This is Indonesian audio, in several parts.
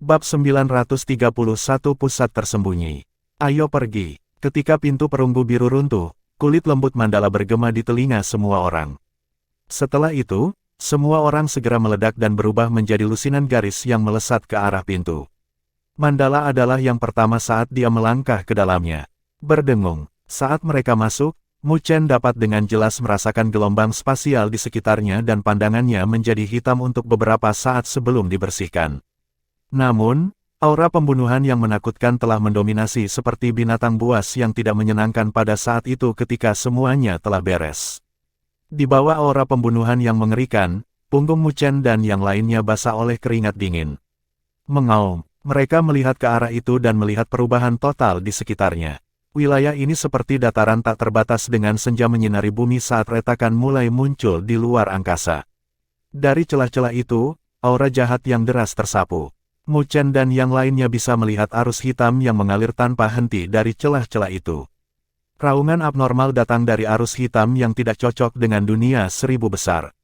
Bab 931 Pusat Tersembunyi. Ayo pergi. Ketika pintu perunggu biru runtuh, kulit lembut Mandala bergema di telinga semua orang. Setelah itu, semua orang segera meledak dan berubah menjadi lusinan garis yang melesat ke arah pintu. Mandala adalah yang pertama saat dia melangkah ke dalamnya. Berdengung, saat mereka masuk, Mu Chen dapat dengan jelas merasakan gelombang spasial di sekitarnya dan pandangannya menjadi hitam untuk beberapa saat sebelum dibersihkan. Namun, aura pembunuhan yang menakutkan telah mendominasi seperti binatang buas yang tidak menyenangkan pada saat itu ketika semuanya telah beres. Di bawah aura pembunuhan yang mengerikan, punggung Mu Chen dan yang lainnya basah oleh keringat dingin. Mengaum, mereka melihat ke arah itu dan melihat perubahan total di sekitarnya. Wilayah ini seperti dataran tak terbatas dengan senja menyinari bumi saat retakan mulai muncul di luar angkasa. Dari celah-celah itu, aura jahat yang deras tersapu. Mu Chen dan yang lainnya bisa melihat arus hitam yang mengalir tanpa henti dari celah-celah itu. Raungan abnormal datang dari arus hitam yang tidak cocok dengan dunia seribu besar.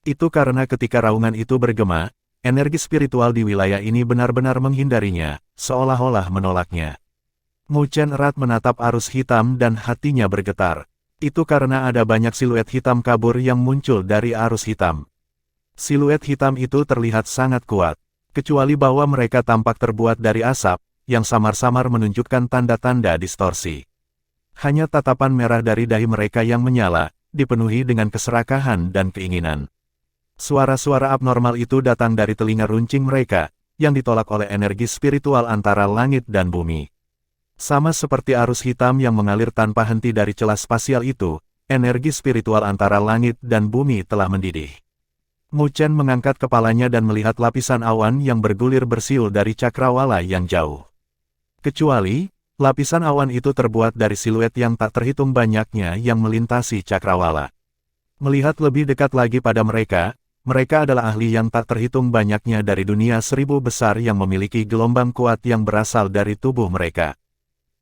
Itu karena ketika raungan itu bergema, energi spiritual di wilayah ini benar-benar menghindarinya, seolah-olah menolaknya. Mu Chen erat menatap arus hitam dan hatinya bergetar. Itu karena ada banyak siluet hitam kabur yang muncul dari arus hitam. Siluet hitam itu terlihat sangat kuat. Kecuali bahwa mereka tampak terbuat dari asap, yang samar-samar menunjukkan tanda-tanda distorsi. Hanya tatapan merah dari dahi mereka yang menyala, dipenuhi dengan keserakahan dan keinginan. Suara-suara abnormal itu datang dari telinga runcing mereka, yang ditolak oleh energi spiritual antara langit dan bumi. Sama seperti arus hitam yang mengalir tanpa henti dari celah spasial itu, energi spiritual antara langit dan bumi telah mendidih. Mu Chen mengangkat kepalanya dan melihat lapisan awan yang bergulir bersiul dari cakrawala yang jauh. Kecuali, lapisan awan itu terbuat dari siluet yang tak terhitung banyaknya yang melintasi cakrawala. Melihat lebih dekat lagi pada mereka, mereka adalah ahli yang tak terhitung banyaknya dari dunia seribu besar yang memiliki gelombang kuat yang berasal dari tubuh mereka.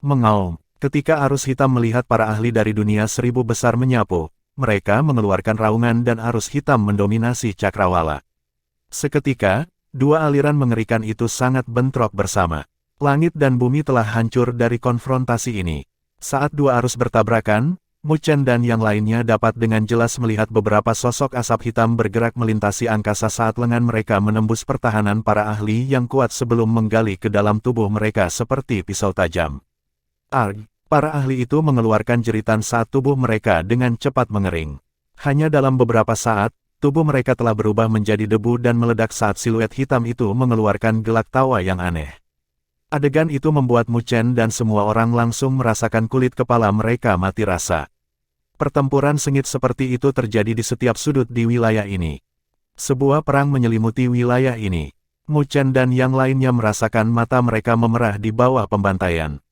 Mengaum, ketika arus hitam melihat para ahli dari dunia seribu besar menyapu, mereka mengeluarkan raungan dan arus hitam mendominasi cakrawala. Seketika, dua aliran mengerikan itu sangat bentrok bersama. Langit dan bumi telah hancur dari konfrontasi ini. Saat dua arus bertabrakan, Mu Chen dan yang lainnya dapat dengan jelas melihat beberapa sosok asap hitam bergerak melintasi angkasa saat lengan mereka menembus pertahanan para ahli yang kuat sebelum menggali ke dalam tubuh mereka seperti pisau tajam. Arg! Para ahli itu mengeluarkan jeritan saat tubuh mereka dengan cepat mengering. Hanya dalam beberapa saat, tubuh mereka telah berubah menjadi debu dan meledak saat siluet hitam itu mengeluarkan gelak tawa yang aneh. Adegan itu membuat Mu Chen dan semua orang langsung merasakan kulit kepala mereka mati rasa. Pertempuran sengit seperti itu terjadi di setiap sudut di wilayah ini. Sebuah perang menyelimuti wilayah ini. Mu Chen dan yang lainnya merasakan mata mereka memerah di bawah pembantaian.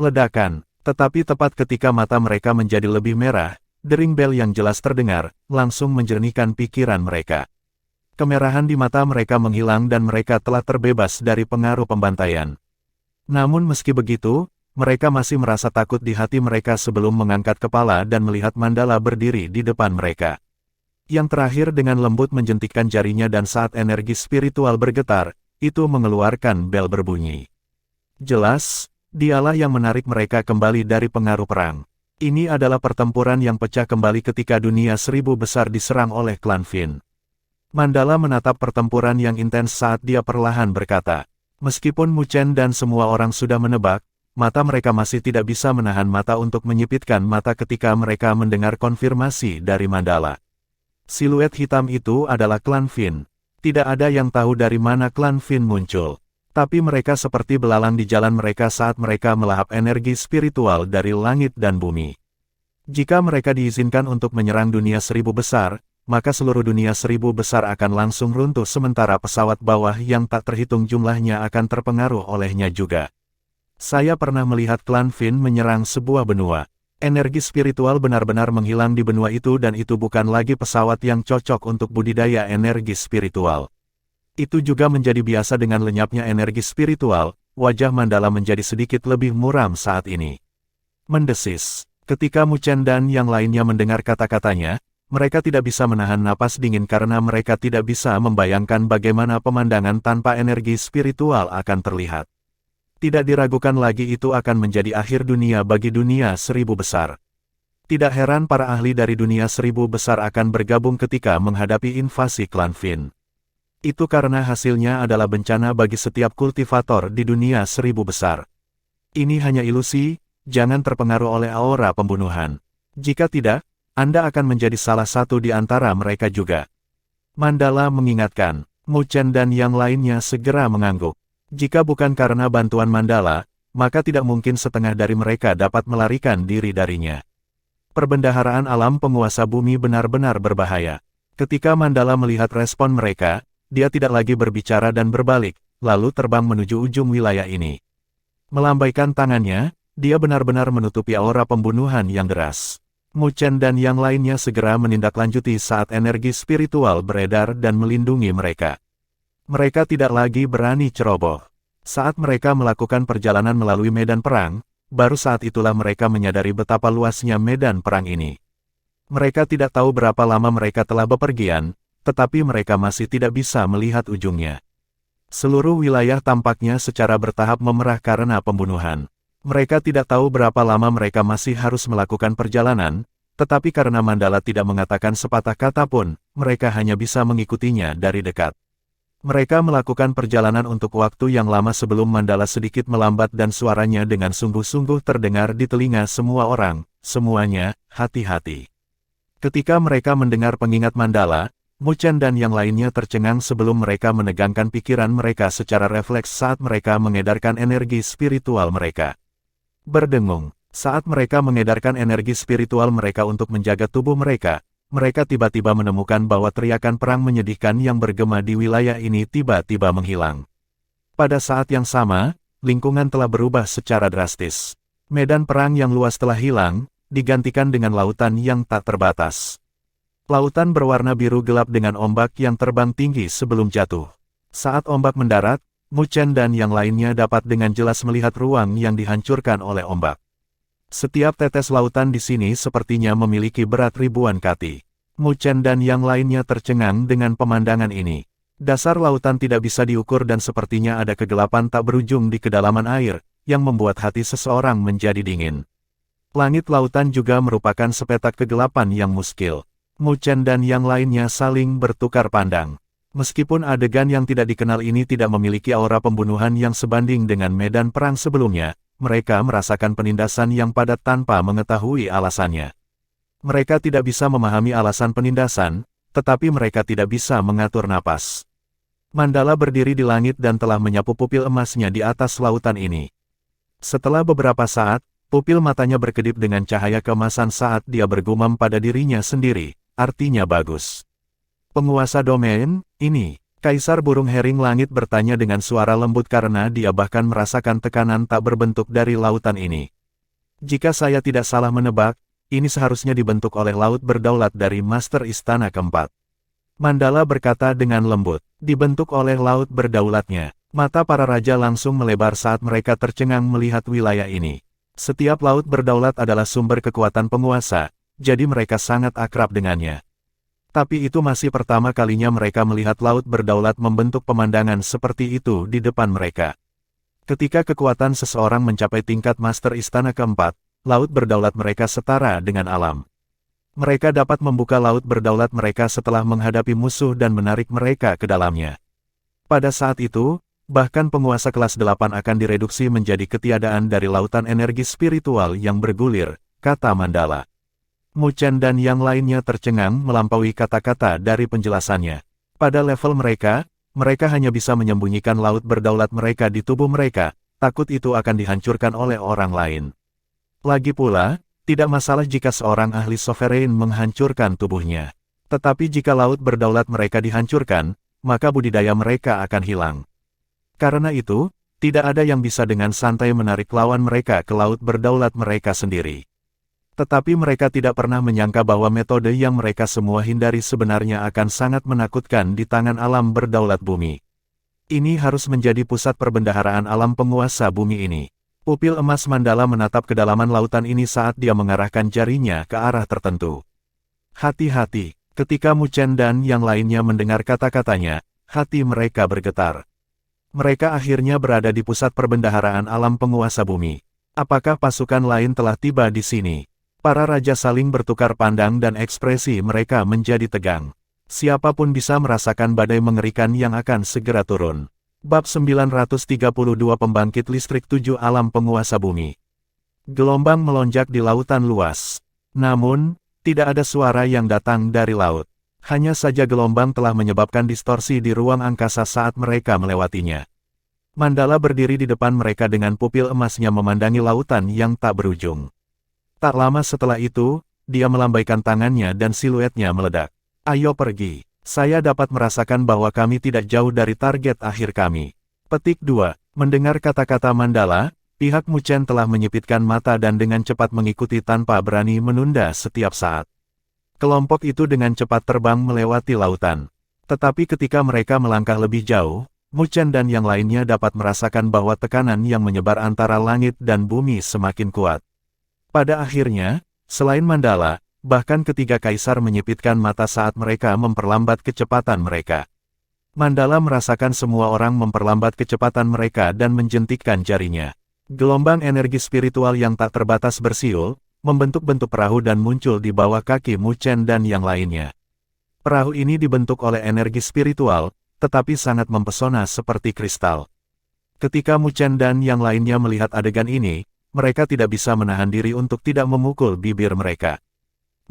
Ledakan. Tetapi tepat ketika mata mereka menjadi lebih merah, dering bel yang jelas terdengar, langsung menjernihkan pikiran mereka. Kemerahan di mata mereka menghilang dan mereka telah terbebas dari pengaruh pembantaian. Namun meski begitu, mereka masih merasa takut di hati mereka sebelum mengangkat kepala dan melihat Mandala berdiri di depan mereka. Yang terakhir dengan lembut menjentikkan jarinya dan saat energi spiritual bergetar, itu mengeluarkan bel berbunyi. Jelas, dialah yang menarik mereka kembali dari pengaruh perang. Ini adalah pertempuran yang pecah kembali ketika dunia seribu besar diserang oleh klan Fin. Mandala menatap pertempuran yang intens saat dia perlahan berkata, meskipun Mu Chen dan semua orang sudah menebak, mata mereka masih tidak bisa menahan mata untuk menyipitkan mata ketika mereka mendengar konfirmasi dari Mandala. Siluet hitam itu adalah klan Fin. Tidak ada yang tahu dari mana klan Fin muncul. Tapi mereka seperti belalang di jalan mereka saat mereka melahap energi spiritual dari langit dan bumi. Jika mereka diizinkan untuk menyerang dunia seribu besar, maka seluruh dunia seribu besar akan langsung runtuh sementara pesawat bawah yang tak terhitung jumlahnya akan terpengaruh olehnya juga. Saya pernah melihat klan Fin menyerang sebuah benua. Energi spiritual benar-benar menghilang di benua itu dan itu bukan lagi pesawat yang cocok untuk budidaya energi spiritual. Itu juga menjadi biasa dengan lenyapnya energi spiritual, wajah Mandala menjadi sedikit lebih muram saat ini. Mendesis. Ketika Mu Chen dan yang lainnya mendengar kata-katanya, Mereka tidak bisa menahan napas dingin karena mereka tidak bisa membayangkan bagaimana pemandangan tanpa energi spiritual akan terlihat. Tidak diragukan lagi itu akan menjadi akhir dunia bagi dunia seribu besar. Tidak heran para ahli dari dunia seribu besar akan bergabung ketika menghadapi invasi klan Finn. Itu karena hasilnya adalah bencana bagi setiap kultivator di dunia seribu besar. Ini hanya ilusi, jangan terpengaruh oleh aura pembunuhan. Jika tidak, Anda akan menjadi salah satu di antara mereka juga. Mandala mengingatkan. Mu Chen dan yang lainnya segera mengangguk. Jika bukan karena bantuan Mandala, maka tidak mungkin setengah dari mereka dapat melarikan diri darinya. Perbendaharaan alam penguasa bumi benar-benar berbahaya. Ketika Mandala melihat respon mereka, dia tidak lagi berbicara dan berbalik, lalu terbang menuju ujung wilayah ini. Melambaikan tangannya, dia benar-benar menutupi aura pembunuhan yang deras. Mu Chen dan yang lainnya segera menindaklanjuti saat energi spiritual beredar dan melindungi mereka. Mereka tidak lagi berani ceroboh. Saat mereka melakukan perjalanan melalui medan perang, baru saat itulah mereka menyadari betapa luasnya medan perang ini. Mereka tidak tahu berapa lama mereka telah bepergian, tetapi mereka masih tidak bisa melihat ujungnya. Seluruh wilayah tampaknya secara bertahap memerah karena pembunuhan. Mereka tidak tahu berapa lama mereka masih harus melakukan perjalanan, tetapi karena Mandala tidak mengatakan sepatah kata pun, mereka hanya bisa mengikutinya dari dekat. Mereka melakukan perjalanan untuk waktu yang lama sebelum Mandala sedikit melambat dan suaranya dengan sungguh-sungguh terdengar di telinga semua orang, semuanya, hati-hati. Ketika mereka mendengar pengingat Mandala, Mu Chen dan yang lainnya tercengang sebelum mereka menegangkan pikiran mereka secara refleks saat mereka mengedarkan energi spiritual mereka. Berdengung, saat mereka mengedarkan energi spiritual mereka untuk menjaga tubuh mereka, mereka tiba-tiba menemukan bahwa teriakan perang menyedihkan yang bergema di wilayah ini tiba-tiba menghilang. Pada saat yang sama, lingkungan telah berubah secara drastis. Medan perang yang luas telah hilang, digantikan dengan lautan yang tak terbatas. Lautan berwarna biru gelap dengan ombak yang terbang tinggi sebelum jatuh. Saat ombak mendarat, Mu Chen dan yang lainnya dapat dengan jelas melihat ruang yang dihancurkan oleh ombak. Setiap tetes lautan di sini sepertinya memiliki berat ribuan kati. Mu Chen dan yang lainnya tercengang dengan pemandangan ini. Dasar lautan tidak bisa diukur dan sepertinya ada kegelapan tak berujung di kedalaman air, yang membuat hati seseorang menjadi dingin. Langit lautan juga merupakan sepetak kegelapan yang muskil. Mu Chen dan yang lainnya saling bertukar pandang. Meskipun adegan yang tidak dikenal ini tidak memiliki aura pembunuhan yang sebanding dengan medan perang sebelumnya, mereka merasakan penindasan yang padat tanpa mengetahui alasannya. Mereka tidak bisa memahami alasan penindasan, tetapi mereka tidak bisa mengatur napas. Mandala berdiri di langit dan telah menyapu pupil emasnya di atas lautan ini. Setelah beberapa saat, pupil matanya berkedip dengan cahaya keemasan saat dia bergumam pada dirinya sendiri, artinya bagus. Penguasa domain, ini, Kaisar Burung Hering Langit bertanya dengan suara lembut karena dia bahkan merasakan tekanan tak berbentuk dari lautan ini. Jika saya tidak salah menebak, ini seharusnya dibentuk oleh laut berdaulat dari Master Istana keempat. Mandala berkata dengan lembut, dibentuk oleh laut berdaulatnya. Mata para raja langsung melebar saat mereka tercengang melihat wilayah ini. Setiap laut berdaulat adalah sumber kekuatan penguasa, jadi mereka sangat akrab dengannya. Tapi itu masih pertama kalinya mereka melihat laut berdaulat membentuk pemandangan seperti itu di depan mereka. Ketika kekuatan seseorang mencapai tingkat Master Istana keempat, laut berdaulat mereka setara dengan alam. Mereka dapat membuka laut berdaulat mereka setelah menghadapi musuh dan menarik mereka ke dalamnya. Pada saat itu, bahkan penguasa kelas 8 akan direduksi menjadi ketiadaan dari lautan energi spiritual yang bergulir, kata Mandala. Mu Chen dan yang lainnya tercengang melampaui kata-kata dari penjelasannya. Pada level mereka, mereka hanya bisa menyembunyikan laut berdaulat mereka di tubuh mereka, takut itu akan dihancurkan oleh orang lain. Lagi pula, tidak masalah jika seorang ahli sovereign menghancurkan tubuhnya. Tetapi jika laut berdaulat mereka dihancurkan, maka budidaya mereka akan hilang. Karena itu, tidak ada yang bisa dengan santai menarik lawan mereka ke laut berdaulat mereka sendiri. Tetapi mereka tidak pernah menyangka bahwa metode yang mereka semua hindari sebenarnya akan sangat menakutkan di tangan alam berdaulat bumi. Ini harus menjadi pusat perbendaharaan alam penguasa bumi ini. Pupil emas Mandala menatap kedalaman lautan ini saat dia mengarahkan jarinya ke arah tertentu. Hati-hati, ketika Mu Chen dan yang lainnya mendengar kata-katanya, hati mereka bergetar. Mereka akhirnya berada di pusat perbendaharaan alam penguasa bumi. Apakah pasukan lain telah tiba di sini? Para raja saling bertukar pandang dan ekspresi mereka menjadi tegang. Siapapun bisa merasakan badai mengerikan yang akan segera turun. Bab 932 Pembangkit Listrik 7 Alam Penguasa Bumi. Gelombang melonjak di lautan luas. Namun, tidak ada suara yang datang dari laut. Hanya saja gelombang telah menyebabkan distorsi di ruang angkasa saat mereka melewatinya. Mandala berdiri di depan mereka dengan pupil emasnya memandangi lautan yang tak berujung. Tak lama setelah itu, dia melambaikan tangannya dan siluetnya meledak. Ayo pergi. Saya dapat merasakan bahwa kami tidak jauh dari target akhir kami. Petik 2. Mendengar kata-kata Mandala, pihak Mu Chen telah menyipitkan mata dan dengan cepat mengikuti tanpa berani menunda setiap saat. Kelompok itu dengan cepat terbang melewati lautan. Tetapi ketika mereka melangkah lebih jauh, Mu Chen dan yang lainnya dapat merasakan bahwa tekanan yang menyebar antara langit dan bumi semakin kuat. Pada akhirnya, selain Mandala, bahkan ketiga kaisar menyipitkan mata saat mereka memperlambat kecepatan mereka. Mandala merasakan semua orang memperlambat kecepatan mereka dan menjentikkan jarinya. Gelombang energi spiritual yang tak terbatas bersiul, membentuk-bentuk perahu dan muncul di bawah kaki Mu Chen dan yang lainnya. Perahu ini dibentuk oleh energi spiritual, tetapi sangat mempesona seperti kristal. Ketika Mu Chen dan yang lainnya melihat adegan ini, mereka tidak bisa menahan diri untuk tidak memukul bibir mereka.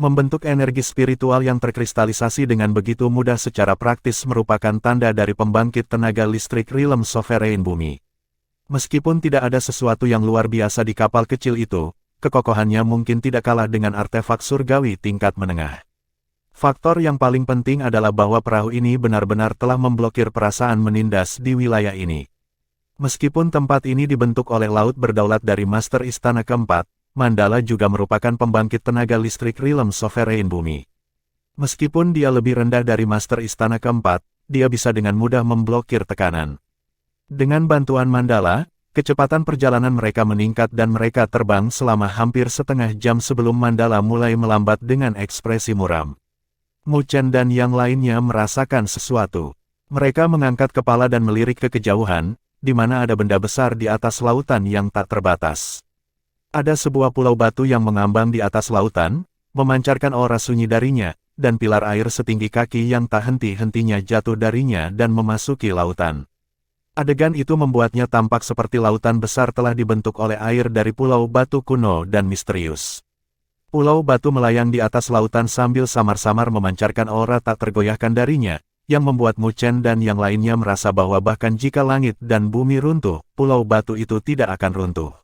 Membentuk energi spiritual yang terkristalisasi dengan begitu mudah secara praktis merupakan tanda dari pembangkit tenaga listrik Realm Sovereign Bumi. Meskipun tidak ada sesuatu yang luar biasa di kapal kecil itu, kekokohannya mungkin tidak kalah dengan artefak surgawi tingkat menengah. Faktor yang paling penting adalah bahwa perahu ini benar-benar telah memblokir perasaan menindas di wilayah ini. Meskipun tempat ini dibentuk oleh laut berdaulat dari Master Istana Keempat, Mandala juga merupakan pembangkit tenaga listrik Realm Sovereign Bumi. Meskipun dia lebih rendah dari Master Istana Keempat, dia bisa dengan mudah memblokir tekanan. Dengan bantuan Mandala, kecepatan perjalanan mereka meningkat dan mereka terbang selama hampir setengah jam sebelum Mandala mulai melambat dengan ekspresi muram. Mu Chen dan yang lainnya merasakan sesuatu. Mereka mengangkat kepala dan melirik ke kejauhan, di mana ada benda besar di atas lautan yang tak terbatas. Ada sebuah pulau batu yang mengambang di atas lautan, memancarkan aura sunyi darinya, dan pilar air setinggi kaki yang tak henti-hentinya jatuh darinya dan memasuki lautan. Adegan itu membuatnya tampak seperti lautan besar telah dibentuk oleh air dari pulau batu kuno dan misterius. Pulau batu melayang di atas lautan sambil samar-samar memancarkan aura tak tergoyahkan darinya, yang membuat Mu Chen dan yang lainnya merasa bahwa bahkan jika langit dan bumi runtuh, pulau batu itu tidak akan runtuh.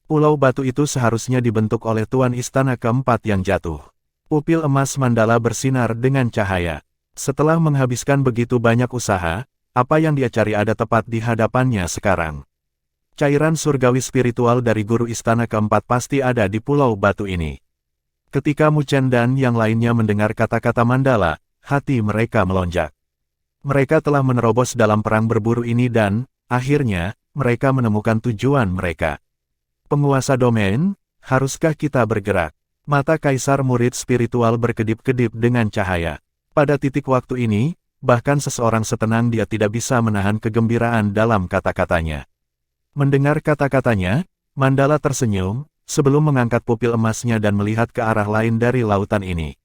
Pulau batu itu seharusnya dibentuk oleh Tuan Istana Keempat yang jatuh. Pupil emas Mandala bersinar dengan cahaya. Setelah menghabiskan begitu banyak usaha, apa yang dia cari ada tepat di hadapannya sekarang. Cairan surgawi spiritual dari guru Istana Keempat pasti ada di pulau batu ini. Ketika Mu Chen dan yang lainnya mendengar kata-kata Mandala, hati mereka melonjak. Mereka telah menerobos dalam perang berburu ini dan, akhirnya, mereka menemukan tujuan mereka. Penguasa domain, haruskah kita bergerak? Mata kaisar murid spiritual berkedip-kedip dengan cahaya. Pada titik waktu ini, bahkan seseorang setenang dia tidak bisa menahan kegembiraan dalam kata-katanya. Mendengar kata-katanya, Mandala tersenyum, sebelum mengangkat pupil emasnya dan melihat ke arah lain dari lautan ini.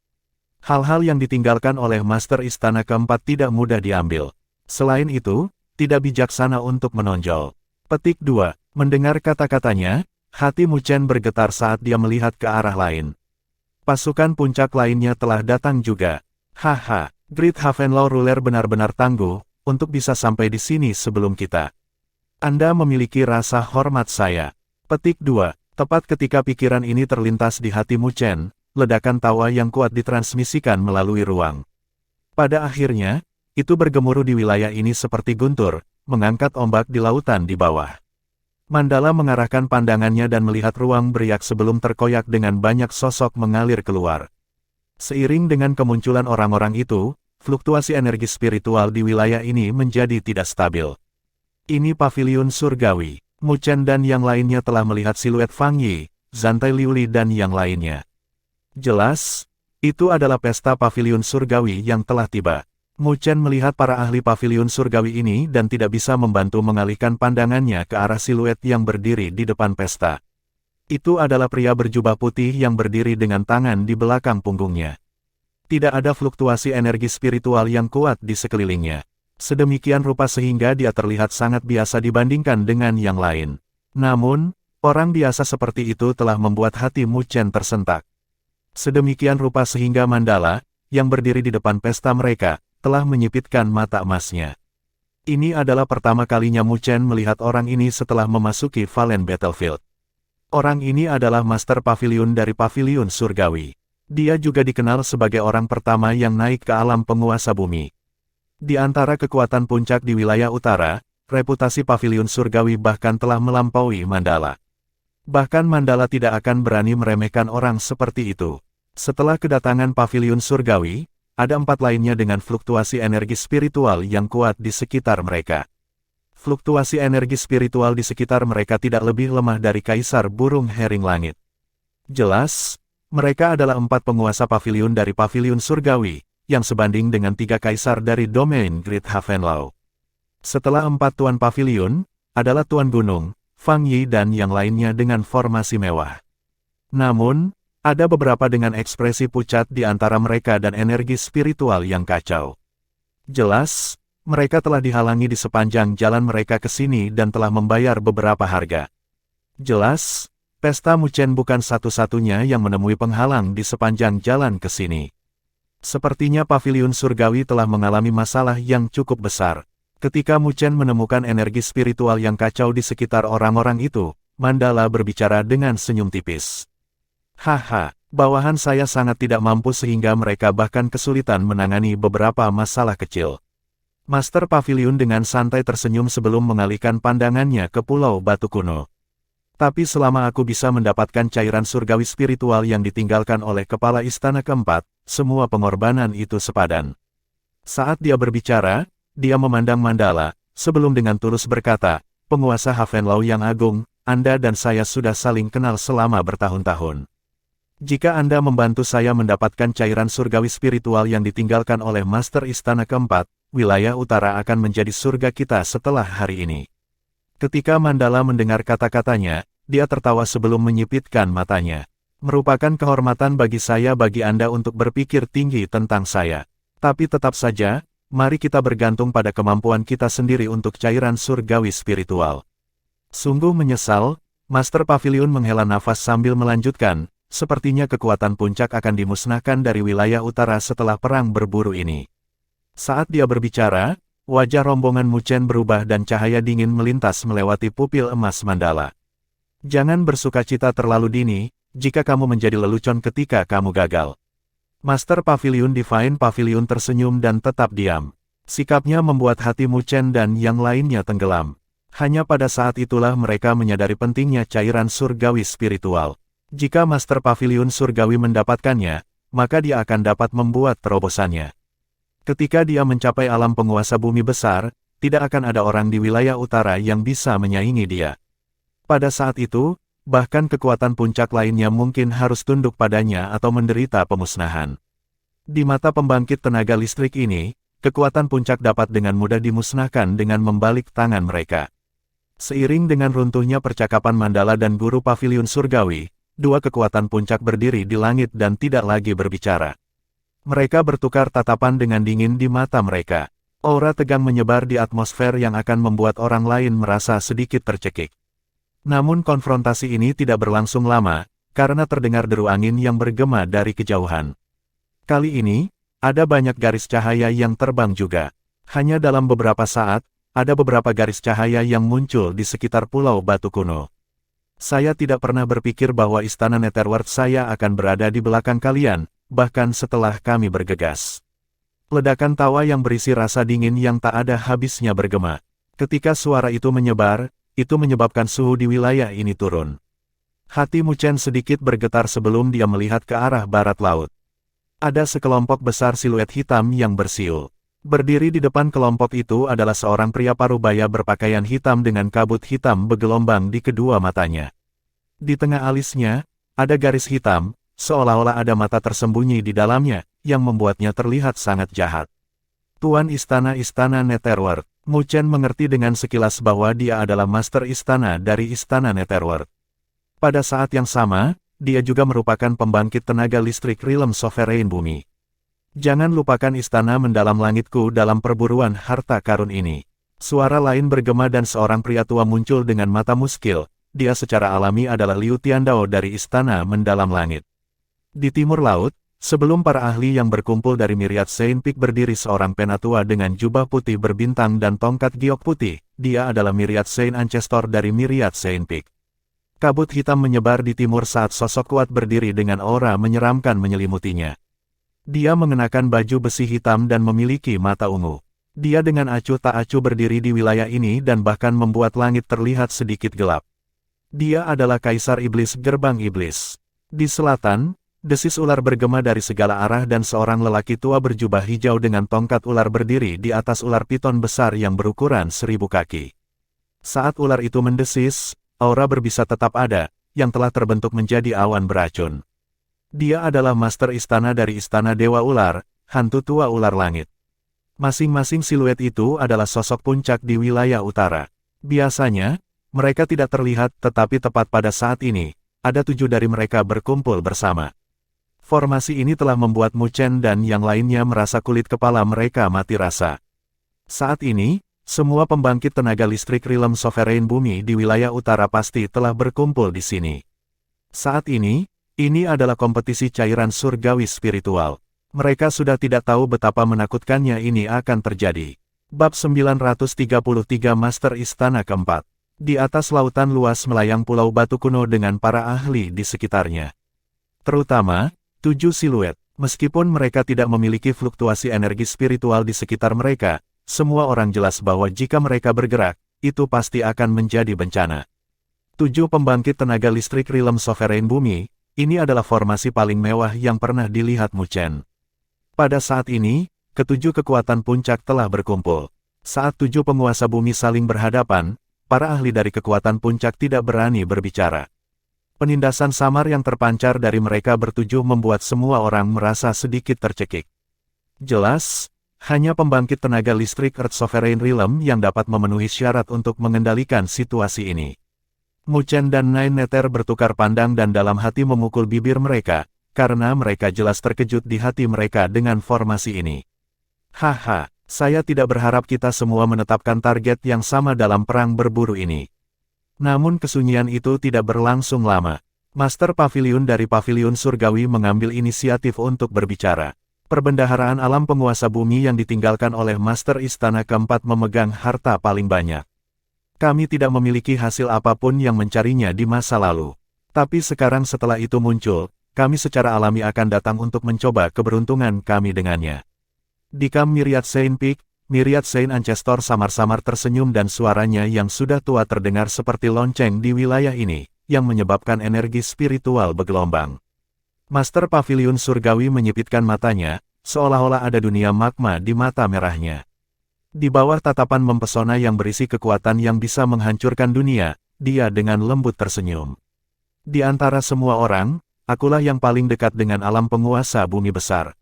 Hal-hal yang ditinggalkan oleh Master Istana Keempat tidak mudah diambil. Selain itu, tidak bijaksana untuk menonjol. Petik 2. Mendengar kata-katanya, hati Mu Chen bergetar saat dia melihat ke arah lain. Pasukan puncak lainnya telah datang juga. Haha. Great Havenlaw Ruler benar-benar tangguh, untuk bisa sampai di sini sebelum kita. Anda memiliki rasa hormat saya. Petik 2. Tepat ketika pikiran ini terlintas di hati Mu Chen, ledakan tawa yang kuat ditransmisikan melalui ruang. Pada akhirnya, itu bergemuruh di wilayah ini seperti guntur, mengangkat ombak di lautan di bawah. Mandala mengarahkan pandangannya dan melihat ruang beriak sebelum terkoyak dengan banyak sosok mengalir keluar. Seiring dengan kemunculan orang-orang itu, fluktuasi energi spiritual di wilayah ini menjadi tidak stabil. Ini paviliun surgawi. Mu Chen dan yang lainnya telah melihat siluet Fang Yi, Zantai Liuli dan yang lainnya. Jelas, Itu adalah pesta paviliun surgawi yang telah tiba. Mu Chen melihat para ahli paviliun surgawi ini dan tidak bisa membantu mengalihkan pandangannya ke arah siluet yang berdiri di depan pesta. Itu adalah pria berjubah putih yang berdiri dengan tangan di belakang punggungnya. Tidak ada fluktuasi energi spiritual yang kuat di sekelilingnya. Sedemikian rupa sehingga dia terlihat sangat biasa dibandingkan dengan yang lain. Namun, orang biasa seperti itu telah membuat hati Mu Chen tersentak. Sedemikian rupa sehingga Mandala, yang berdiri di depan pesta mereka, telah menyipitkan mata emasnya. Ini adalah pertama kalinya Mu Chen melihat orang ini setelah memasuki Valen Battlefield. Orang ini adalah Master Paviliun dari Paviliun Surgawi. Dia juga dikenal sebagai orang pertama yang naik ke alam penguasa bumi. Di antara kekuatan puncak di wilayah utara, reputasi Paviliun Surgawi bahkan telah melampaui Mandala. Bahkan Mandala tidak akan berani meremehkan orang seperti itu. Setelah kedatangan Paviliun Surgawi, ada 4 lainnya dengan fluktuasi energi spiritual yang kuat di sekitar mereka. Fluktuasi energi spiritual di sekitar mereka tidak lebih lemah dari Kaisar Burung Hering Langit. Jelas, mereka adalah 4 penguasa paviliun dari Paviliun Surgawi, yang sebanding dengan 3 kaisar dari domain Great Havenlau. Setelah 4 tuan paviliun, adalah Tuan Gunung, Fang Yi dan yang lainnya dengan formasi mewah. Namun, ada beberapa dengan ekspresi pucat di antara mereka dan energi spiritual yang kacau. Jelas, mereka telah dihalangi di sepanjang jalan mereka ke sini dan telah membayar beberapa harga. Jelas, pesta Mu Chen bukan satu-satunya yang menemui penghalang di sepanjang jalan ke sini. Sepertinya Paviliun Surgawi telah mengalami masalah yang cukup besar. Ketika Mu Chen menemukan energi spiritual yang kacau di sekitar orang-orang itu, Mandala berbicara dengan senyum tipis. Haha, bawahan saya sangat tidak mampu sehingga mereka bahkan kesulitan menangani beberapa masalah kecil. Master Paviliun dengan santai tersenyum sebelum mengalihkan pandangannya ke Pulau Batu Kuno. Tapi selama aku bisa mendapatkan cairan surgawi spiritual yang ditinggalkan oleh kepala istana keempat, semua pengorbanan itu sepadan. Saat dia berbicara, dia memandang Mandala, sebelum dengan tulus berkata, penguasa Havenlau yang agung, Anda dan saya sudah saling kenal selama bertahun-tahun. Jika Anda membantu saya mendapatkan cairan surgawi spiritual yang ditinggalkan oleh Master Istana keempat, wilayah utara akan menjadi surga kita setelah hari ini. Ketika Mandala mendengar kata-katanya, dia tertawa sebelum menyipitkan matanya. Merupakan kehormatan bagi Anda untuk berpikir tinggi tentang saya. Tapi tetap saja, mari kita bergantung pada kemampuan kita sendiri untuk cairan surgawi spiritual. Sungguh menyesal, Master Paviliun menghela nafas sambil melanjutkan, sepertinya kekuatan puncak akan dimusnahkan dari wilayah utara setelah perang berburu ini. Saat dia berbicara, wajah rombongan Mu Chen berubah dan cahaya dingin melintas melewati pupil emas Mandala. Jangan bersukacita terlalu dini, jika kamu menjadi lelucon ketika kamu gagal. Master Paviliun Divine Paviliun tersenyum dan tetap diam. Sikapnya membuat hati Mu Chen dan yang lainnya tenggelam. Hanya pada saat itulah mereka menyadari pentingnya cairan surgawi spiritual. Jika Master Paviliun Surgawi mendapatkannya, maka dia akan dapat membuat terobosannya. Ketika dia mencapai alam penguasa bumi besar, tidak akan ada orang di wilayah utara yang bisa menyaingi dia. Pada saat itu, bahkan kekuatan puncak lainnya mungkin harus tunduk padanya atau menderita pemusnahan. Di mata pembangkit tenaga listrik ini, kekuatan puncak dapat dengan mudah dimusnahkan dengan membalik tangan mereka. Seiring dengan runtuhnya percakapan Mandala dan guru Paviliun Surgawi, 2 kekuatan puncak berdiri di langit dan tidak lagi berbicara. Mereka bertukar tatapan dengan dingin di mata mereka. Aura tegang menyebar di atmosfer yang akan membuat orang lain merasa sedikit tercekik. Namun konfrontasi ini tidak berlangsung lama, karena terdengar deru angin yang bergema dari kejauhan. Kali ini, ada banyak garis cahaya yang terbang juga. Hanya dalam beberapa saat, ada beberapa garis cahaya yang muncul di sekitar Pulau Batu Kuno. Saya tidak pernah berpikir bahwa istana Netherworld saya akan berada di belakang kalian, bahkan setelah kami bergegas. Ledakan tawa yang berisi rasa dingin yang tak ada habisnya bergema. Ketika suara itu menyebar, itu menyebabkan suhu di wilayah ini turun. Hati Mu Chen sedikit bergetar sebelum dia melihat ke arah barat laut. Ada sekelompok besar siluet hitam yang bersiul. Berdiri di depan kelompok itu adalah seorang pria parubaya berpakaian hitam dengan kabut hitam bergelombang di kedua matanya. Di tengah alisnya, ada garis hitam, seolah-olah ada mata tersembunyi di dalamnya, yang membuatnya terlihat sangat jahat. Tuan Istana Netherworld, Mu Chen mengerti dengan sekilas bahwa dia adalah master istana dari Istana Netherworld. Pada saat yang sama, dia juga merupakan pembangkit tenaga listrik Realm Sovereign Bumi. Jangan lupakan istana mendalam langitku dalam perburuan harta karun ini. Suara lain bergema dan seorang pria tua muncul dengan mata muskil. Dia secara alami adalah Liu Tiandao dari Istana Mendalam Langit. Di timur laut, sebelum para ahli yang berkumpul dari Myriad Saint Peak berdiri seorang penatua dengan jubah putih berbintang dan tongkat giok putih. Dia adalah Myriad Saint Ancestor dari Myriad Saint Peak. Kabut hitam menyebar di timur saat sosok kuat berdiri dengan aura menyeramkan menyelimutinya. Dia mengenakan baju besi hitam dan memiliki mata ungu. Dia dengan acuh tak acuh berdiri di wilayah ini dan bahkan membuat langit terlihat sedikit gelap. Dia adalah Kaisar Iblis Gerbang Iblis. Di selatan, desis ular bergema dari segala arah dan seorang lelaki tua berjubah hijau dengan tongkat ular berdiri di atas ular piton besar yang berukuran 1000 kaki. Saat ular itu mendesis, aura berbisa tetap ada, yang telah terbentuk menjadi awan beracun. Dia adalah master istana dari Istana Dewa Ular, hantu tua ular langit. Masing-masing siluet itu adalah sosok puncak di wilayah utara. Biasanya, mereka tidak terlihat tetapi tepat pada saat ini, ada 7 dari mereka berkumpul bersama. Formasi ini telah membuat Mu Chen dan yang lainnya merasa kulit kepala mereka mati rasa. Saat ini, semua pembangkit tenaga listrik Realm Sovereign Bumi di wilayah utara pasti telah berkumpul di sini. Saat ini adalah kompetisi cairan surgawi spiritual. Mereka sudah tidak tahu betapa menakutkannya ini akan terjadi. Bab 933 Master Istana Keempat. Di atas lautan luas melayang pulau batu kuno dengan para ahli di sekitarnya. Terutama, 7 siluet. Meskipun mereka tidak memiliki fluktuasi energi spiritual di sekitar mereka, semua orang jelas bahwa jika mereka bergerak, itu pasti akan menjadi bencana. 7 pembangkit tenaga listrik Realm Sovereign Bumi, ini adalah formasi paling mewah yang pernah dilihat Mu Chen. Pada saat ini, ketujuh kekuatan puncak telah berkumpul. Saat 7 penguasa bumi saling berhadapan, para ahli dari kekuatan puncak tidak berani berbicara. Penindasan samar yang terpancar dari mereka bertujuh membuat semua orang merasa sedikit tercekik. Jelas, hanya pembangkit tenaga listrik Earth Sovereign Realm yang dapat memenuhi syarat untuk mengendalikan situasi ini. Mu Chen dan Nine Nether bertukar pandang dan dalam hati memukul bibir mereka, karena mereka jelas terkejut di hati mereka dengan formasi ini. Haha, saya tidak berharap kita semua menetapkan target yang sama dalam perang berburu ini. Namun kesunyian itu tidak berlangsung lama. Master Pavilion dari Pavilion Surgawi mengambil inisiatif untuk berbicara. Perbendaharaan alam penguasa bumi yang ditinggalkan oleh Master Istana Keempat memegang harta paling banyak. Kami tidak memiliki hasil apapun yang mencarinya di masa lalu. Tapi sekarang setelah itu muncul, kami secara alami akan datang untuk mencoba keberuntungan kami dengannya. Di kamp Myriad Saint Peak, Myriad Saint Ancestor samar-samar tersenyum dan suaranya yang sudah tua terdengar seperti lonceng di wilayah ini, yang menyebabkan energi spiritual bergelombang. Master Pavilion Surgawi menyipitkan matanya, seolah-olah ada dunia magma di mata merahnya. Di bawah tatapan mempesona yang berisi kekuatan yang bisa menghancurkan dunia, dia dengan lembut tersenyum. Di antara semua orang, akulah yang paling dekat dengan alam penguasa bumi besar.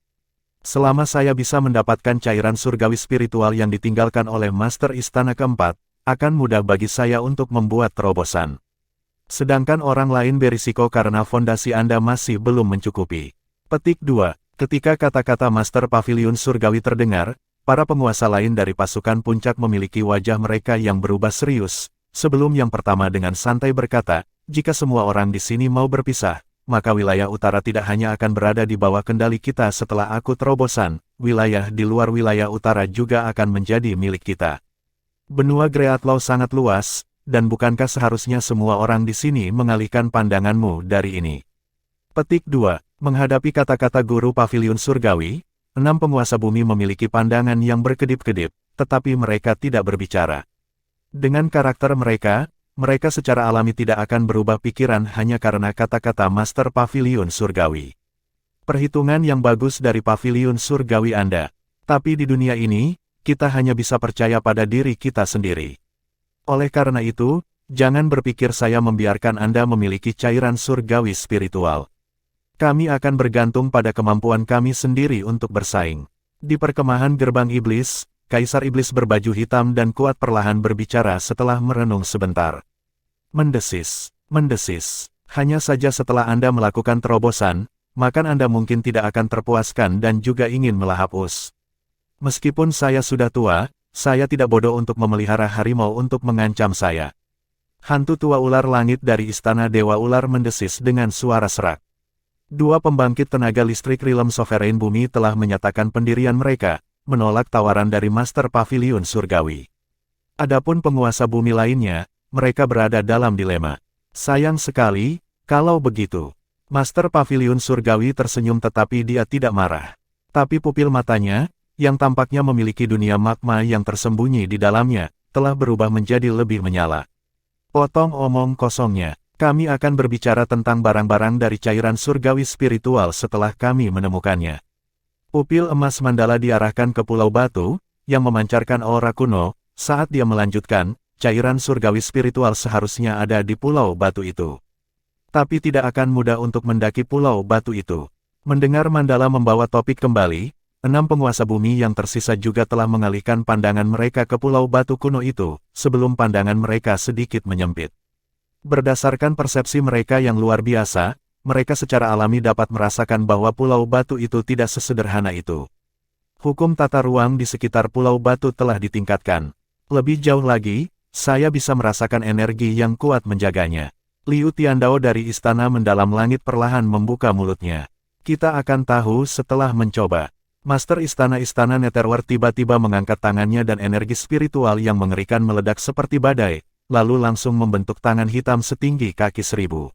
Selama saya bisa mendapatkan cairan surgawi spiritual yang ditinggalkan oleh Master Istana Keempat, akan mudah bagi saya untuk membuat terobosan. Sedangkan orang lain berisiko karena fondasi Anda masih belum mencukupi. Petik 2. Ketika kata-kata Master Pavilion Surgawi terdengar, para penguasa lain dari pasukan puncak memiliki wajah mereka yang berubah serius, sebelum yang pertama dengan santai berkata, jika semua orang di sini mau berpisah, maka wilayah utara tidak hanya akan berada di bawah kendali kita setelah aku terobosan, wilayah di luar wilayah utara juga akan menjadi milik kita. Benua Greatlaw sangat luas, dan bukankah seharusnya semua orang di sini mengalihkan pandanganmu dari ini? Petik 2. Menghadapi kata-kata guru Pavilion Surgawi, 6 penguasa bumi memiliki pandangan yang berkedip-kedip, tetapi mereka tidak berbicara. Dengan karakter mereka secara alami tidak akan berubah pikiran hanya karena kata-kata Master Pavilion Surgawi. Perhitungan yang bagus dari Pavilion Surgawi Anda. Tapi di dunia ini, kita hanya bisa percaya pada diri kita sendiri. Oleh karena itu, jangan berpikir saya membiarkan Anda memiliki cairan surgawi spiritual. Kami akan bergantung pada kemampuan kami sendiri untuk bersaing. Di perkemahan gerbang iblis, Kaisar Iblis berbaju hitam dan kuat perlahan berbicara setelah merenung sebentar. Mendesis, mendesis. Hanya saja setelah Anda melakukan terobosan, maka Anda mungkin tidak akan terpuaskan dan juga ingin melahap us. Meskipun saya sudah tua, saya tidak bodoh untuk memelihara harimau untuk mengancam saya. Hantu tua ular langit dari Istana Dewa Ular mendesis dengan suara serak. Dua pembangkit tenaga listrik Realm Sovereign Bumi telah menyatakan pendirian mereka, menolak tawaran dari Master Pavilion Surgawi. Adapun penguasa bumi lainnya, mereka berada dalam dilema. Sayang sekali, kalau begitu. Master Pavilion Surgawi tersenyum tetapi dia tidak marah. Tapi pupil matanya, yang tampaknya memiliki dunia magma yang tersembunyi di dalamnya, telah berubah menjadi lebih menyala. Potong omong kosongnya. Kami akan berbicara tentang barang-barang dari cairan surgawi spiritual setelah kami menemukannya. Pupil emas Mandala diarahkan ke Pulau Batu, yang memancarkan aura kuno. Saat dia melanjutkan, cairan surgawi spiritual seharusnya ada di Pulau Batu itu. Tapi tidak akan mudah untuk mendaki Pulau Batu itu. Mendengar Mandala membawa topik kembali, 6 penguasa bumi yang tersisa juga telah mengalihkan pandangan mereka ke Pulau Batu kuno itu, sebelum pandangan mereka sedikit menyempit. Berdasarkan persepsi mereka yang luar biasa, mereka secara alami dapat merasakan bahwa Pulau Batu itu tidak sesederhana itu. Hukum tata ruang di sekitar Pulau Batu telah ditingkatkan. Lebih jauh lagi, saya bisa merasakan energi yang kuat menjaganya. Liu Tiandao dari Istana Mendalam Langit perlahan membuka mulutnya. Kita akan tahu setelah mencoba. Master Istana-Istana Netherworld tiba-tiba mengangkat tangannya dan energi spiritual yang mengerikan meledak seperti badai, lalu langsung membentuk tangan hitam setinggi kaki 1000.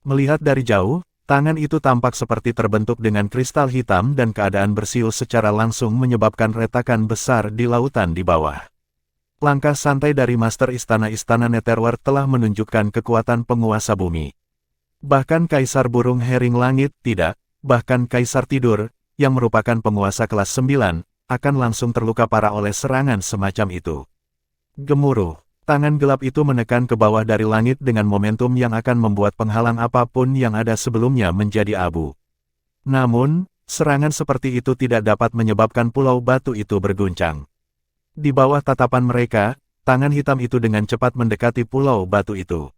Melihat dari jauh, tangan itu tampak seperti terbentuk dengan kristal hitam dan keadaan bersiul secara langsung menyebabkan retakan besar di lautan di bawah. Langkah santai dari Master Istana-Istana Netherworld telah menunjukkan kekuatan penguasa bumi. Bahkan Kaisar Burung Hering Langit tidak, bahkan Kaisar Tidur, yang merupakan penguasa kelas 9, akan langsung terluka parah oleh serangan semacam itu. Gemuruh. Tangan gelap itu menekan ke bawah dari langit dengan momentum yang akan membuat penghalang apapun yang ada sebelumnya menjadi abu. Namun, serangan seperti itu tidak dapat menyebabkan Pulau Batu itu berguncang. Di bawah tatapan mereka, tangan hitam itu dengan cepat mendekati Pulau Batu itu.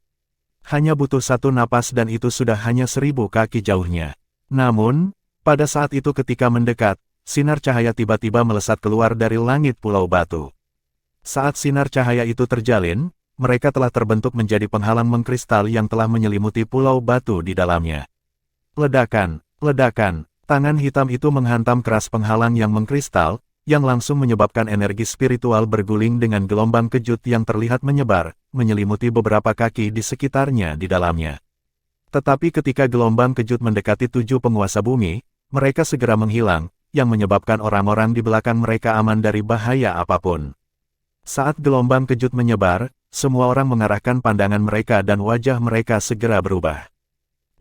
Hanya butuh satu napas dan itu sudah hanya 1000 kaki jauhnya. Namun, pada saat itu ketika mendekat, sinar cahaya tiba-tiba melesat keluar dari langit Pulau Batu. Saat sinar cahaya itu terjalin, mereka telah terbentuk menjadi penghalang mengkristal yang telah menyelimuti Pulau Batu di dalamnya. Ledakan, ledakan, tangan hitam itu menghantam keras penghalang yang mengkristal, yang langsung menyebabkan energi spiritual berguling dengan gelombang kejut yang terlihat menyebar, menyelimuti beberapa kaki di sekitarnya di dalamnya. Tetapi ketika gelombang kejut mendekati 7 penguasa bumi, mereka segera menghilang, yang menyebabkan orang-orang di belakang mereka aman dari bahaya apapun. Saat gelombang kejut menyebar, semua orang mengarahkan pandangan mereka dan wajah mereka segera berubah.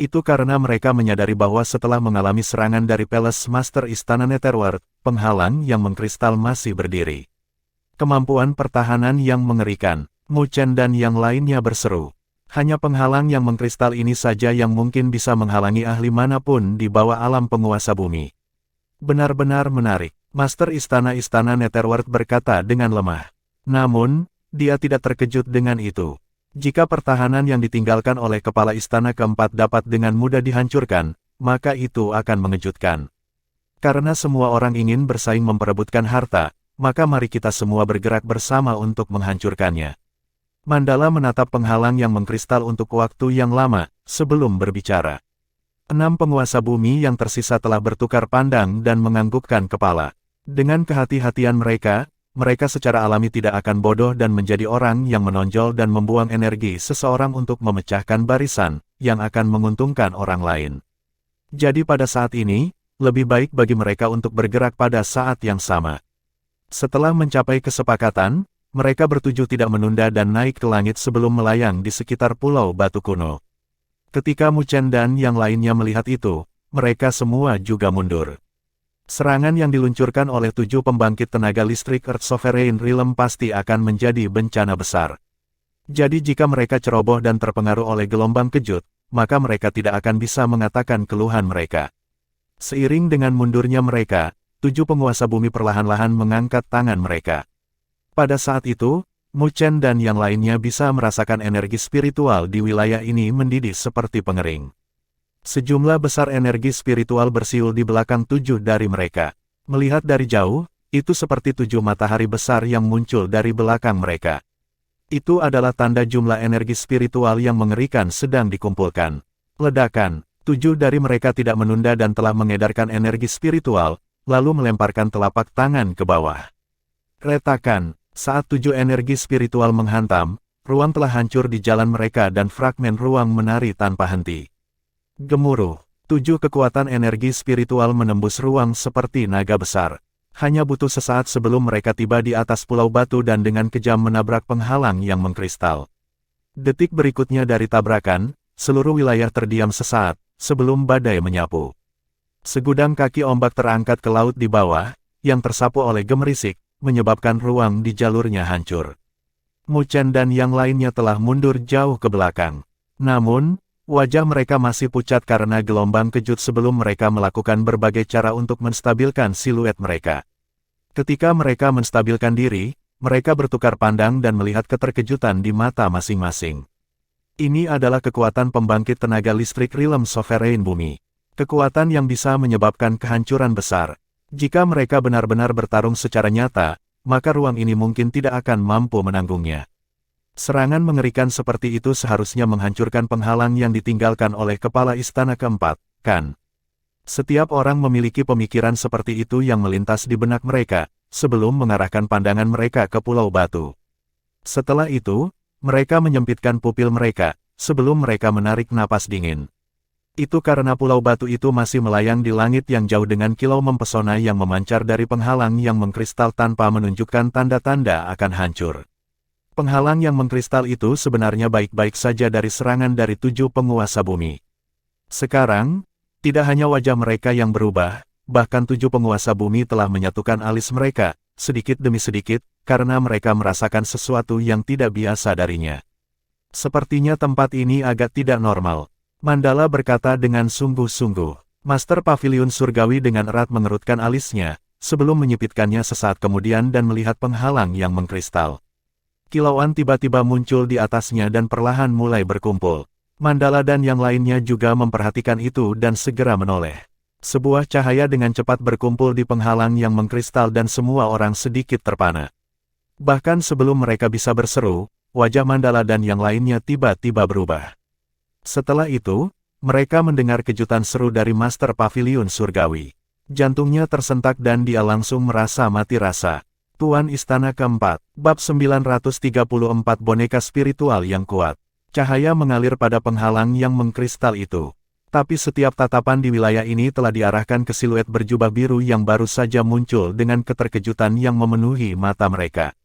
Itu karena mereka menyadari bahwa setelah mengalami serangan dari Palace Master Istana Netherworld, penghalang yang mengkristal masih berdiri. Kemampuan pertahanan yang mengerikan, Mu Chen dan yang lainnya berseru. Hanya penghalang yang mengkristal ini saja yang mungkin bisa menghalangi ahli manapun di bawah alam penguasa bumi. Benar-benar menarik, Master Istana-Istana Netherworld berkata dengan lemah. Namun, dia tidak terkejut dengan itu. Jika pertahanan yang ditinggalkan oleh kepala istana keempat dapat dengan mudah dihancurkan, maka itu akan mengejutkan. Karena semua orang ingin bersaing memperebutkan harta, maka mari kita semua bergerak bersama untuk menghancurkannya. Mandala menatap penghalang yang mengkristal untuk waktu yang lama, sebelum berbicara. 6 penguasa bumi yang tersisa telah bertukar pandang dan menganggukkan kepala. Dengan kehati-hatian mereka secara alami tidak akan bodoh dan menjadi orang yang menonjol dan membuang energi seseorang untuk memecahkan barisan, yang akan menguntungkan orang lain. Jadi pada saat ini, lebih baik bagi mereka untuk bergerak pada saat yang sama. Setelah mencapai kesepakatan, mereka bertujuh tidak menunda dan naik ke langit sebelum melayang di sekitar Pulau Batu Kuno. Ketika Mu Chen dan yang lainnya melihat itu, mereka semua juga mundur. Serangan yang diluncurkan oleh 7 pembangkit tenaga listrik Earth Sovereign Realm pasti akan menjadi bencana besar. Jadi jika mereka ceroboh dan terpengaruh oleh gelombang kejut, maka mereka tidak akan bisa mengatakan keluhan mereka. Seiring dengan mundurnya mereka, 7 penguasa bumi perlahan-lahan mengangkat tangan mereka. Pada saat itu, Mu Chen dan yang lainnya bisa merasakan energi spiritual di wilayah ini mendidih seperti pengering. Sejumlah besar energi spiritual bersiul di belakang 7 dari mereka. Melihat dari jauh, itu seperti 7 matahari besar yang muncul dari belakang mereka. Itu adalah tanda jumlah energi spiritual yang mengerikan sedang dikumpulkan. Ledakan, 7 dari mereka tidak menunda dan telah mengedarkan energi spiritual, lalu melemparkan telapak tangan ke bawah. Retakan, saat 7 energi spiritual menghantam, ruang telah hancur di jalan mereka dan fragmen ruang menari tanpa henti. Gemuruh, 7 kekuatan energi spiritual menembus ruang seperti naga besar. Hanya butuh sesaat sebelum mereka tiba di atas pulau batu dan dengan kejam menabrak penghalang yang mengkristal. Detik berikutnya dari tabrakan, seluruh wilayah terdiam sesaat, sebelum badai menyapu. Segudang kaki ombak terangkat ke laut di bawah, yang tersapu oleh gemerisik, menyebabkan ruang di jalurnya hancur. Mu Chen dan yang lainnya telah mundur jauh ke belakang. Namun, wajah mereka masih pucat karena gelombang kejut sebelum mereka melakukan berbagai cara untuk menstabilkan siluet mereka. Ketika mereka menstabilkan diri, mereka bertukar pandang dan melihat keterkejutan di mata masing-masing. Ini adalah kekuatan pembangkit tenaga listrik Realm Sovereign Bumi. Kekuatan yang bisa menyebabkan kehancuran besar. Jika mereka benar-benar bertarung secara nyata, maka ruang ini mungkin tidak akan mampu menanggungnya. Serangan mengerikan seperti itu seharusnya menghancurkan penghalang yang ditinggalkan oleh kepala istana keempat, kan? Setiap orang memiliki pemikiran seperti itu yang melintas di benak mereka, sebelum mengarahkan pandangan mereka ke pulau batu. Setelah itu, mereka menyempitkan pupil mereka, sebelum mereka menarik napas dingin. Itu karena pulau batu itu masih melayang di langit yang jauh dengan kilau mempesona yang memancar dari penghalang yang mengkristal tanpa menunjukkan tanda-tanda akan hancur. Penghalang yang mengkristal itu sebenarnya baik-baik saja dari serangan dari 7 penguasa bumi. Sekarang, tidak hanya wajah mereka yang berubah, bahkan 7 penguasa bumi telah menyatukan alis mereka, sedikit demi sedikit, karena mereka merasakan sesuatu yang tidak biasa darinya. Sepertinya tempat ini agak tidak normal. Mandala berkata dengan sungguh-sungguh. Master Pavilion Surgawi dengan erat mengerutkan alisnya, sebelum menyipitkannya sesaat kemudian dan melihat penghalang yang mengkristal. Kilauan tiba-tiba muncul di atasnya dan perlahan mulai berkumpul. Mandala dan yang lainnya juga memperhatikan itu dan segera menoleh. Sebuah cahaya dengan cepat berkumpul di penghalang yang mengkristal dan semua orang sedikit terpana. Bahkan sebelum mereka bisa berseru, wajah Mandala dan yang lainnya tiba-tiba berubah. Setelah itu, mereka mendengar kejutan seru dari Master Pavilion Surgawi. Jantungnya tersentak dan dia langsung merasa mati rasa. Tuan Istana Keempat, Bab 934 Boneka Spiritual yang Kuat. Cahaya mengalir pada penghalang yang mengkristal itu. Tapi setiap tatapan di wilayah ini telah diarahkan ke siluet berjubah biru yang baru saja muncul dengan keterkejutan yang memenuhi mata mereka.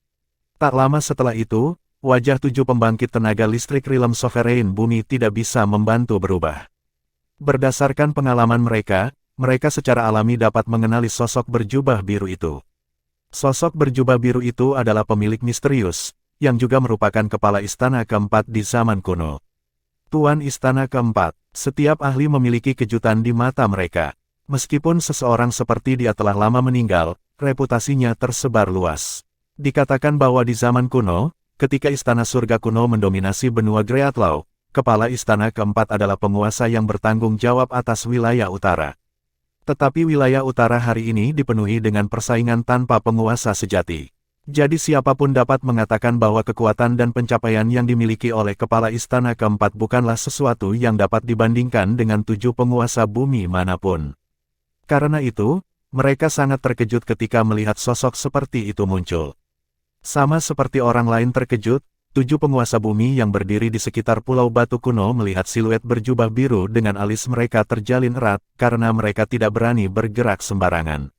Tak lama setelah itu, wajah 7 pembangkit tenaga listrik Realm Sovereign Bumi tidak bisa membantu berubah. Berdasarkan pengalaman mereka, mereka secara alami dapat mengenali sosok berjubah biru itu. Sosok berjubah biru itu adalah pemilik misterius, yang juga merupakan kepala istana keempat di zaman kuno. Tuan Istana Keempat, setiap ahli memiliki kejutan di mata mereka. Meskipun seseorang seperti dia telah lama meninggal, reputasinya tersebar luas. Dikatakan bahwa di zaman kuno, ketika Istana Surga kuno mendominasi benua Greatlaw, kepala Istana Keempat adalah penguasa yang bertanggung jawab atas wilayah utara. Tetapi wilayah utara hari ini dipenuhi dengan persaingan tanpa penguasa sejati. Jadi siapapun dapat mengatakan bahwa kekuatan dan pencapaian yang dimiliki oleh kepala Istana Keempat bukanlah sesuatu yang dapat dibandingkan dengan 7 penguasa bumi manapun. Karena itu, mereka sangat terkejut ketika melihat sosok seperti itu muncul. Sama seperti orang lain terkejut, 7 penguasa bumi yang berdiri di sekitar Pulau Batu Kuno melihat siluet berjubah biru dengan alis mereka terjalin erat, karena mereka tidak berani bergerak sembarangan.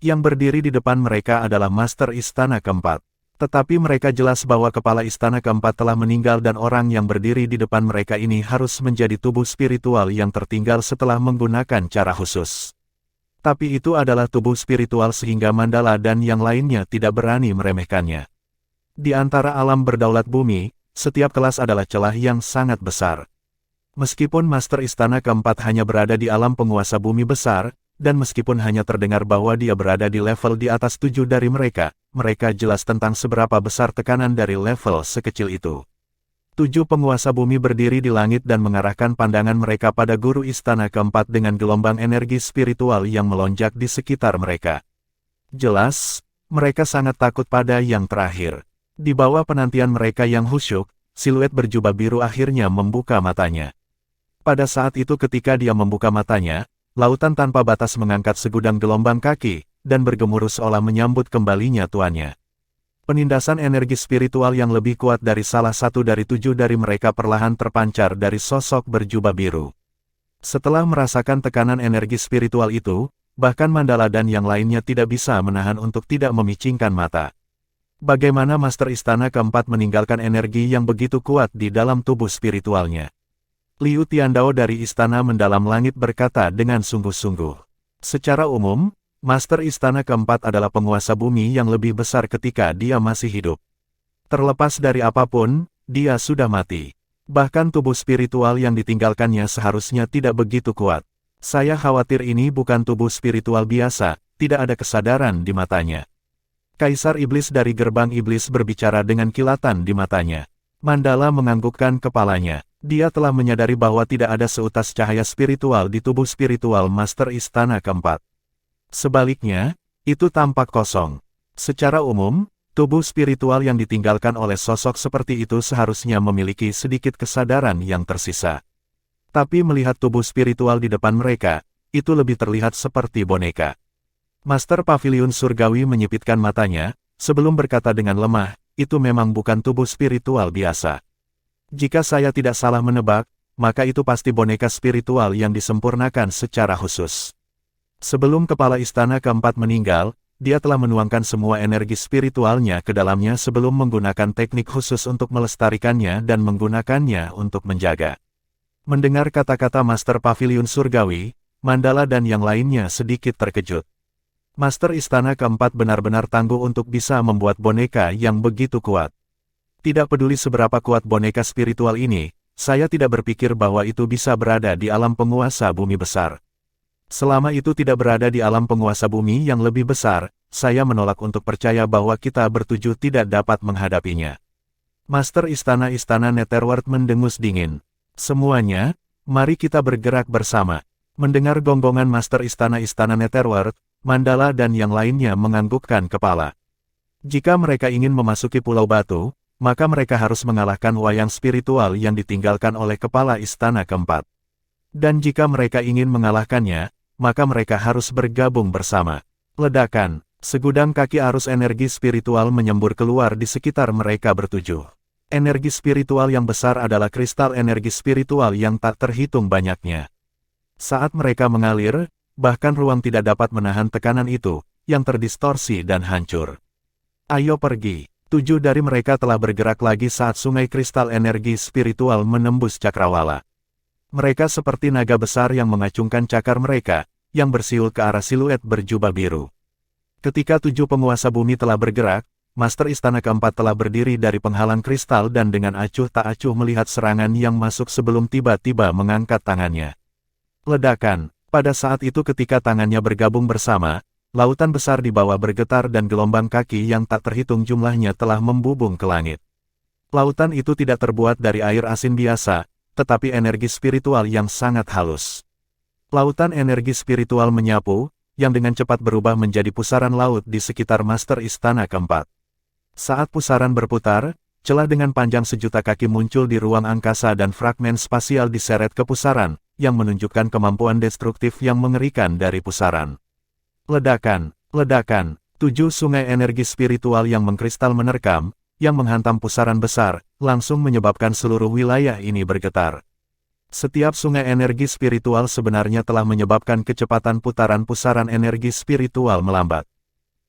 Yang berdiri di depan mereka adalah Master Istana Keempat. Tetapi mereka jelas bahwa kepala Istana Keempat telah meninggal dan orang yang berdiri di depan mereka ini harus menjadi tubuh spiritual yang tertinggal setelah menggunakan cara khusus. Tapi itu adalah tubuh spiritual sehingga Mandala dan yang lainnya tidak berani meremehkannya. Di antara alam berdaulat bumi, setiap kelas adalah celah yang sangat besar. Meskipun Master Istana Keempat hanya berada di alam penguasa bumi besar, dan meskipun hanya terdengar bahwa dia berada di level di atas 7 dari mereka, mereka jelas tentang seberapa besar tekanan dari level sekecil itu. 7 penguasa bumi berdiri di langit dan mengarahkan pandangan mereka pada Guru Istana Keempat dengan gelombang energi spiritual yang melonjak di sekitar mereka. Jelas, mereka sangat takut pada yang terakhir. Di bawah penantian mereka yang khusyuk, siluet berjubah biru akhirnya membuka matanya. Pada saat itu ketika dia membuka matanya, lautan tanpa batas mengangkat segudang gelombang kaki, dan bergemuruh seolah menyambut kembalinya tuannya. Penindasan energi spiritual yang lebih kuat dari salah satu dari 7 dari mereka perlahan terpancar dari sosok berjubah biru. Setelah merasakan tekanan energi spiritual itu, bahkan Mandala dan yang lainnya tidak bisa menahan untuk tidak memicingkan mata. Bagaimana Master Istana Keempat meninggalkan energi yang begitu kuat di dalam tubuh spiritualnya? Liu Tiandao dari Istana Mendalam Langit berkata dengan sungguh-sungguh. Secara umum, Master Istana Keempat adalah penguasa bumi yang lebih besar ketika dia masih hidup. Terlepas dari apapun, dia sudah mati. Bahkan tubuh spiritual yang ditinggalkannya seharusnya tidak begitu kuat. Saya khawatir ini bukan tubuh spiritual biasa, tidak ada kesadaran di matanya. Kaisar Iblis dari Gerbang Iblis berbicara dengan kilatan di matanya. Mandala menganggukkan kepalanya. Dia telah menyadari bahwa tidak ada seutas cahaya spiritual di tubuh spiritual Master Istana Keempat. Sebaliknya, itu tampak kosong. Secara umum, tubuh spiritual yang ditinggalkan oleh sosok seperti itu seharusnya memiliki sedikit kesadaran yang tersisa. Tapi melihat tubuh spiritual di depan mereka, itu lebih terlihat seperti boneka. Master Pavilion Surgawi menyipitkan matanya, sebelum berkata dengan lemah, itu memang bukan tubuh spiritual biasa. Jika saya tidak salah menebak, maka itu pasti boneka spiritual yang disempurnakan secara khusus. Sebelum Kepala Istana Keempat meninggal, dia telah menuangkan semua energi spiritualnya ke dalamnya sebelum menggunakan teknik khusus untuk melestarikannya dan menggunakannya untuk menjaga. Mendengar kata-kata Master Pavilion Surgawi, Mandala dan yang lainnya sedikit terkejut. Master Istana Keempat benar-benar tangguh untuk bisa membuat boneka yang begitu kuat. Tidak peduli seberapa kuat boneka spiritual ini, saya tidak berpikir bahwa itu bisa berada di alam penguasa bumi besar. Selama itu tidak berada di alam penguasa bumi yang lebih besar, saya menolak untuk percaya bahwa kita bertujuh tidak dapat menghadapinya. Master Istana-Istana Netherworld mendengus dingin. Semuanya, mari kita bergerak bersama. Mendengar gonggongan Master Istana-Istana Netherworld, Mandala dan yang lainnya menganggukkan kepala. Jika mereka ingin memasuki Pulau Batu, maka mereka harus mengalahkan wayang spiritual yang ditinggalkan oleh Kepala Istana Keempat. Dan jika mereka ingin mengalahkannya, maka mereka harus bergabung bersama. Ledakan, segudang kaki arus energi spiritual menyembur keluar di sekitar mereka bertujuh. Energi spiritual yang besar adalah kristal energi spiritual yang tak terhitung banyaknya. Saat mereka mengalir, bahkan ruang tidak dapat menahan tekanan itu, yang terdistorsi dan hancur. Ayo pergi. 7 dari mereka telah bergerak lagi saat sungai kristal energi spiritual menembus cakrawala. Mereka seperti naga besar yang mengacungkan cakar mereka, yang bersiul ke arah siluet berjubah biru. Ketika 7 penguasa bumi telah bergerak, Master Istana Keempat telah berdiri dari penghalang kristal dan dengan acuh tak acuh melihat serangan yang masuk sebelum tiba-tiba mengangkat tangannya. Ledakan, pada saat itu ketika tangannya bergabung bersama, lautan besar di bawah bergetar dan gelombang kaki yang tak terhitung jumlahnya telah membubung ke langit. Lautan itu tidak terbuat dari air asin biasa, tetapi energi spiritual yang sangat halus. Lautan energi spiritual menyapu, yang dengan cepat berubah menjadi pusaran laut di sekitar Master Istana Keempat. Saat pusaran berputar, celah dengan panjang 1.000.000 kaki muncul di ruang angkasa dan fragmen spasial diseret ke pusaran, yang menunjukkan kemampuan destruktif yang mengerikan dari pusaran. Ledakan, ledakan, 7 sungai energi spiritual yang mengkristal menerkam, yang menghantam pusaran besar, langsung menyebabkan seluruh wilayah ini bergetar. Setiap sungai energi spiritual sebenarnya telah menyebabkan kecepatan putaran pusaran energi spiritual melambat.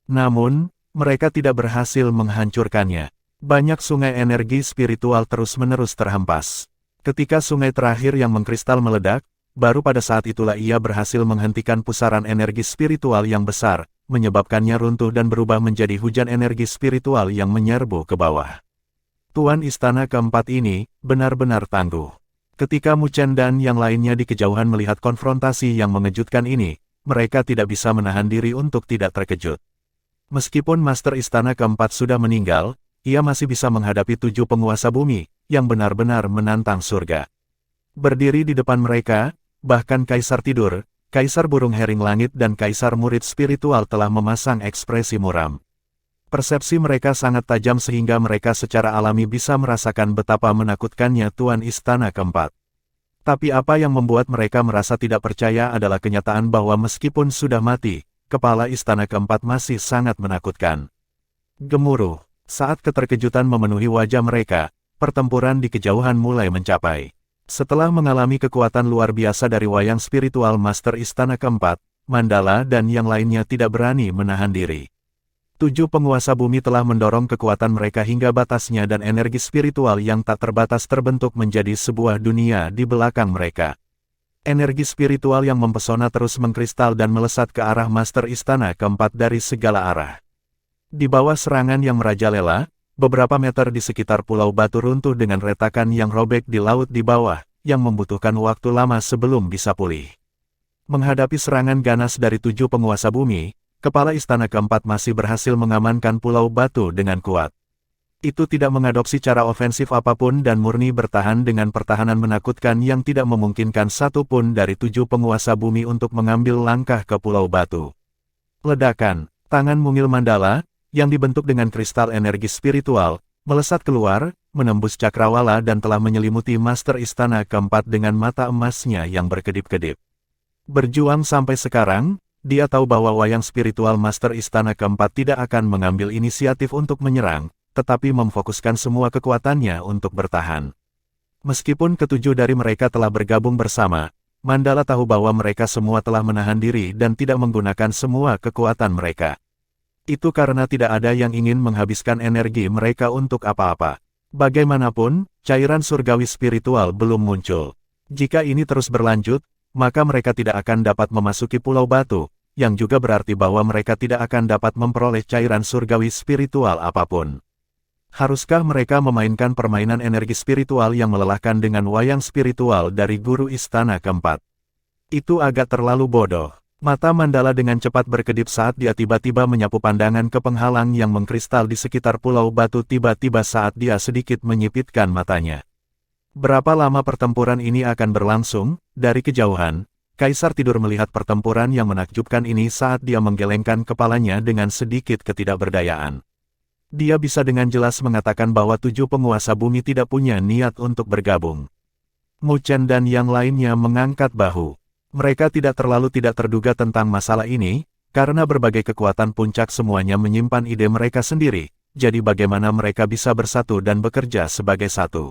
Namun, mereka tidak berhasil menghancurkannya. Banyak sungai energi spiritual terus-menerus terhempas. Ketika sungai terakhir yang mengkristal meledak, baru pada saat itulah ia berhasil menghentikan pusaran energi spiritual yang besar, menyebabkannya runtuh dan berubah menjadi hujan energi spiritual yang menyerbu ke bawah. Tuan Istana Keempat ini, benar-benar tangguh. Ketika Mu Chen dan yang lainnya di kejauhan melihat konfrontasi yang mengejutkan ini, mereka tidak bisa menahan diri untuk tidak terkejut. Meskipun Master Istana Keempat sudah meninggal, ia masih bisa menghadapi 7 penguasa bumi, yang benar-benar menantang surga. Berdiri di depan mereka, bahkan Kaisar Tidur, Kaisar Burung Hering Langit dan Kaisar Murid Spiritual telah memasang ekspresi muram. Persepsi mereka sangat tajam sehingga mereka secara alami bisa merasakan betapa menakutkannya Tuan Istana Keempat. Tapi apa yang membuat mereka merasa tidak percaya adalah kenyataan bahwa meskipun sudah mati, Kepala Istana Keempat masih sangat menakutkan. Gemuruh. Saat keterkejutan memenuhi wajah mereka, pertempuran di kejauhan mulai mencapai. Setelah mengalami kekuatan luar biasa dari wayang spiritual Master Istana Keempat, Mandala dan yang lainnya tidak berani menahan diri. 7 penguasa bumi telah mendorong kekuatan mereka hingga batasnya dan energi spiritual yang tak terbatas terbentuk menjadi sebuah dunia di belakang mereka. Energi spiritual yang mempesona terus mengkristal dan melesat ke arah Master Istana Keempat dari segala arah. Di bawah serangan yang merajalela, beberapa meter di sekitar Pulau Batu runtuh dengan retakan yang robek di laut di bawah, yang membutuhkan waktu lama sebelum bisa pulih. Menghadapi serangan ganas dari 7 penguasa bumi, Kepala Istana Keempat masih berhasil mengamankan Pulau Batu dengan kuat. Itu tidak mengadopsi cara ofensif apapun dan murni bertahan dengan pertahanan menakutkan yang tidak memungkinkan satu pun dari 7 penguasa bumi untuk mengambil langkah ke Pulau Batu. Ledakan, tangan mungil Mandala, yang dibentuk dengan kristal energi spiritual, melesat keluar, menembus cakrawala dan telah menyelimuti Master Istana Keempat dengan mata emasnya yang berkedip-kedip. Berjuang sampai sekarang, dia tahu bahwa wayang spiritual Master Istana Keempat tidak akan mengambil inisiatif untuk menyerang, tetapi memfokuskan semua kekuatannya untuk bertahan. Meskipun ketujuh dari mereka telah bergabung bersama, Mandala tahu bahwa mereka semua telah menahan diri dan tidak menggunakan semua kekuatan mereka. Itu karena tidak ada yang ingin menghabiskan energi mereka untuk apa-apa. Bagaimanapun, cairan surgawi spiritual belum muncul. Jika ini terus berlanjut, maka mereka tidak akan dapat memasuki Pulau Batu, yang juga berarti bahwa mereka tidak akan dapat memperoleh cairan surgawi spiritual apapun. Haruskah mereka memainkan permainan energi spiritual yang melelahkan dengan wayang spiritual dari Guru Istana Keempat? Itu agak terlalu bodoh. Mata Mandala dengan cepat berkedip saat dia tiba-tiba menyapu pandangan ke penghalang yang mengkristal di sekitar Pulau Batu tiba-tiba saat dia sedikit menyipitkan matanya. Berapa lama pertempuran ini akan berlangsung? Dari kejauhan, Kaisar Tidur melihat pertempuran yang menakjubkan ini saat dia menggelengkan kepalanya dengan sedikit ketidakberdayaan. Dia bisa dengan jelas mengatakan bahwa 7 penguasa bumi tidak punya niat untuk bergabung. Mu Chen dan yang lainnya mengangkat bahu. Mereka tidak terlalu tidak terduga tentang masalah ini, karena berbagai kekuatan puncak semuanya menyimpan ide mereka sendiri, jadi bagaimana mereka bisa bersatu dan bekerja sebagai satu.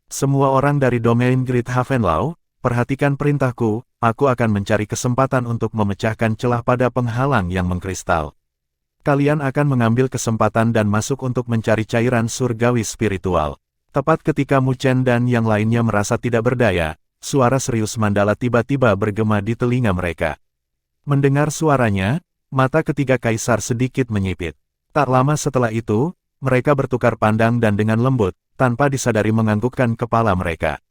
Semua orang dari domain Great Havenlau, perhatikan perintahku, aku akan mencari kesempatan untuk memecahkan celah pada penghalang yang mengkristal. Kalian akan mengambil kesempatan dan masuk untuk mencari cairan surgawi spiritual. Tepat ketika Mu Chen dan yang lainnya merasa tidak berdaya, suara serius Mandala tiba-tiba bergema di telinga mereka. Mendengar suaranya, mata ketiga kaisar sedikit menyipit. Tak lama setelah itu, mereka bertukar pandang dan dengan lembut, tanpa disadari menganggukkan kepala mereka.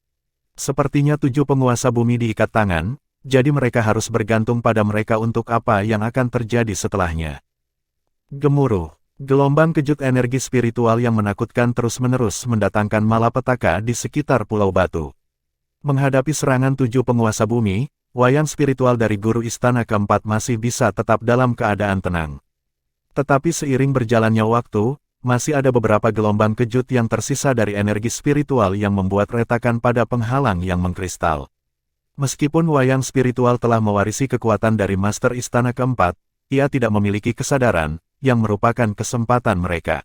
Sepertinya 7 penguasa bumi diikat tangan, jadi mereka harus bergantung pada mereka untuk apa yang akan terjadi setelahnya. Gemuruh. Gelombang kejut energi spiritual yang menakutkan terus-menerus mendatangkan malapetaka di sekitar Pulau Batu. Menghadapi serangan 7 penguasa bumi, wayang spiritual dari Guru Istana Keempat masih bisa tetap dalam keadaan tenang. Tetapi seiring berjalannya waktu, masih ada beberapa gelombang kejut yang tersisa dari energi spiritual yang membuat retakan pada penghalang yang mengkristal. Meskipun wayang spiritual telah mewarisi kekuatan dari Master Istana Keempat, ia tidak memiliki kesadaran, yang merupakan kesempatan mereka.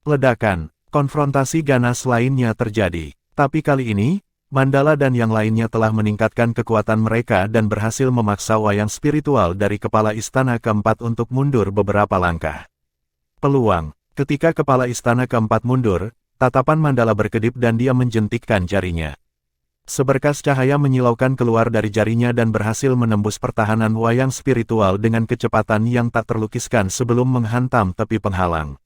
Ledakan, konfrontasi ganas lainnya terjadi. Tapi kali ini, Mandala dan yang lainnya telah meningkatkan kekuatan mereka dan berhasil memaksa wayang spiritual dari Kepala Istana Keempat untuk mundur beberapa langkah. Peluang. Ketika Kepala Istana Keempat mundur, tatapan Mandala berkedip dan dia menjentikkan jarinya. Seberkas cahaya menyilaukan keluar dari jarinya dan berhasil menembus pertahanan wayang spiritual dengan kecepatan yang tak terlukiskan sebelum menghantam tepi penghalang.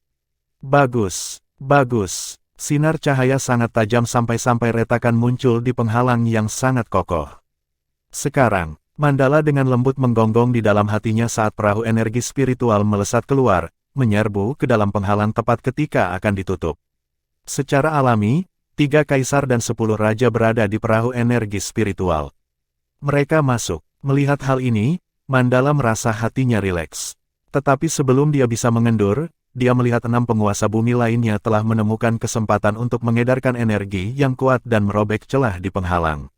Bagus, bagus. Sinar cahaya sangat tajam sampai-sampai retakan muncul di penghalang yang sangat kokoh. Sekarang, Mandala dengan lembut menggonggong di dalam hatinya saat perahu energi spiritual melesat keluar, menyerbu ke dalam penghalang tepat ketika akan ditutup. Secara alami, 3 kaisar dan 10 raja berada di perahu energi spiritual. Mereka masuk. Melihat hal ini, Mandala merasa hatinya rileks. Tetapi sebelum dia bisa mengendur, dia melihat 6 penguasa bumi lainnya telah menemukan kesempatan untuk mengedarkan energi yang kuat dan merobek celah di penghalang.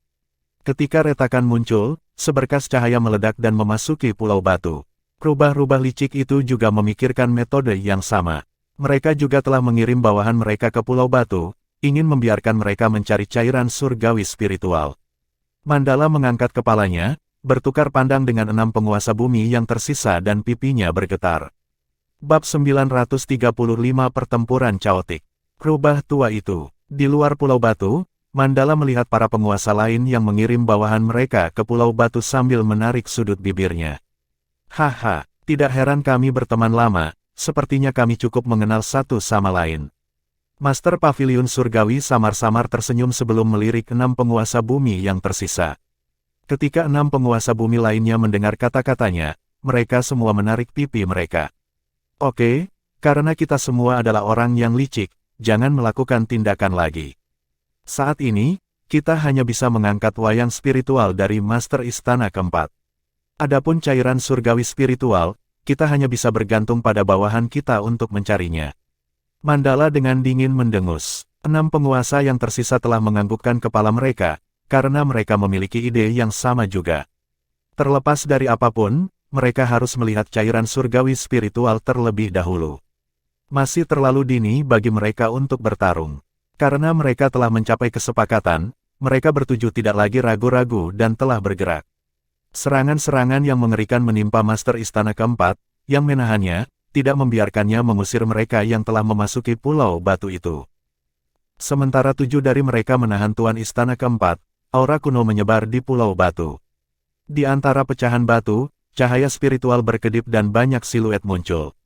Ketika retakan muncul, seberkas cahaya meledak dan memasuki Pulau Batu. Rubah-rubah licik itu juga memikirkan metode yang sama. Mereka juga telah mengirim bawahan mereka ke Pulau Batu, ingin membiarkan mereka mencari cairan surgawi spiritual. Mandala mengangkat kepalanya, bertukar pandang dengan 6 penguasa bumi yang tersisa dan pipinya bergetar. Bab 935 Pertempuran Caotik. Rubah tua itu. Di luar Pulau Batu, Mandala melihat para penguasa lain yang mengirim bawahan mereka ke Pulau Batu sambil menarik sudut bibirnya. Haha, tidak heran kami berteman lama, sepertinya kami cukup mengenal satu sama lain. Master Pavilion Surgawi samar-samar tersenyum sebelum melirik 6 penguasa bumi yang tersisa. Ketika 6 penguasa bumi lainnya mendengar kata-katanya, mereka semua menarik pipi mereka. Oke, karena kita semua adalah orang yang licik, jangan melakukan tindakan lagi. Saat ini, kita hanya bisa mengangkat wayang spiritual dari Master Istana keempat. Adapun cairan surgawi spiritual, kita hanya bisa bergantung pada bawahan kita untuk mencarinya. Mandala dengan dingin mendengus. 6 penguasa yang tersisa telah menganggukkan kepala mereka, karena mereka memiliki ide yang sama juga. Terlepas dari apapun, mereka harus melihat cairan surgawi spiritual terlebih dahulu. Masih terlalu dini bagi mereka untuk bertarung. Karena mereka telah mencapai kesepakatan, mereka bertujuh tidak lagi ragu-ragu dan telah bergerak. Serangan-serangan yang mengerikan menimpa Master Istana keempat, yang menahannya, tidak membiarkannya mengusir mereka yang telah memasuki Pulau Batu itu. Sementara 7 dari mereka menahan Tuan Istana keempat, aura kuno menyebar di Pulau Batu. Di antara pecahan batu, cahaya spiritual berkedip dan banyak siluet muncul.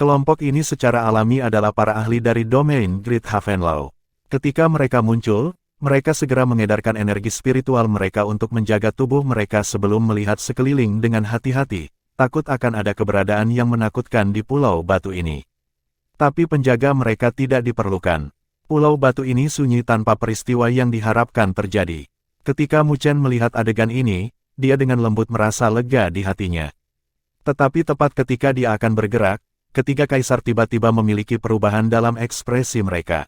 Kelompok ini secara alami adalah para ahli dari domain Great Havenlaw. Ketika mereka muncul, mereka segera mengedarkan energi spiritual mereka untuk menjaga tubuh mereka sebelum melihat sekeliling dengan hati-hati, takut akan ada keberadaan yang menakutkan di Pulau Batu ini. Tapi penjaga mereka tidak diperlukan. Pulau Batu ini sunyi tanpa peristiwa yang diharapkan terjadi. Ketika Mu Chen melihat adegan ini, dia dengan lembut merasa lega di hatinya. Tetapi tepat ketika dia akan bergerak, ketiga kaisar tiba-tiba memiliki perubahan dalam ekspresi mereka.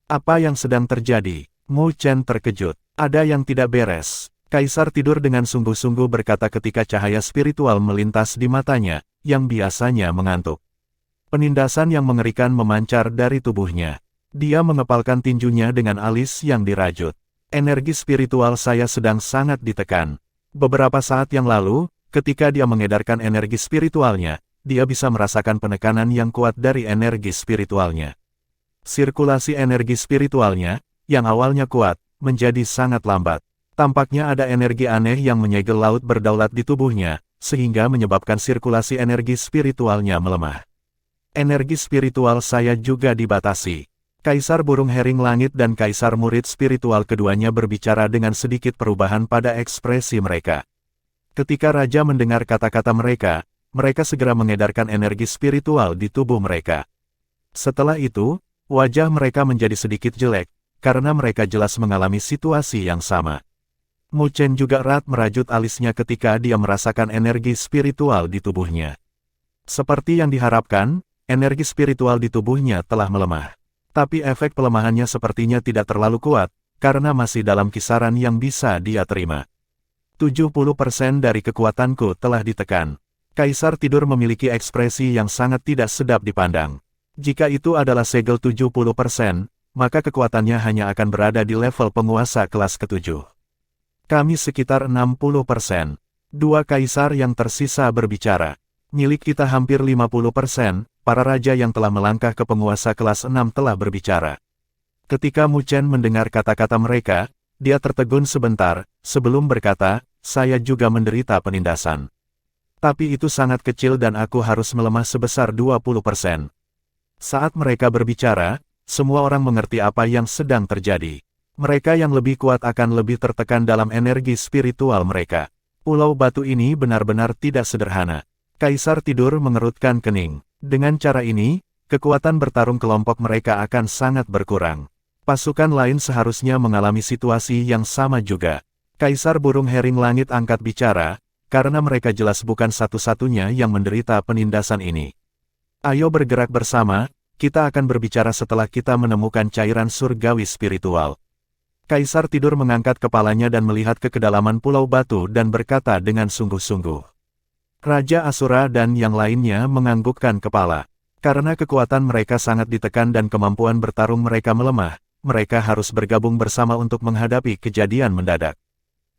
Apa yang sedang terjadi? Mu Chen terkejut. Ada yang tidak beres. Kaisar tidur dengan sungguh-sungguh berkata ketika cahaya spiritual melintas di matanya, yang biasanya mengantuk. Penindasan yang mengerikan memancar dari tubuhnya. Dia mengepalkan tinjunya dengan alis yang dirajut. Energi spiritual saya sedang sangat ditekan. Beberapa saat yang lalu, ketika dia mengedarkan energi spiritualnya, dia bisa merasakan penekanan yang kuat dari energi spiritualnya. Sirkulasi energi spiritualnya, yang awalnya kuat, menjadi sangat lambat. Tampaknya ada energi aneh yang menyegel laut berdaulat di tubuhnya, sehingga menyebabkan sirkulasi energi spiritualnya melemah. Energi spiritual saya juga dibatasi. Kaisar Burung Hering Langit dan Kaisar Murid Spiritual keduanya berbicara dengan sedikit perubahan pada ekspresi mereka. Ketika Raja mendengar kata-kata mereka, mereka segera mengedarkan energi spiritual di tubuh mereka. Setelah itu, wajah mereka menjadi sedikit jelek, karena mereka jelas mengalami situasi yang sama. Mu Chen juga erat merajut alisnya ketika dia merasakan energi spiritual di tubuhnya. Seperti yang diharapkan, energi spiritual di tubuhnya telah melemah. Tapi efek pelemahannya sepertinya tidak terlalu kuat, karena masih dalam kisaran yang bisa dia terima. 70% dari kekuatanku telah ditekan. Kaisar tidur memiliki ekspresi yang sangat tidak sedap dipandang. Jika itu adalah segel 70%, maka kekuatannya hanya akan berada di level penguasa kelas ke-7. Kami sekitar 60%. 2 kaisar yang tersisa berbicara. Milik kita hampir 50%, para raja yang telah melangkah ke penguasa kelas 6 telah berbicara. Ketika Mu Chen mendengar kata-kata mereka, dia tertegun sebentar, sebelum berkata, saya juga menderita penindasan. Tapi itu sangat kecil dan aku harus melemah sebesar 20%. Saat mereka berbicara, semua orang mengerti apa yang sedang terjadi. Mereka yang lebih kuat akan lebih tertekan dalam energi spiritual mereka. Pulau batu ini benar-benar tidak sederhana. Kaisar tidur mengerutkan kening. Dengan cara ini, kekuatan bertarung kelompok mereka akan sangat berkurang. Pasukan lain seharusnya mengalami situasi yang sama juga. Kaisar burung hering langit angkat bicara, karena mereka jelas bukan satu-satunya yang menderita penindasan ini. Ayo bergerak bersama, kita akan berbicara setelah kita menemukan cairan surgawi spiritual. Kaisar tidur mengangkat kepalanya dan melihat ke kedalaman pulau batu dan berkata dengan sungguh-sungguh. Raja Asura dan yang lainnya menganggukkan kepala. Karena kekuatan mereka sangat ditekan dan kemampuan bertarung mereka melemah, mereka harus bergabung bersama untuk menghadapi kejadian mendadak.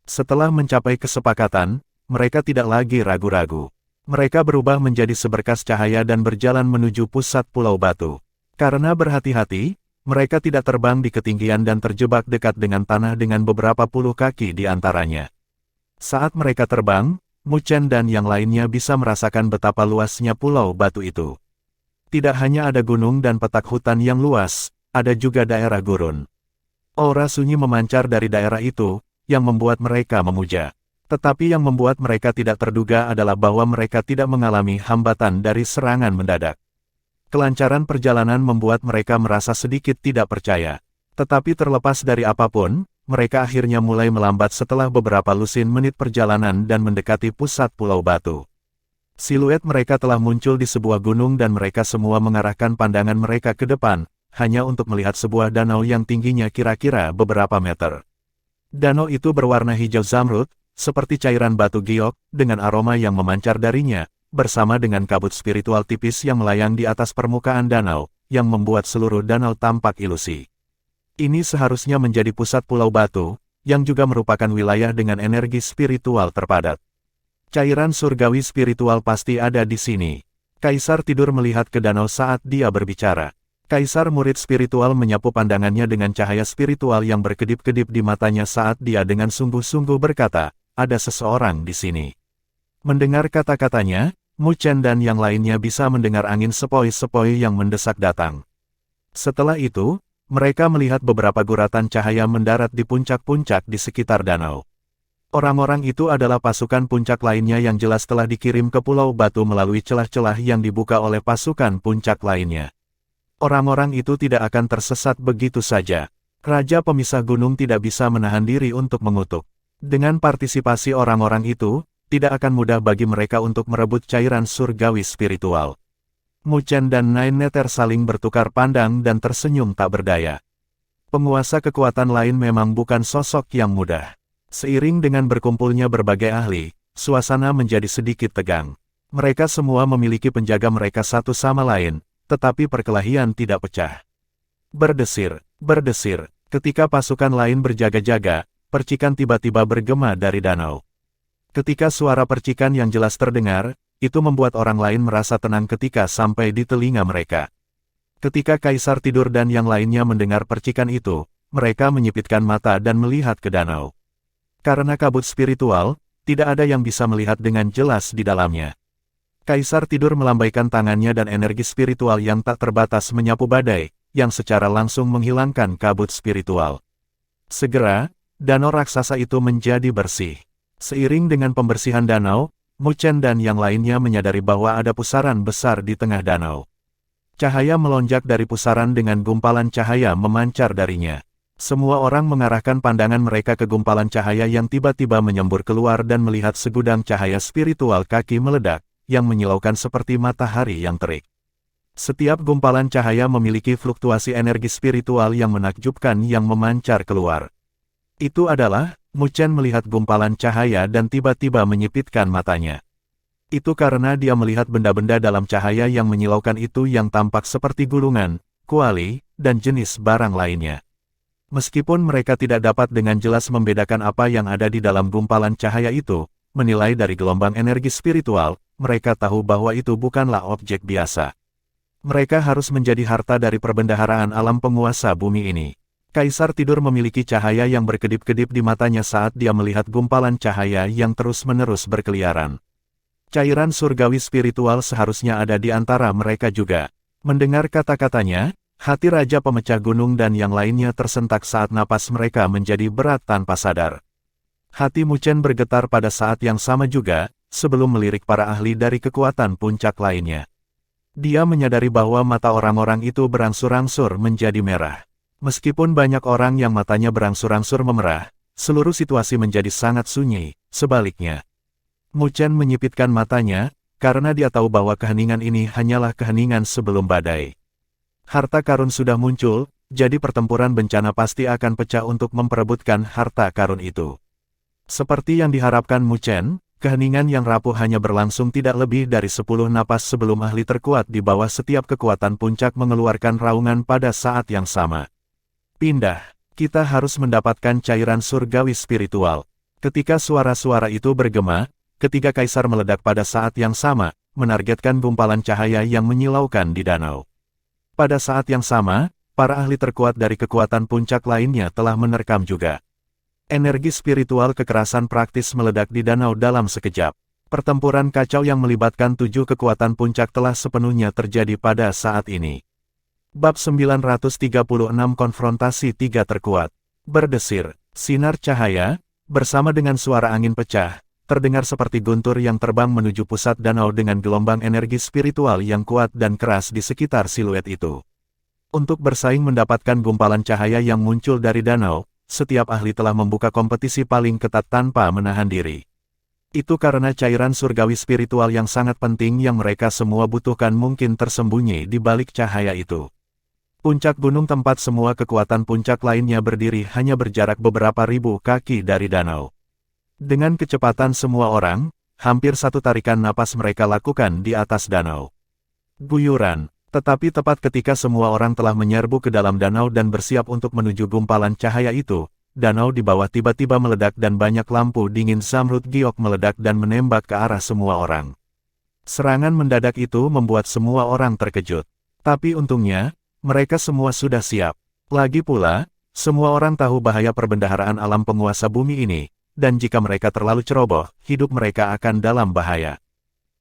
Setelah mencapai kesepakatan, mereka tidak lagi ragu-ragu. Mereka berubah menjadi seberkas cahaya dan berjalan menuju pusat pulau batu. Karena berhati-hati, mereka tidak terbang di ketinggian dan terjebak dekat dengan tanah dengan beberapa puluh kaki di antaranya. Saat mereka terbang, Mu Chen dan yang lainnya bisa merasakan betapa luasnya pulau batu itu. Tidak hanya ada gunung dan petak hutan yang luas, ada juga daerah gurun. Aura sunyi memancar dari daerah itu, yang membuat mereka memuja. Tetapi yang membuat mereka tidak terduga adalah bahwa mereka tidak mengalami hambatan dari serangan mendadak. Kelancaran perjalanan membuat mereka merasa sedikit tidak percaya. Tetapi terlepas dari apapun, mereka akhirnya mulai melambat setelah beberapa lusin menit perjalanan dan mendekati pusat pulau batu. Siluet mereka telah muncul di sebuah gunung dan mereka semua mengarahkan pandangan mereka ke depan, hanya untuk melihat sebuah danau yang tingginya kira-kira beberapa meter. Danau itu berwarna hijau zamrud, seperti cairan batu giok, dengan aroma yang memancar darinya, bersama dengan kabut spiritual tipis yang melayang di atas permukaan danau, yang membuat seluruh danau tampak ilusi. Ini seharusnya menjadi pusat pulau batu, yang juga merupakan wilayah dengan energi spiritual terpadat. Cairan surgawi spiritual pasti ada di sini. Kaisar tidur melihat ke danau saat dia berbicara. Kaisar murid spiritual menyapu pandangannya dengan cahaya spiritual yang berkedip-kedip di matanya saat dia dengan sungguh-sungguh berkata, ada seseorang di sini. Mendengar kata-katanya, Mu Chen dan yang lainnya bisa mendengar angin sepoi-sepoi yang mendesak datang. Setelah itu, mereka melihat beberapa guratan cahaya mendarat di puncak-puncak di sekitar danau. Orang-orang itu adalah pasukan puncak lainnya yang jelas telah dikirim ke Pulau Batu melalui celah-celah yang dibuka oleh pasukan puncak lainnya. Orang-orang itu tidak akan tersesat begitu saja. Raja pemisah gunung tidak bisa menahan diri untuk mengutuk. Dengan partisipasi orang-orang itu, tidak akan mudah bagi mereka untuk merebut cairan surgawi spiritual. Mu Chen dan Nine Nether saling bertukar pandang dan tersenyum tak berdaya. Penguasa kekuatan lain memang bukan sosok yang mudah. Seiring dengan berkumpulnya berbagai ahli, suasana menjadi sedikit tegang. Mereka semua memiliki penjaga mereka satu sama lain, tetapi perkelahian tidak pecah. Berdesir, berdesir, ketika pasukan lain berjaga-jaga, percikan tiba-tiba bergema dari danau. Ketika suara percikan yang jelas terdengar, itu membuat orang lain merasa tenang ketika sampai di telinga mereka. Ketika Kaisar tidur dan yang lainnya mendengar percikan itu, mereka menyipitkan mata dan melihat ke danau. Karena kabut spiritual, tidak ada yang bisa melihat dengan jelas di dalamnya. Kaisar tidur melambaikan tangannya dan energi spiritual yang tak terbatas menyapu badai, yang secara langsung menghilangkan kabut spiritual. Segera, danau raksasa itu menjadi bersih. Seiring dengan pembersihan danau, Mu Chen dan yang lainnya menyadari bahwa ada pusaran besar di tengah danau. Cahaya melonjak dari pusaran dengan gumpalan cahaya memancar darinya. Semua orang mengarahkan pandangan mereka ke gumpalan cahaya yang tiba-tiba menyembur keluar dan melihat segudang cahaya spiritual kaki meledak, yang menyilaukan seperti matahari yang terik. Setiap gumpalan cahaya memiliki fluktuasi energi spiritual yang menakjubkan yang memancar keluar. Itu adalah, Mu Chen melihat gumpalan cahaya dan tiba-tiba menyipitkan matanya. Itu karena dia melihat benda-benda dalam cahaya yang menyilaukan itu yang tampak seperti gulungan, kuali, dan jenis barang lainnya. Meskipun mereka tidak dapat dengan jelas membedakan apa yang ada di dalam gumpalan cahaya itu, menilai dari gelombang energi spiritual, mereka tahu bahwa itu bukanlah objek biasa. Mereka harus menjadi harta dari perbendaharaan alam penguasa bumi ini. Kaisar tidur memiliki cahaya yang berkedip-kedip di matanya saat dia melihat gumpalan cahaya yang terus-menerus berkeliaran. Cairan surgawi spiritual seharusnya ada di antara mereka juga. Mendengar kata-katanya, Hati Raja Pemecah Gunung dan yang lainnya tersentak saat napas mereka menjadi berat tanpa sadar. Hati Mu Chen bergetar pada saat yang sama juga, sebelum melirik para ahli dari kekuatan puncak lainnya. Dia menyadari bahwa mata orang-orang itu berangsur-angsur menjadi merah. Meskipun banyak orang yang matanya berangsur-angsur memerah, seluruh situasi menjadi sangat sunyi. Sebaliknya, Mu Chen menyipitkan matanya, karena dia tahu bahwa keheningan ini hanyalah keheningan sebelum badai. Harta karun sudah muncul, jadi pertempuran bencana pasti akan pecah untuk memperebutkan harta karun itu. Seperti yang diharapkan Mu Chen, keheningan yang rapuh hanya berlangsung tidak lebih dari 10 napas sebelum ahli terkuat di bawah setiap kekuatan puncak mengeluarkan raungan pada saat yang sama. Pindah, kita harus mendapatkan cairan surgawi spiritual. Ketika suara-suara itu bergema, ketiga kaisar meledak pada saat yang sama, menargetkan gumpalan cahaya yang menyilaukan di danau. Pada saat yang sama, para ahli terkuat dari kekuatan puncak lainnya telah menerkam juga. Energi spiritual kekerasan praktis meledak di danau dalam sekejap. Pertempuran kacau yang melibatkan 7 kekuatan puncak telah sepenuhnya terjadi pada saat ini. Bab 936 Konfrontasi Tiga Terkuat. Berdesir, sinar cahaya, bersama dengan suara angin pecah, terdengar seperti guntur yang terbang menuju pusat danau dengan gelombang energi spiritual yang kuat dan keras di sekitar siluet itu. Untuk bersaing mendapatkan gumpalan cahaya yang muncul dari danau, setiap ahli telah membuka kompetisi paling ketat tanpa menahan diri. Itu karena cairan surgawi spiritual yang sangat penting yang mereka semua butuhkan mungkin tersembunyi di balik cahaya itu. Puncak gunung tempat semua kekuatan puncak lainnya berdiri hanya berjarak beberapa ribu kaki dari danau. Dengan kecepatan semua orang, hampir satu tarikan napas mereka lakukan di atas danau. Guyuran, tetapi tepat ketika semua orang telah menyerbu ke dalam danau dan bersiap untuk menuju gumpalan cahaya itu, danau di bawah tiba-tiba meledak dan banyak lampu dingin Zamrud Giok meledak dan menembak ke arah semua orang. Serangan mendadak itu membuat semua orang terkejut. Tapi untungnya, mereka semua sudah siap. Lagi pula, semua orang tahu bahaya perbendaharaan alam penguasa bumi ini, dan jika mereka terlalu ceroboh, hidup mereka akan dalam bahaya.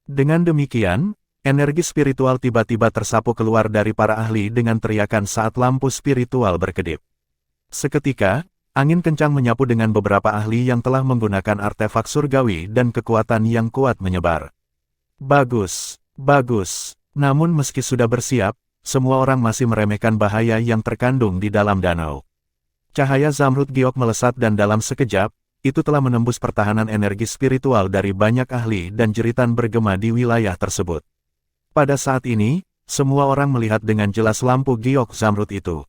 Dengan demikian, energi spiritual tiba-tiba tersapu keluar dari para ahli dengan teriakan saat lampu spiritual berkedip. Seketika, angin kencang menyapu dengan beberapa ahli yang telah menggunakan artefak surgawi dan kekuatan yang kuat menyebar. Bagus, bagus. Namun meski sudah bersiap, semua orang masih meremehkan bahaya yang terkandung di dalam danau. Cahaya Zamrud Giok melesat dan dalam sekejap, itu telah menembus pertahanan energi spiritual dari banyak ahli dan jeritan bergema di wilayah tersebut. Pada saat ini, semua orang melihat dengan jelas lampu giok Zamrud itu.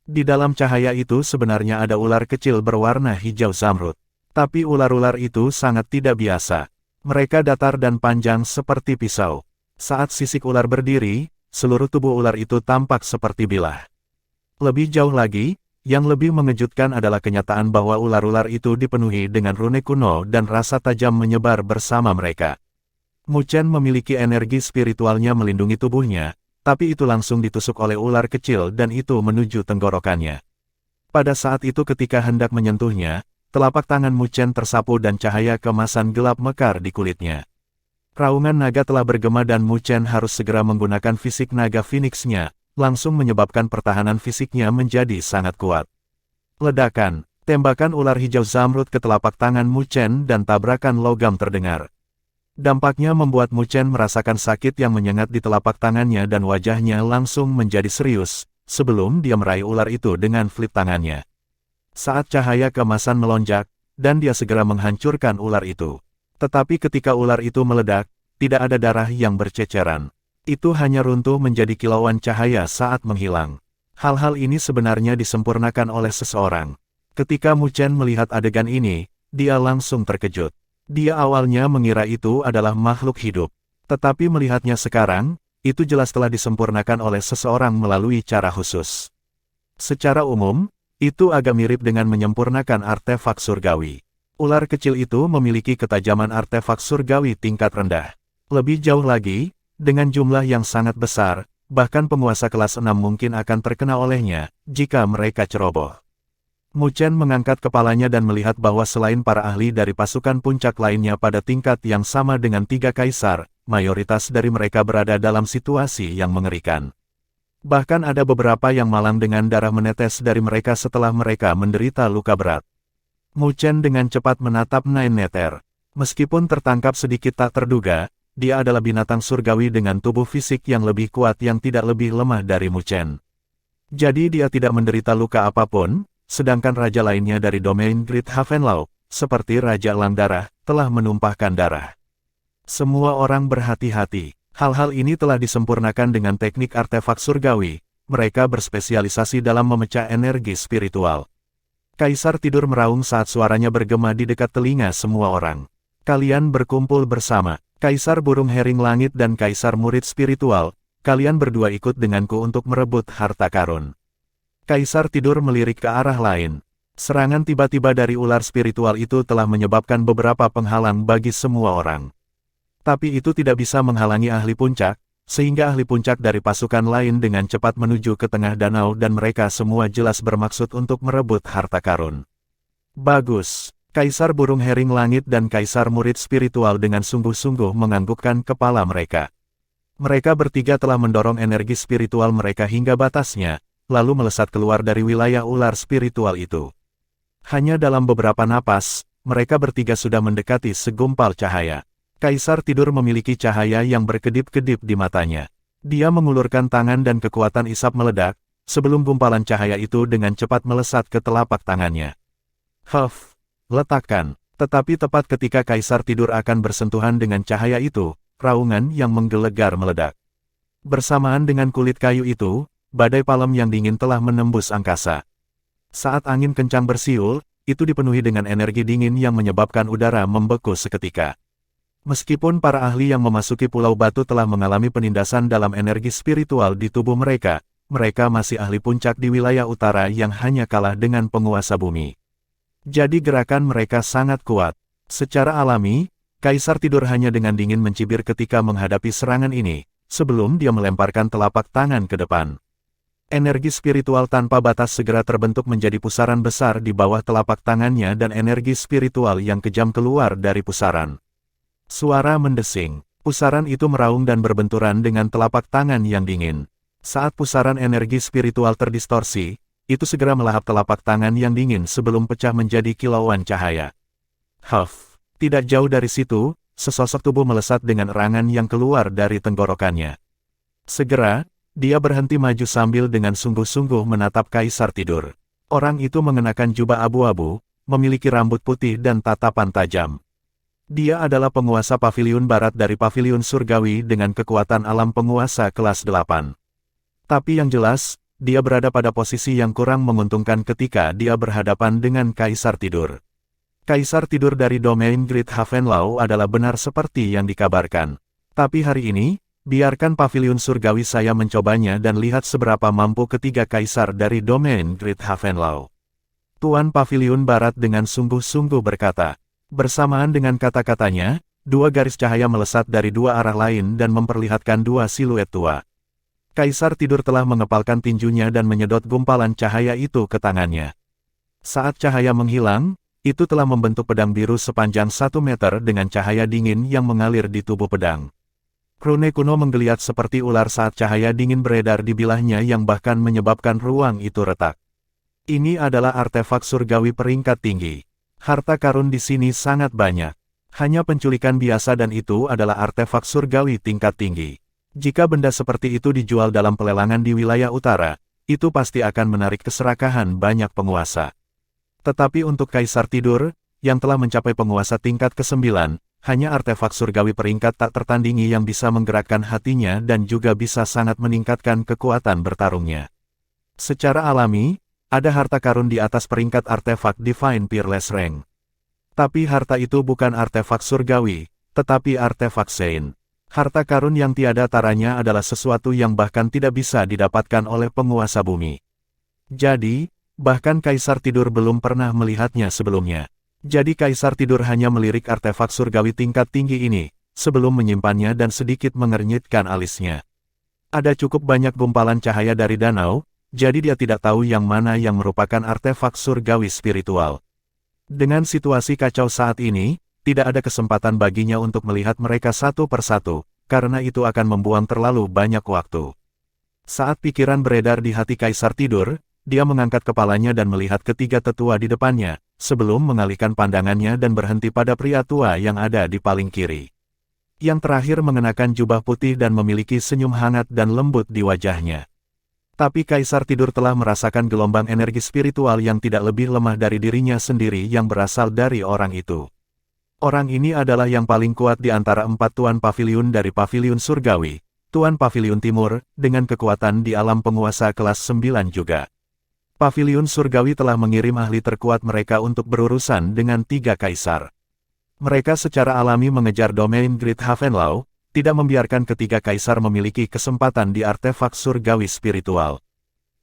Di dalam cahaya itu sebenarnya ada ular kecil berwarna hijau Zamrud. Tapi ular-ular itu sangat tidak biasa. Mereka datar dan panjang seperti pisau. Saat sisik ular berdiri, seluruh tubuh ular itu tampak seperti bilah. Lebih jauh lagi, yang lebih mengejutkan adalah kenyataan bahwa ular-ular itu dipenuhi dengan rune kuno dan rasa tajam menyebar bersama mereka. Mu Chen memiliki energi spiritualnya melindungi tubuhnya, tapi itu langsung ditusuk oleh ular kecil dan itu menuju tenggorokannya. Pada saat itu ketika hendak menyentuhnya, telapak tangan Mu Chen tersapu dan cahaya kemasan gelap mekar di kulitnya. Raungan naga telah bergema dan Mu Chen harus segera menggunakan fisik naga Phoenix-nya, langsung menyebabkan pertahanan fisiknya menjadi sangat kuat. Ledakan, tembakan ular hijau Zamrud ke telapak tangan Mu Chen dan tabrakan logam terdengar. Dampaknya membuat Mu Chen merasakan sakit yang menyengat di telapak tangannya dan wajahnya langsung menjadi serius, sebelum dia meraih ular itu dengan flip tangannya. Saat cahaya keemasan melonjak, dan dia segera menghancurkan ular itu. Tetapi ketika ular itu meledak, tidak ada darah yang berceceran. Itu hanya runtuh menjadi kilauan cahaya saat menghilang. Hal-hal ini sebenarnya disempurnakan oleh seseorang. Ketika Mu Chen melihat adegan ini, dia langsung terkejut. Dia awalnya mengira itu adalah makhluk hidup. Tetapi melihatnya sekarang, itu jelas telah disempurnakan oleh seseorang melalui cara khusus. Secara umum, itu agak mirip dengan menyempurnakan artefak surgawi. Ular kecil itu memiliki ketajaman artefak surgawi tingkat rendah. Lebih jauh lagi, dengan jumlah yang sangat besar, bahkan penguasa kelas 6 mungkin akan terkena olehnya, jika mereka ceroboh. Mu Chen mengangkat kepalanya dan melihat bahwa selain para ahli dari pasukan puncak lainnya pada tingkat yang sama dengan tiga kaisar, mayoritas dari mereka berada dalam situasi yang mengerikan. Bahkan ada beberapa yang malang dengan darah menetes dari mereka setelah mereka menderita luka berat. Mu Chen dengan cepat menatap Nine Nether. Meskipun tertangkap sedikit tak terduga, dia adalah binatang surgawi dengan tubuh fisik yang lebih kuat yang tidak lebih lemah dari Mu Chen. Jadi dia tidak menderita luka apapun, sedangkan raja lainnya dari domain Great Havenlau, seperti Raja Elang Darah, telah menumpahkan darah. Semua orang berhati-hati. Hal-hal ini telah disempurnakan dengan teknik artefak surgawi. Mereka berspesialisasi dalam memecah energi spiritual. Kaisar tidur meraung saat suaranya bergema di dekat telinga semua orang. Kalian berkumpul bersama. Kaisar burung hering langit dan kaisar murid spiritual. Kalian berdua ikut denganku untuk merebut harta karun. Kaisar tidur melirik ke arah lain. Serangan tiba-tiba dari ular spiritual itu telah menyebabkan beberapa penghalang bagi semua orang. Tapi itu tidak bisa menghalangi ahli puncak, sehingga ahli puncak dari pasukan lain dengan cepat menuju ke tengah danau dan mereka semua jelas bermaksud untuk merebut harta karun. Bagus, Kaisar Burung Hering Langit dan Kaisar Murid Spiritual dengan sungguh-sungguh menganggukkan kepala mereka. Mereka bertiga telah mendorong energi spiritual mereka hingga batasnya, lalu melesat keluar dari wilayah ular spiritual itu. Hanya dalam beberapa napas, mereka bertiga sudah mendekati segumpal cahaya. Kaisar tidur memiliki cahaya yang berkedip-kedip di matanya. Dia mengulurkan tangan dan kekuatan isap meledak, sebelum gumpalan cahaya itu dengan cepat melesat ke telapak tangannya. Huff, letakkan. Tetapi tepat ketika Kaisar tidur akan bersentuhan dengan cahaya itu, raungan yang menggelegar meledak. Bersamaan dengan kulit kayu itu, badai palem yang dingin telah menembus angkasa. Saat angin kencang bersiul, itu dipenuhi dengan energi dingin yang menyebabkan udara membeku seketika. Meskipun para ahli yang memasuki Pulau Batu telah mengalami penindasan dalam energi spiritual di tubuh mereka, mereka masih ahli puncak di wilayah utara yang hanya kalah dengan penguasa bumi. Jadi gerakan mereka sangat kuat. Secara alami, Kaisar tidur hanya dengan dingin mencibir ketika menghadapi serangan ini, sebelum dia melemparkan telapak tangan ke depan. Energi spiritual tanpa batas segera terbentuk menjadi pusaran besar di bawah telapak tangannya dan energi spiritual yang kejam keluar dari pusaran. Suara mendesing. Pusaran itu meraung dan berbenturan dengan telapak tangan yang dingin. Saat pusaran energi spiritual terdistorsi, itu segera melahap telapak tangan yang dingin sebelum pecah menjadi kilauan cahaya. Huff. Tidak jauh dari situ, sesosok tubuh melesat dengan erangan yang keluar dari tenggorokannya. Segera, dia berhenti maju sambil dengan sungguh-sungguh menatap Kaisar tidur. Orang itu mengenakan jubah abu-abu, memiliki rambut putih dan tatapan tajam. Dia adalah penguasa Paviliun Barat dari Paviliun Surgawi dengan kekuatan alam penguasa kelas 8. Tapi yang jelas, dia berada pada posisi yang kurang menguntungkan ketika dia berhadapan dengan Kaisar Tidur. Kaisar Tidur dari domain Great Havenlau adalah benar seperti yang dikabarkan. Tapi hari ini, biarkan Paviliun Surgawi saya mencobanya dan lihat seberapa mampu ketiga Kaisar dari domain Great Havenlau. Tuan Paviliun Barat dengan sungguh-sungguh berkata. Bersamaan dengan kata-katanya, dua garis cahaya melesat dari dua arah lain dan memperlihatkan dua siluet tua. Kaisar tidur telah mengepalkan tinjunya dan menyedot gumpalan cahaya itu ke tangannya. Saat cahaya menghilang, itu telah membentuk pedang biru sepanjang 1 meter dengan cahaya dingin yang mengalir di tubuh pedang. Rune kuno menggeliat seperti ular saat cahaya dingin beredar di bilahnya yang bahkan menyebabkan ruang itu retak. Ini adalah artefak surgawi peringkat tinggi. Harta karun di sini sangat banyak. Hanya penculikan biasa dan itu adalah artefak surgawi tingkat tinggi. Jika benda seperti itu dijual dalam pelelangan di wilayah utara, itu pasti akan menarik keserakahan banyak penguasa. Tetapi untuk Kaisar Tidur, yang telah mencapai penguasa tingkat ke-9, hanya artefak surgawi peringkat tak tertandingi yang bisa menggerakkan hatinya dan juga bisa sangat meningkatkan kekuatan bertarungnya. Secara alami, ada harta karun di atas peringkat artefak Divine Peerless Rank. Tapi harta itu bukan artefak surgawi, tetapi artefak Saint. Harta karun yang tiada taranya adalah sesuatu yang bahkan tidak bisa didapatkan oleh penguasa bumi. Jadi, bahkan Kaisar Tidur belum pernah melihatnya sebelumnya. Jadi Kaisar Tidur hanya melirik artefak surgawi tingkat tinggi ini, sebelum menyimpannya dan sedikit mengernyitkan alisnya. Ada cukup banyak gumpalan cahaya dari danau, jadi dia tidak tahu yang mana yang merupakan artefak surgawi spiritual. Dengan situasi kacau saat ini, tidak ada kesempatan baginya untuk melihat mereka satu persatu, karena itu akan membuang terlalu banyak waktu. Saat pikiran beredar di hati Kaisar Tidur, dia mengangkat kepalanya dan melihat ketiga tetua di depannya, sebelum mengalihkan pandangannya dan berhenti pada pria tua yang ada di paling kiri. Yang terakhir mengenakan jubah putih dan memiliki senyum hangat dan lembut di wajahnya. Tapi Kaisar Tidur telah merasakan gelombang energi spiritual yang tidak lebih lemah dari dirinya sendiri yang berasal dari orang itu. Orang ini adalah yang paling kuat di antara 4 Tuan Paviliun dari Paviliun Surgawi, Tuan Paviliun Timur, dengan kekuatan di alam penguasa kelas 9 juga. Paviliun Surgawi telah mengirim ahli terkuat mereka untuk berurusan dengan 3 kaisar. Mereka secara alami mengejar domain Great Havenlau, tidak membiarkan ketiga kaisar memiliki kesempatan di artefak surgawi spiritual.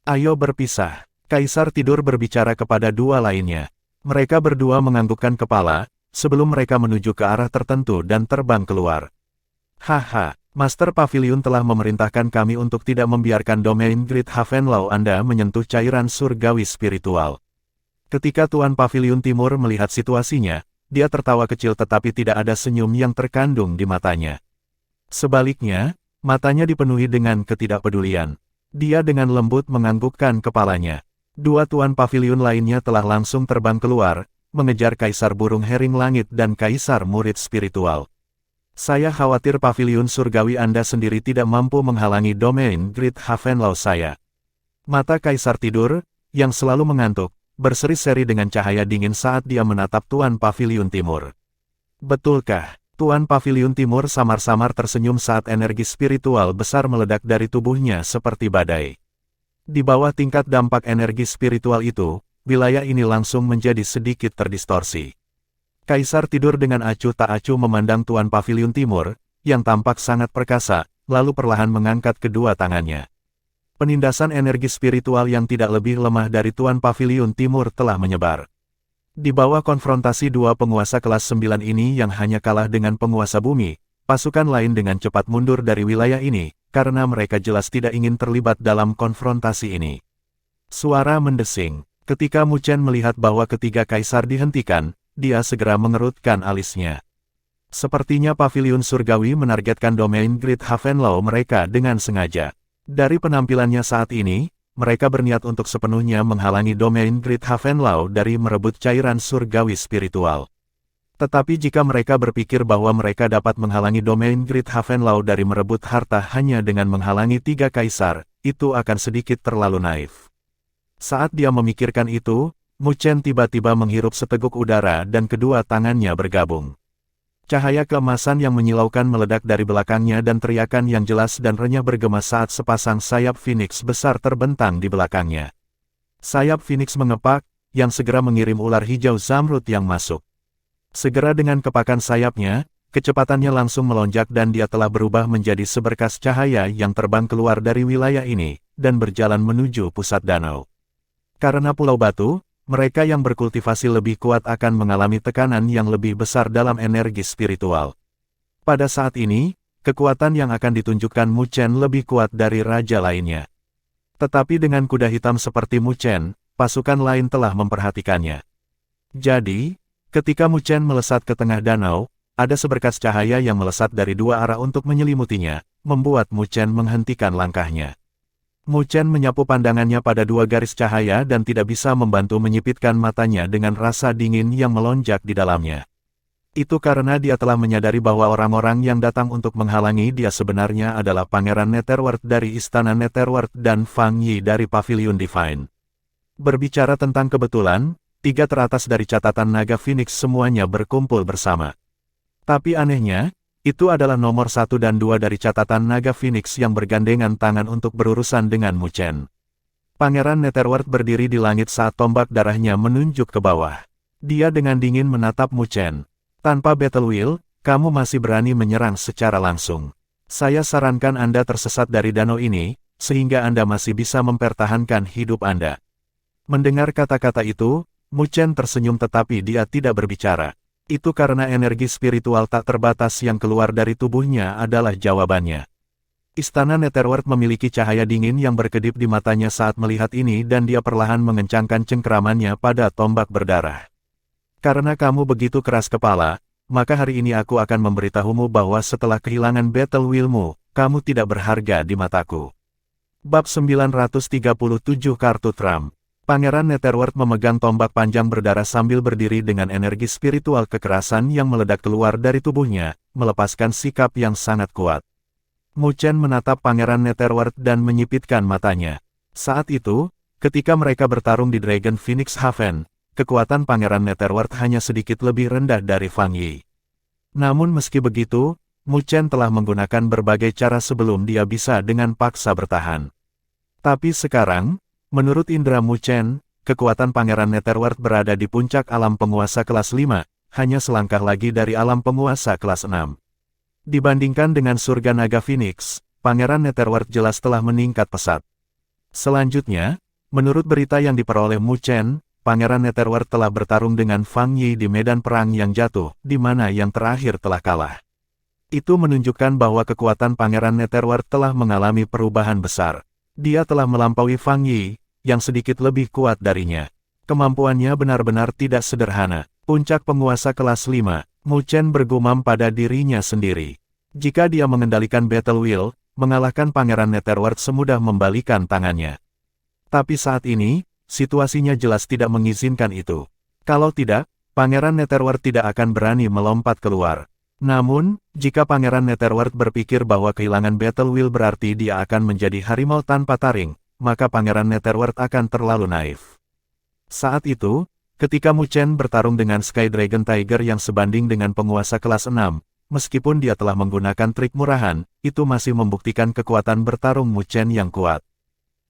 Ayo berpisah. Kaisar Tidur berbicara kepada 2 lainnya. Mereka berdua menganggukkan kepala, sebelum mereka menuju ke arah tertentu dan terbang keluar. Haha. Master Paviliun telah memerintahkan kami untuk tidak membiarkan domain Great Havenlau Anda menyentuh cairan surgawi spiritual. Ketika Tuan Paviliun Timur melihat situasinya, dia tertawa kecil tetapi tidak ada senyum yang terkandung di matanya. Sebaliknya, matanya dipenuhi dengan ketidakpedulian. Dia dengan lembut menganggukkan kepalanya. 2 Tuan Paviliun lainnya telah langsung terbang keluar, mengejar Kaisar Burung Hering Langit dan Kaisar Murid Spiritual. Saya khawatir Paviliun Surgawi Anda sendiri tidak mampu menghalangi domain Great Havenlau saya. Mata Kaisar Tidur, yang selalu mengantuk, berseri-seri dengan cahaya dingin saat dia menatap Tuan Paviliun Timur. Betulkah? Tuan Paviliun Timur samar-samar tersenyum saat energi spiritual besar meledak dari tubuhnya seperti badai. Di bawah tingkat dampak energi spiritual itu, wilayah ini langsung menjadi sedikit terdistorsi. Kaisar Tidur dengan acuh tak acuh memandang Tuan Paviliun Timur, yang tampak sangat perkasa, lalu perlahan mengangkat kedua tangannya. Penindasan energi spiritual yang tidak lebih lemah dari Tuan Paviliun Timur telah menyebar. Di bawah konfrontasi 2 penguasa kelas 9 ini yang hanya kalah dengan penguasa bumi, pasukan lain dengan cepat mundur dari wilayah ini, karena mereka jelas tidak ingin terlibat dalam konfrontasi ini. Suara mendesing. Ketika Mu Chen melihat bahwa ketiga kaisar dihentikan, dia segera mengerutkan alisnya. Sepertinya Paviliun Surgawi menargetkan domain Great Havenlau mereka dengan sengaja. Dari penampilannya saat ini, mereka berniat untuk sepenuhnya menghalangi domain Great Havenlau dari merebut cairan surgawi spiritual. Tetapi jika mereka berpikir bahwa mereka dapat menghalangi domain Great Havenlau dari merebut harta hanya dengan menghalangi 3 kaisar, itu akan sedikit terlalu naif. Saat dia memikirkan itu, Mu Chen tiba-tiba menghirup seteguk udara dan kedua tangannya bergabung. Cahaya keemasan yang menyilaukan meledak dari belakangnya dan teriakan yang jelas dan renyah bergema saat sepasang sayap Phoenix besar terbentang di belakangnya. Sayap Phoenix mengepak, yang segera mengirim ular hijau Zamrud yang masuk. Segera dengan kepakan sayapnya, kecepatannya langsung melonjak dan dia telah berubah menjadi seberkas cahaya yang terbang keluar dari wilayah ini, dan berjalan menuju pusat danau. Karena Pulau Batu, mereka yang berkultivasi lebih kuat akan mengalami tekanan yang lebih besar dalam energi spiritual. Pada saat ini, kekuatan yang akan ditunjukkan Mu Chen lebih kuat dari raja lainnya. Tetapi dengan kuda hitam seperti Mu Chen, pasukan lain telah memperhatikannya. Jadi, ketika Mu Chen melesat ke tengah danau, ada seberkas cahaya yang melesat dari 2 arah untuk menyelimutinya, membuat Mu Chen menghentikan langkahnya. Mu Chen menyapu pandangannya pada 2 garis cahaya dan tidak bisa membantu menyipitkan matanya dengan rasa dingin yang melonjak di dalamnya. Itu karena dia telah menyadari bahwa orang-orang yang datang untuk menghalangi dia sebenarnya adalah Pangeran Netherworld dari Istana Netherworld dan Fang Yi dari Paviliun Divine. Berbicara tentang kebetulan, 3 teratas dari catatan naga Phoenix semuanya berkumpul bersama. Tapi anehnya, itu adalah nomor 1 dan 2 dari catatan naga Phoenix yang bergandengan tangan untuk berurusan dengan Mu Chen. Pangeran Netherworld berdiri di langit saat tombak darahnya menunjuk ke bawah. Dia dengan dingin menatap Mu Chen. Tanpa Battle Wheel, kamu masih berani menyerang secara langsung. Saya sarankan Anda tersesat dari danau ini, sehingga Anda masih bisa mempertahankan hidup Anda. Mendengar kata-kata itu, Mu Chen tersenyum tetapi dia tidak berbicara. Itu karena energi spiritual tak terbatas yang keluar dari tubuhnya adalah jawabannya. Istana Netherworld memiliki cahaya dingin yang berkedip di matanya saat melihat ini dan dia perlahan mengencangkan cengkeramannya pada tombak berdarah. Karena kamu begitu keras kepala, maka hari ini aku akan memberitahumu bahwa setelah kehilangan Battle Wheel-mu, kamu tidak berharga di mataku. Bab 937 Kartu Trump. Pangeran Netherworld memegang tombak panjang berdarah sambil berdiri dengan energi spiritual kekerasan yang meledak keluar dari tubuhnya, melepaskan sikap yang sangat kuat. Mu Chen menatap Pangeran Netherworld dan menyipitkan matanya. Saat itu, ketika mereka bertarung di Dragon Phoenix Haven, kekuatan Pangeran Netherworld hanya sedikit lebih rendah dari Fang Yi. Namun meski begitu, Mu Chen telah menggunakan berbagai cara sebelum dia bisa dengan paksa bertahan. Tapi sekarang, menurut indera Mu Chen, kekuatan Pangeran Netherworld berada di puncak alam penguasa kelas 5, hanya selangkah lagi dari alam penguasa kelas 6. Dibandingkan dengan surga naga Phoenix, Pangeran Netherworld jelas telah meningkat pesat. Selanjutnya, menurut berita yang diperoleh Mu Chen, Pangeran Netherworld telah bertarung dengan Fang Yi di medan perang yang jatuh, di mana yang terakhir telah kalah. Itu menunjukkan bahwa kekuatan Pangeran Netherworld telah mengalami perubahan besar. Dia telah melampaui Fang Yi, yang sedikit lebih kuat darinya. Kemampuannya benar-benar tidak sederhana. Puncak penguasa kelas 5, Mu Chen bergumam pada dirinya sendiri. Jika dia mengendalikan Battle Wheel, mengalahkan Pangeran Netherworld semudah membalikan tangannya. Tapi saat ini, situasinya jelas tidak mengizinkan itu. Kalau tidak, Pangeran Netherworld tidak akan berani melompat keluar. Namun, jika Pangeran Netherworld berpikir bahwa kehilangan Battle Wheel berarti dia akan menjadi harimau tanpa taring, maka Pangeran Netherworld akan terlalu naif. Saat itu, ketika Mu Chen bertarung dengan Sky Dragon Tiger yang sebanding dengan penguasa kelas 6, meskipun dia telah menggunakan trik murahan, itu masih membuktikan kekuatan bertarung Mu Chen yang kuat.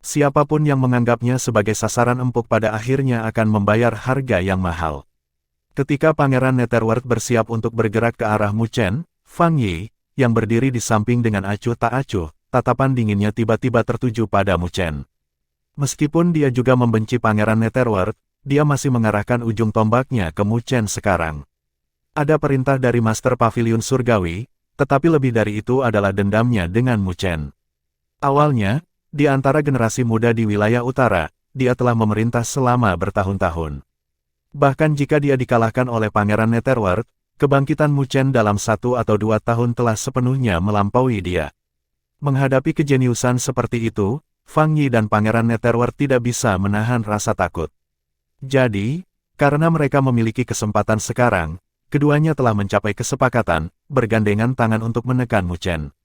Siapapun yang menganggapnya sebagai sasaran empuk pada akhirnya akan membayar harga yang mahal. Ketika Pangeran Netherworld bersiap untuk bergerak ke arah Mu Chen, Fang Yi, yang berdiri di samping dengan acuh tak acuh, tatapan dinginnya tiba-tiba tertuju pada Mu Chen. Meskipun dia juga membenci Pangeran Netherworld, dia masih mengarahkan ujung tombaknya ke Mu Chen sekarang. Ada perintah dari Master Pavilion Surgawi, tetapi lebih dari itu adalah dendamnya dengan Mu Chen. Awalnya, di antara generasi muda di wilayah utara, dia telah memerintah selama bertahun-tahun. Bahkan jika dia dikalahkan oleh Pangeran Netherworld, kebangkitan Mu Chen dalam 1 atau 2 tahun telah sepenuhnya melampaui dia. Menghadapi kejeniusan seperti itu, Fang Yi dan Pangeran Netherworld tidak bisa menahan rasa takut. Jadi, karena mereka memiliki kesempatan sekarang, keduanya telah mencapai kesepakatan, bergandengan tangan untuk menekan Mu Chen.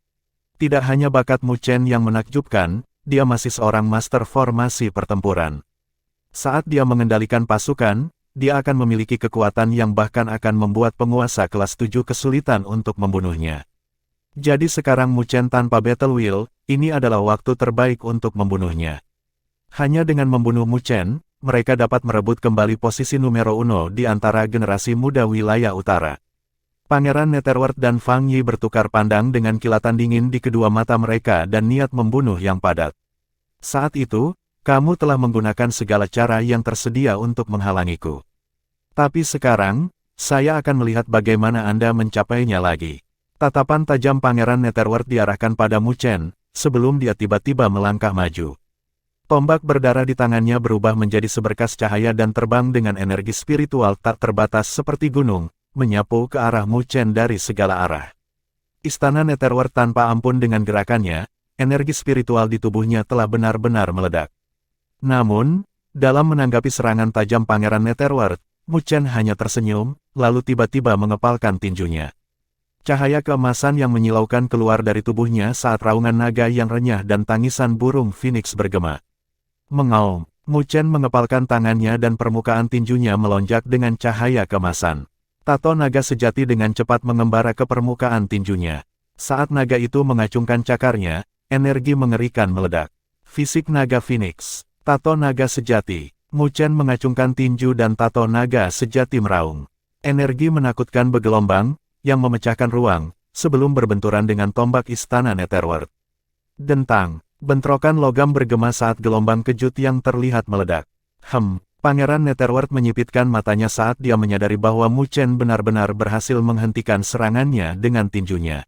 Tidak hanya bakat Mu Chen yang menakjubkan, dia masih seorang master formasi pertempuran. Saat dia mengendalikan pasukan, dia akan memiliki kekuatan yang bahkan akan membuat penguasa kelas 7 kesulitan untuk membunuhnya. Jadi sekarang Mu Chen tanpa Battle Wheel, ini adalah waktu terbaik untuk membunuhnya. Hanya dengan membunuh Mu Chen, mereka dapat merebut kembali posisi numero 1 di antara generasi muda wilayah utara. Pangeran Netherworld dan Fang Yi bertukar pandang dengan kilatan dingin di kedua mata mereka dan niat membunuh yang padat. Saat itu, kamu telah menggunakan segala cara yang tersedia untuk menghalangiku. Tapi sekarang, saya akan melihat bagaimana Anda mencapainya lagi. Tatapan tajam Pangeran Netherworld diarahkan pada Mu Chen, sebelum dia tiba-tiba melangkah maju. Tombak berdarah di tangannya berubah menjadi seberkas cahaya dan terbang dengan energi spiritual tak terbatas seperti gunung, menyapu ke arah Mu Chen dari segala arah. Istana Netherworld tanpa ampun dengan gerakannya, energi spiritual di tubuhnya telah benar-benar meledak. Namun, dalam menanggapi serangan tajam Pangeran Netherworld, Mu Chen hanya tersenyum, lalu tiba-tiba mengepalkan tinjunya. Cahaya keemasan yang menyilaukan keluar dari tubuhnya saat raungan naga yang renyah dan tangisan burung Phoenix bergema. Mengaum, Mu Chen mengepalkan tangannya dan permukaan tinjunya melonjak dengan cahaya keemasan. Tato naga sejati dengan cepat mengembara ke permukaan tinjunya. Saat naga itu mengacungkan cakarnya, energi mengerikan meledak. Fisik naga Phoenix, tato naga sejati. Mu Chen mengacungkan tinju dan tato naga sejati meraung. Energi menakutkan bergelombang, yang memecahkan ruang, sebelum berbenturan dengan tombak istana Netherworld. Dentang, bentrokan logam bergema saat gelombang kejut yang terlihat meledak. Pangeran Netherworld menyipitkan matanya saat dia menyadari bahwa Mu Chen benar-benar berhasil menghentikan serangannya dengan tinjunya.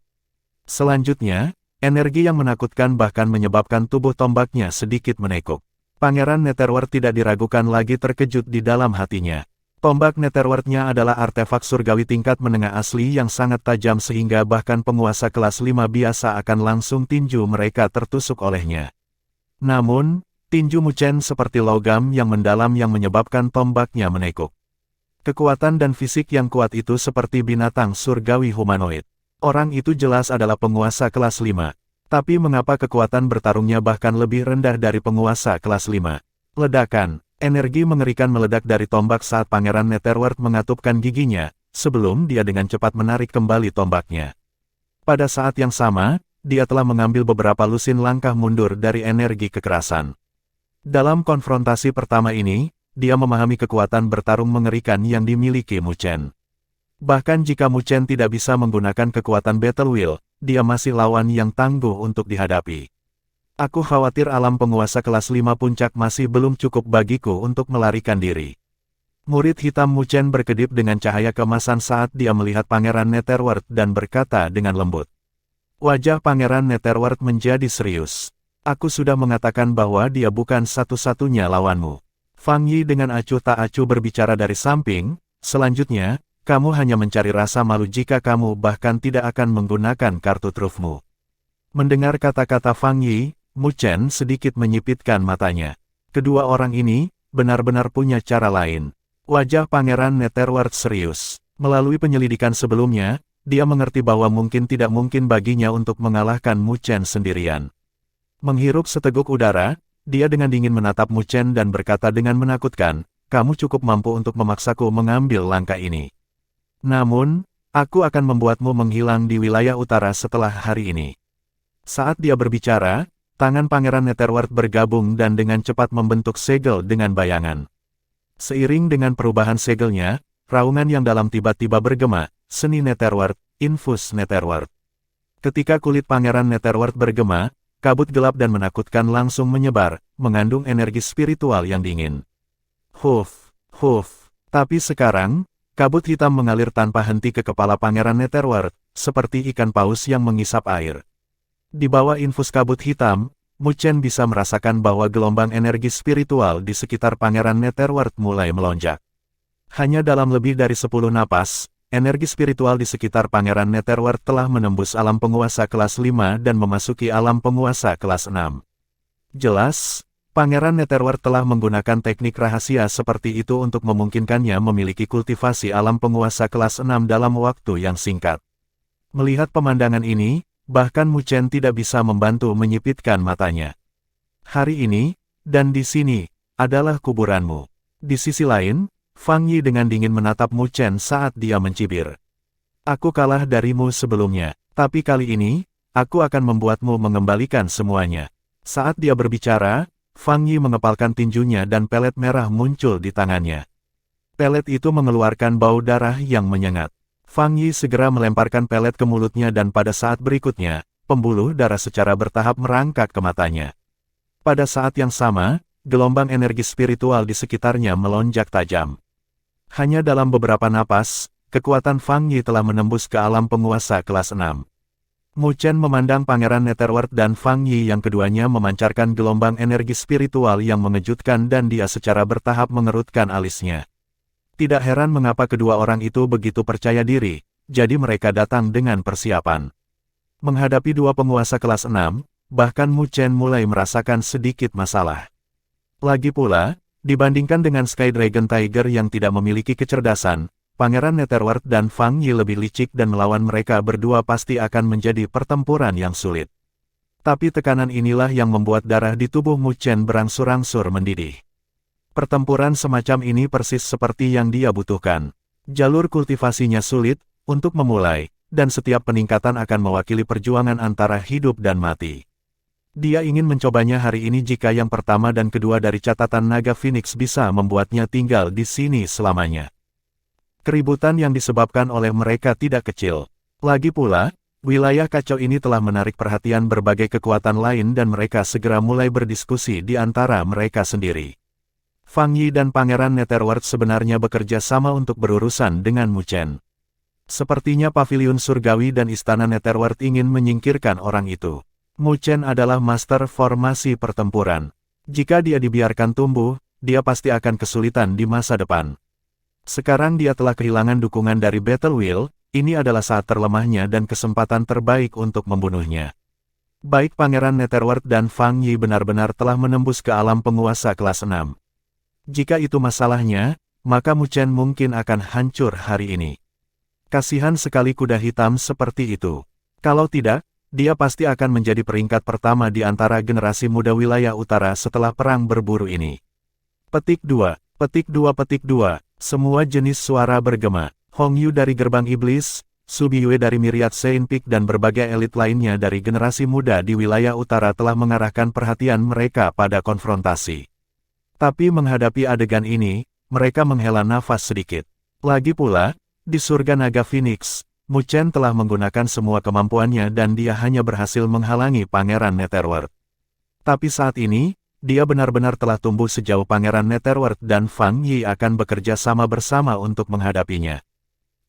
Selanjutnya, energi yang menakutkan bahkan menyebabkan tubuh tombaknya sedikit menekuk. Pangeran Netherworld tidak diragukan lagi terkejut di dalam hatinya. Tombak Netherworld-nya adalah artefak surgawi tingkat menengah asli yang sangat tajam sehingga bahkan penguasa kelas 5 biasa akan langsung tinju mereka tertusuk olehnya. Namun, tinju Mu Chen seperti logam yang mendalam yang menyebabkan tombaknya menekuk. Kekuatan dan fisik yang kuat itu seperti binatang surgawi humanoid. Orang itu jelas adalah penguasa kelas 5. Tapi mengapa kekuatan bertarungnya bahkan lebih rendah dari penguasa kelas 5? Ledakan, energi mengerikan meledak dari tombak saat Pangeran Netherworld mengatupkan giginya, sebelum dia dengan cepat menarik kembali tombaknya. Pada saat yang sama, dia telah mengambil beberapa lusin langkah mundur dari energi kekerasan. Dalam konfrontasi pertama ini, dia memahami kekuatan bertarung mengerikan yang dimiliki Mu Chen. Bahkan jika Mu Chen tidak bisa menggunakan kekuatan Battle Wheel, dia masih lawan yang tangguh untuk dihadapi. Aku khawatir alam penguasa kelas 5 puncak masih belum cukup bagiku untuk melarikan diri. Murid hitam Mu Chen berkedip dengan cahaya keemasan saat dia melihat Pangeran Netherworld dan berkata dengan lembut. Wajah Pangeran Netherworld menjadi serius. Aku sudah mengatakan bahwa dia bukan satu-satunya lawanmu. Fang Yi dengan acuh tak acuh berbicara dari samping, selanjutnya, kamu hanya mencari rasa malu jika kamu bahkan tidak akan menggunakan kartu trufmu. Mendengar kata-kata Fang Yi, Mu Chen sedikit menyipitkan matanya. Kedua orang ini, benar-benar punya cara lain. Wajah Pangeran Netherworld serius. Melalui penyelidikan sebelumnya, dia mengerti bahwa mungkin tidak mungkin baginya untuk mengalahkan Mu Chen sendirian. Menghirup seteguk udara, dia dengan dingin menatap Mu Chen dan berkata dengan menakutkan, kamu cukup mampu untuk memaksaku mengambil langkah ini. Namun, aku akan membuatmu menghilang di wilayah utara setelah hari ini. Saat dia berbicara, tangan Pangeran Netherworld bergabung dan dengan cepat membentuk segel dengan bayangan. Seiring dengan perubahan segelnya, raungan yang dalam tiba-tiba bergema, seni Netherworld, infus Netherworld. Ketika kulit Pangeran Netherworld bergema, kabut gelap dan menakutkan langsung menyebar, mengandung energi spiritual yang dingin. Huf. Tapi sekarang, kabut hitam mengalir tanpa henti ke kepala Pangeran Netherworld, seperti ikan paus yang mengisap air. Di bawah infus kabut hitam, Mu Chen bisa merasakan bahwa gelombang energi spiritual di sekitar Pangeran Netherworld mulai melonjak. Hanya dalam lebih dari 10 napas, energi spiritual di sekitar Pangeran Netherworld telah menembus alam penguasa kelas 5 dan memasuki alam penguasa kelas 6. Jelas, Pangeran Netherworld telah menggunakan teknik rahasia seperti itu untuk memungkinkannya memiliki kultivasi alam penguasa kelas 6 dalam waktu yang singkat. Melihat pemandangan ini, bahkan Mu Chen tidak bisa membantu menyipitkan matanya. Hari ini, dan di sini, adalah kuburanmu. Di sisi lain, Fang Yi dengan dingin menatap Mu Chen saat dia mencibir. Aku kalah darimu sebelumnya, tapi kali ini, aku akan membuatmu mengembalikan semuanya. Saat dia berbicara, Fang Yi mengepalkan tinjunya dan pelet merah muncul di tangannya. Pelet itu mengeluarkan bau darah yang menyengat. Fang Yi segera melemparkan pelet ke mulutnya dan pada saat berikutnya, pembuluh darah secara bertahap merangkak ke matanya. Pada saat yang sama, gelombang energi spiritual di sekitarnya melonjak tajam. Hanya dalam beberapa napas, kekuatan Fang Yi telah menembus ke alam penguasa kelas 6. Mu Chen memandang Pangeran Netherworld dan Fang Yi yang keduanya memancarkan gelombang energi spiritual yang mengejutkan dan dia secara bertahap mengerutkan alisnya. Tidak heran mengapa kedua orang itu begitu percaya diri, jadi mereka datang dengan persiapan. Menghadapi dua penguasa kelas 6, bahkan Mu Chen mulai merasakan sedikit masalah. Lagi pula, dibandingkan dengan Sky Dragon Tiger yang tidak memiliki kecerdasan, Pangeran Netherworld dan Fang Yi lebih licik dan melawan mereka berdua pasti akan menjadi pertempuran yang sulit. Tapi tekanan inilah yang membuat darah di tubuh Mu Chen berangsur-angsur mendidih. Pertempuran semacam ini persis seperti yang dia butuhkan. Jalur kultivasinya sulit untuk memulai, dan setiap peningkatan akan mewakili perjuangan antara hidup dan mati. Dia ingin mencobanya hari ini jika yang pertama dan kedua dari catatan Naga Phoenix bisa membuatnya tinggal di sini selamanya. Keributan yang disebabkan oleh mereka tidak kecil. Lagi pula, wilayah kacau ini telah menarik perhatian berbagai kekuatan lain dan mereka segera mulai berdiskusi di antara mereka sendiri. Fang Yi dan Pangeran Netherworld sebenarnya bekerja sama untuk berurusan dengan Mu Chen. Sepertinya paviliun surgawi dan istana Netherworld ingin menyingkirkan orang itu. Mu Chen adalah master formasi pertempuran. Jika dia dibiarkan tumbuh, dia pasti akan kesulitan di masa depan. Sekarang dia telah kehilangan dukungan dari Battle Wheel, ini adalah saat terlemahnya dan kesempatan terbaik untuk membunuhnya. Baik Pangeran Netherworld dan Fang Yi benar-benar telah menembus ke alam penguasa kelas 6. Jika itu masalahnya, maka Mu Chen mungkin akan hancur hari ini. Kasihan sekali kuda hitam seperti itu. Kalau tidak, dia pasti akan menjadi peringkat pertama di antara generasi muda wilayah utara setelah perang berburu ini. Petik 2, petik 2, petik 2, semua jenis suara bergema. Hong Yu dari Gerbang Iblis, Su Biyue dari Myriad Saint Peak dan berbagai elit lainnya dari generasi muda di wilayah utara telah mengarahkan perhatian mereka pada konfrontasi. Tapi menghadapi adegan ini, mereka menghela nafas sedikit. Lagi pula, di surga naga Phoenix, Mu Chen telah menggunakan semua kemampuannya dan dia hanya berhasil menghalangi Pangeran Netherworld. Tapi saat ini, dia benar-benar telah tumbuh sejauh Pangeran Netherworld dan Fang Yi akan bekerja sama bersama untuk menghadapinya.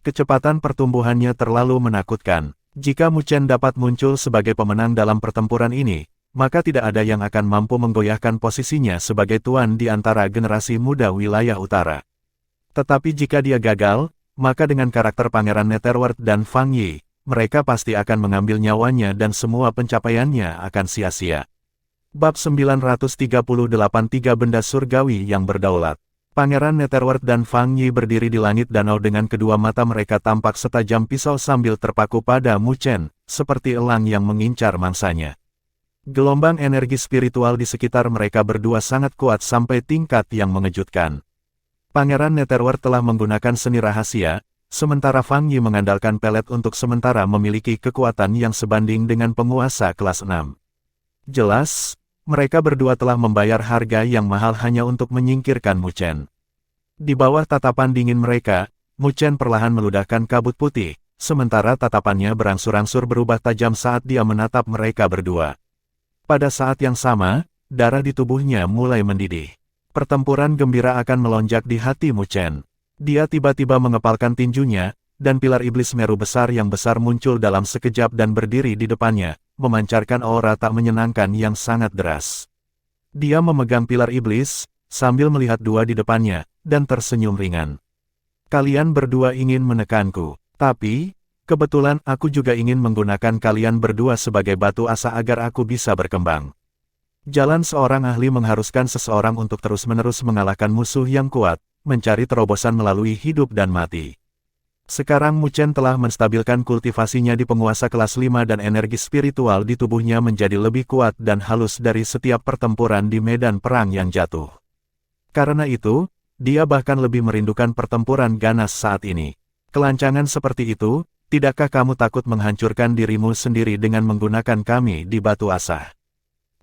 Kecepatan pertumbuhannya terlalu menakutkan. Jika Mu Chen dapat muncul sebagai pemenang dalam pertempuran ini, maka tidak ada yang akan mampu menggoyahkan posisinya sebagai tuan di antara generasi muda wilayah utara. Tetapi jika dia gagal, maka dengan karakter Pangeran Netherworld dan Fang Yi, mereka pasti akan mengambil nyawanya dan semua pencapaiannya akan sia-sia. Bab 938 Tiga Benda Surgawi yang Berdaulat. Pangeran Netherworld dan Fang Yi berdiri di langit danau dengan kedua mata mereka tampak setajam pisau sambil terpaku pada Mu Chen, seperti elang yang mengincar mangsanya. Gelombang energi spiritual di sekitar mereka berdua sangat kuat sampai tingkat yang mengejutkan. Pangeran Netherworld telah menggunakan seni rahasia, sementara Fang Yi mengandalkan pelet untuk sementara memiliki kekuatan yang sebanding dengan penguasa kelas 6. Jelas, mereka berdua telah membayar harga yang mahal hanya untuk menyingkirkan Mu Chen. Di bawah tatapan dingin mereka, Mu Chen perlahan meludahkan kabut putih, sementara tatapannya berangsur-angsur berubah tajam saat dia menatap mereka berdua. Pada saat yang sama, darah di tubuhnya mulai mendidih. Pertempuran gembira akan melonjak di hati Mu Chen. Dia tiba-tiba mengepalkan tinjunya, dan pilar iblis Meru besar yang besar muncul dalam sekejap dan berdiri di depannya, memancarkan aura tak menyenangkan yang sangat deras. Dia memegang pilar iblis, sambil melihat dua di depannya, dan tersenyum ringan. Kalian berdua ingin menekanku, tapi, kebetulan aku juga ingin menggunakan kalian berdua sebagai batu asa agar aku bisa berkembang. Jalan seorang ahli mengharuskan seseorang untuk terus-menerus mengalahkan musuh yang kuat, mencari terobosan melalui hidup dan mati. Sekarang Mu Chen telah menstabilkan kultivasinya di penguasa kelas 5 dan energi spiritual di tubuhnya menjadi lebih kuat dan halus dari setiap pertempuran di medan perang yang jatuh. Karena itu, dia bahkan lebih merindukan pertempuran ganas saat ini. Kelancangan seperti itu, tidakkah kamu takut menghancurkan dirimu sendiri dengan menggunakan kami di batu asa?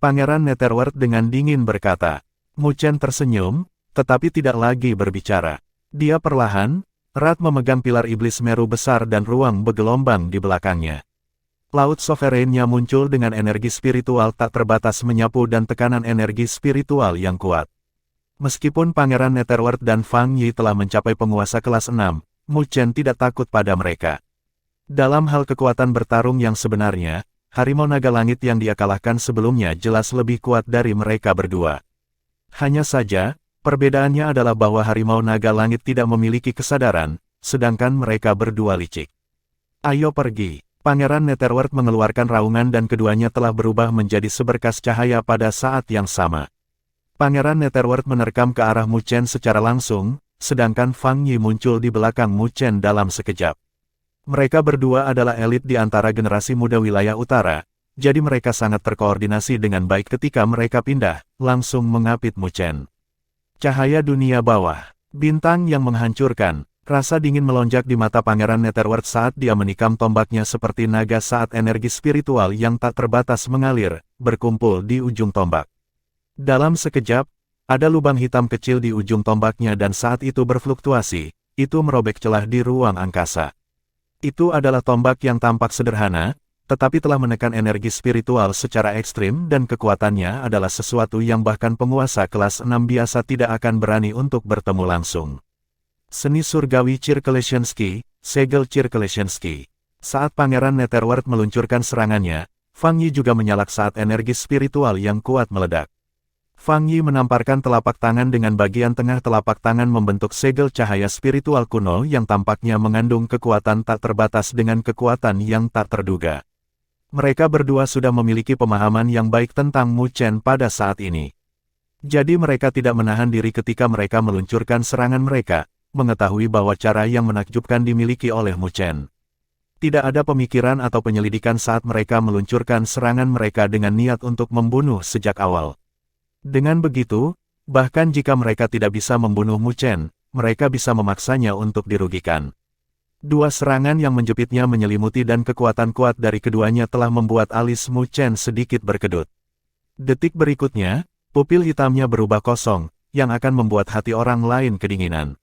Pangeran Netherworld dengan dingin berkata. Mu Chen tersenyum, tetapi tidak lagi berbicara. Dia perlahan, erat memegang pilar iblis Meru besar dan ruang bergelombang di belakangnya. Laut sovereignnya muncul dengan energi spiritual tak terbatas menyapu dan tekanan energi spiritual yang kuat. Meskipun Pangeran Netherworld dan Fang Yi telah mencapai penguasa kelas 6, Mu Chen tidak takut pada mereka. Dalam hal kekuatan bertarung yang sebenarnya, Harimau Naga Langit yang dia kalahkan sebelumnya jelas lebih kuat dari mereka berdua. Hanya saja, perbedaannya adalah bahwa Harimau Naga Langit tidak memiliki kesadaran, sedangkan mereka berdua licik. Ayo pergi. Pangeran Netherworld mengeluarkan raungan dan keduanya telah berubah menjadi seberkas cahaya pada saat yang sama. Pangeran Netherworld menerkam ke arah Mu Chen secara langsung, sedangkan Fang Yi muncul di belakang Mu Chen dalam sekejap. Mereka berdua adalah elit di antara generasi muda wilayah utara, jadi mereka sangat terkoordinasi dengan baik ketika mereka pindah, langsung mengapit Mu Chen. Cahaya dunia bawah, bintang yang menghancurkan, rasa dingin melonjak di mata Pangeran Netherworld saat dia menikam tombaknya seperti naga saat energi spiritual yang tak terbatas mengalir, berkumpul di ujung tombak. Dalam sekejap, ada lubang hitam kecil di ujung tombaknya dan saat itu berfluktuasi, itu merobek celah di ruang angkasa. Itu adalah tombak yang tampak sederhana, tetapi telah menekan energi spiritual secara ekstrim dan kekuatannya adalah sesuatu yang bahkan penguasa kelas 6 biasa tidak akan berani untuk bertemu langsung. Seni surgawi Circulationski, segel Circulationski. Saat Pangeran Netherworld meluncurkan serangannya, Fang Yi juga menyalak saat energi spiritual yang kuat meledak. Fang Yi menamparkan telapak tangan dengan bagian tengah telapak tangan membentuk segel cahaya spiritual kuno yang tampaknya mengandung kekuatan tak terbatas dengan kekuatan yang tak terduga. Mereka berdua sudah memiliki pemahaman yang baik tentang Mu Chen pada saat ini. Jadi mereka tidak menahan diri ketika mereka meluncurkan serangan mereka, mengetahui bahwa cara yang menakjubkan dimiliki oleh Mu Chen. Tidak ada pemikiran atau penyelidikan saat mereka meluncurkan serangan mereka dengan niat untuk membunuh sejak awal. Dengan begitu, bahkan jika mereka tidak bisa membunuh Mu Chen, mereka bisa memaksanya untuk dirugikan. Dua serangan yang menjepitnya menyelimuti dan kekuatan kuat dari keduanya telah membuat alis Mu Chen sedikit berkedut. Detik berikutnya, pupil hitamnya berubah kosong, yang akan membuat hati orang lain kedinginan.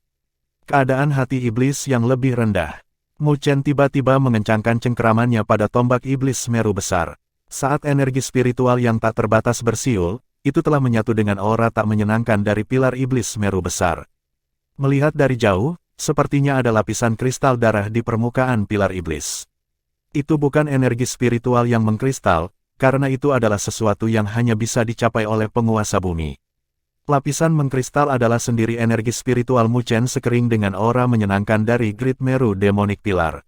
Keadaan hati iblis yang lebih rendah. Mu Chen tiba-tiba mengencangkan cengkeramannya pada tombak iblis Meru besar. Saat energi spiritual yang tak terbatas bersiul, itu telah menyatu dengan aura tak menyenangkan dari pilar iblis Meru besar. Melihat dari jauh, sepertinya ada lapisan kristal darah di permukaan pilar iblis. Itu bukan energi spiritual yang mengkristal, karena itu adalah sesuatu yang hanya bisa dicapai oleh penguasa bumi. Lapisan mengkristal adalah sendiri energi spiritual Mu Chen sekering dengan aura menyenangkan dari Great Meru Demonic Pillar.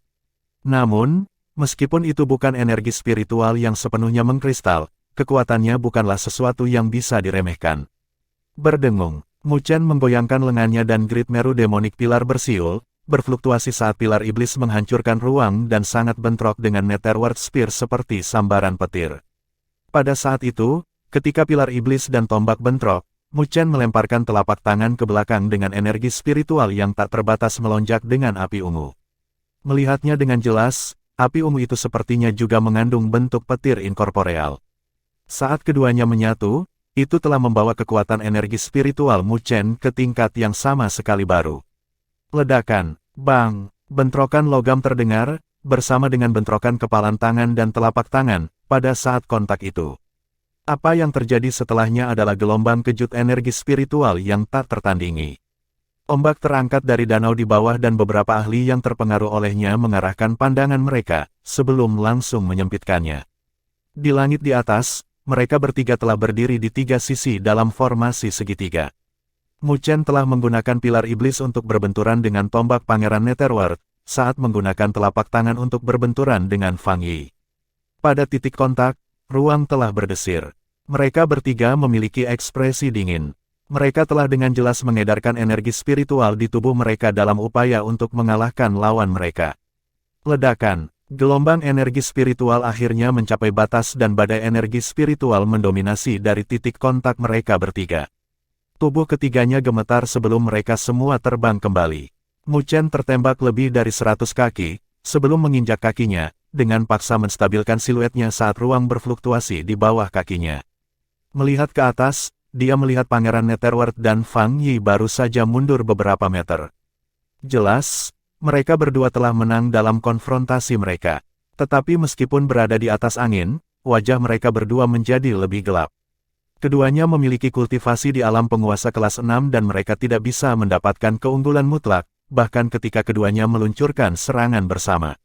Namun, meskipun itu bukan energi spiritual yang sepenuhnya mengkristal, kekuatannya bukanlah sesuatu yang bisa diremehkan. Berdengung, Mu Chen menggoyangkan lengannya dan Great Meru Demonic Pillar bersiul, berfluktuasi saat pilar iblis menghancurkan ruang dan sangat bentrok dengan Netherworld Spear seperti sambaran petir. Pada saat itu, ketika pilar iblis dan tombak bentrok, Mu Chen melemparkan telapak tangan ke belakang dengan energi spiritual yang tak terbatas melonjak dengan api ungu. Melihatnya dengan jelas, api ungu itu sepertinya juga mengandung bentuk petir inkorporeal. Saat keduanya menyatu, itu telah membawa kekuatan energi spiritual Mu Chen ke tingkat yang sama sekali baru. Ledakan, bang, bentrokan logam terdengar, bersama dengan bentrokan kepalan tangan dan telapak tangan, pada saat kontak itu. Apa yang terjadi setelahnya adalah gelombang kejut energi spiritual yang tak tertandingi. Ombak terangkat dari danau di bawah dan beberapa ahli yang terpengaruh olehnya mengarahkan pandangan mereka, sebelum langsung menyempitkannya. Di langit di atas, mereka bertiga telah berdiri di tiga sisi dalam formasi segitiga. Mu Chen telah menggunakan pilar iblis untuk berbenturan dengan tombak Pangeran Netherworld, saat menggunakan telapak tangan untuk berbenturan dengan Fang Yi. Pada titik kontak, ruang telah berdesir. Mereka bertiga memiliki ekspresi dingin. Mereka telah dengan jelas mengedarkan energi spiritual di tubuh mereka dalam upaya untuk mengalahkan lawan mereka. Ledakan. Gelombang energi spiritual akhirnya mencapai batas dan badai energi spiritual mendominasi dari titik kontak mereka bertiga. Tubuh ketiganya gemetar sebelum mereka semua terbang kembali. Mu Chen tertembak lebih dari 100 kaki, sebelum menginjak kakinya, dengan paksa menstabilkan siluetnya saat ruang berfluktuasi di bawah kakinya. Melihat ke atas, dia melihat Pangeran Netherworld dan Fang Yi baru saja mundur beberapa meter. Jelas, mereka berdua telah menang dalam konfrontasi mereka. Tetapi meskipun berada di atas angin, wajah mereka berdua menjadi lebih gelap. Keduanya memiliki kultivasi di alam penguasa kelas 6 dan mereka tidak bisa mendapatkan keunggulan mutlak, bahkan ketika keduanya meluncurkan serangan bersama.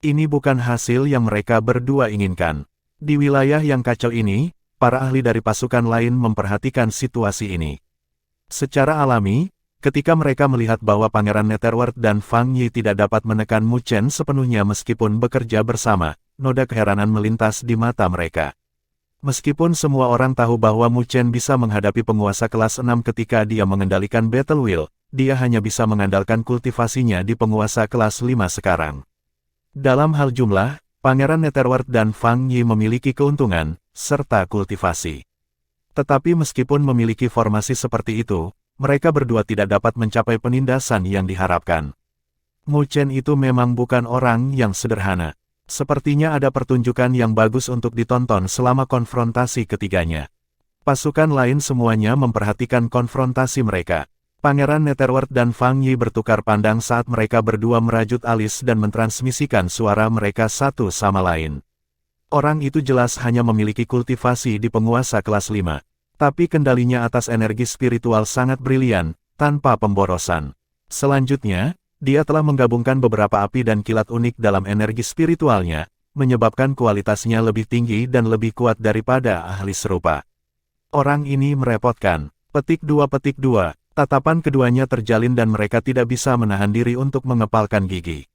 Ini bukan hasil yang mereka berdua inginkan. Di wilayah yang kacau ini, para ahli dari pasukan lain memperhatikan situasi ini. Secara alami, ketika mereka melihat bahwa Pangeran Netherworld dan Fang Yi tidak dapat menekan Mu Chen sepenuhnya meskipun bekerja bersama, noda keheranan melintas di mata mereka. Meskipun semua orang tahu bahwa Mu Chen bisa menghadapi penguasa kelas 6 ketika dia mengendalikan Battle Wheel, dia hanya bisa mengandalkan kultivasinya di penguasa kelas 5 sekarang. Dalam hal jumlah, Pangeran Netherworld dan Fang Yi memiliki keuntungan, serta kultivasi. Tetapi meskipun memiliki formasi seperti itu, mereka berdua tidak dapat mencapai penindasan yang diharapkan. Mu Chen itu memang bukan orang yang sederhana. Sepertinya ada pertunjukan yang bagus untuk ditonton selama konfrontasi ketiganya. Pasukan lain semuanya memperhatikan konfrontasi mereka. Pangeran Netherworld dan Fang Yi bertukar pandang saat mereka berdua merajut alis dan mentransmisikan suara mereka satu sama lain. Orang itu jelas hanya memiliki kultivasi di penguasa kelas 5. Tapi kendalinya atas energi spiritual sangat brilian, tanpa pemborosan. Selanjutnya, dia telah menggabungkan beberapa api dan kilat unik dalam energi spiritualnya, menyebabkan kualitasnya lebih tinggi dan lebih kuat daripada ahli serupa. Orang ini merepotkan. Petik 2. Tatapan keduanya terjalin dan mereka tidak bisa menahan diri untuk mengepalkan gigi.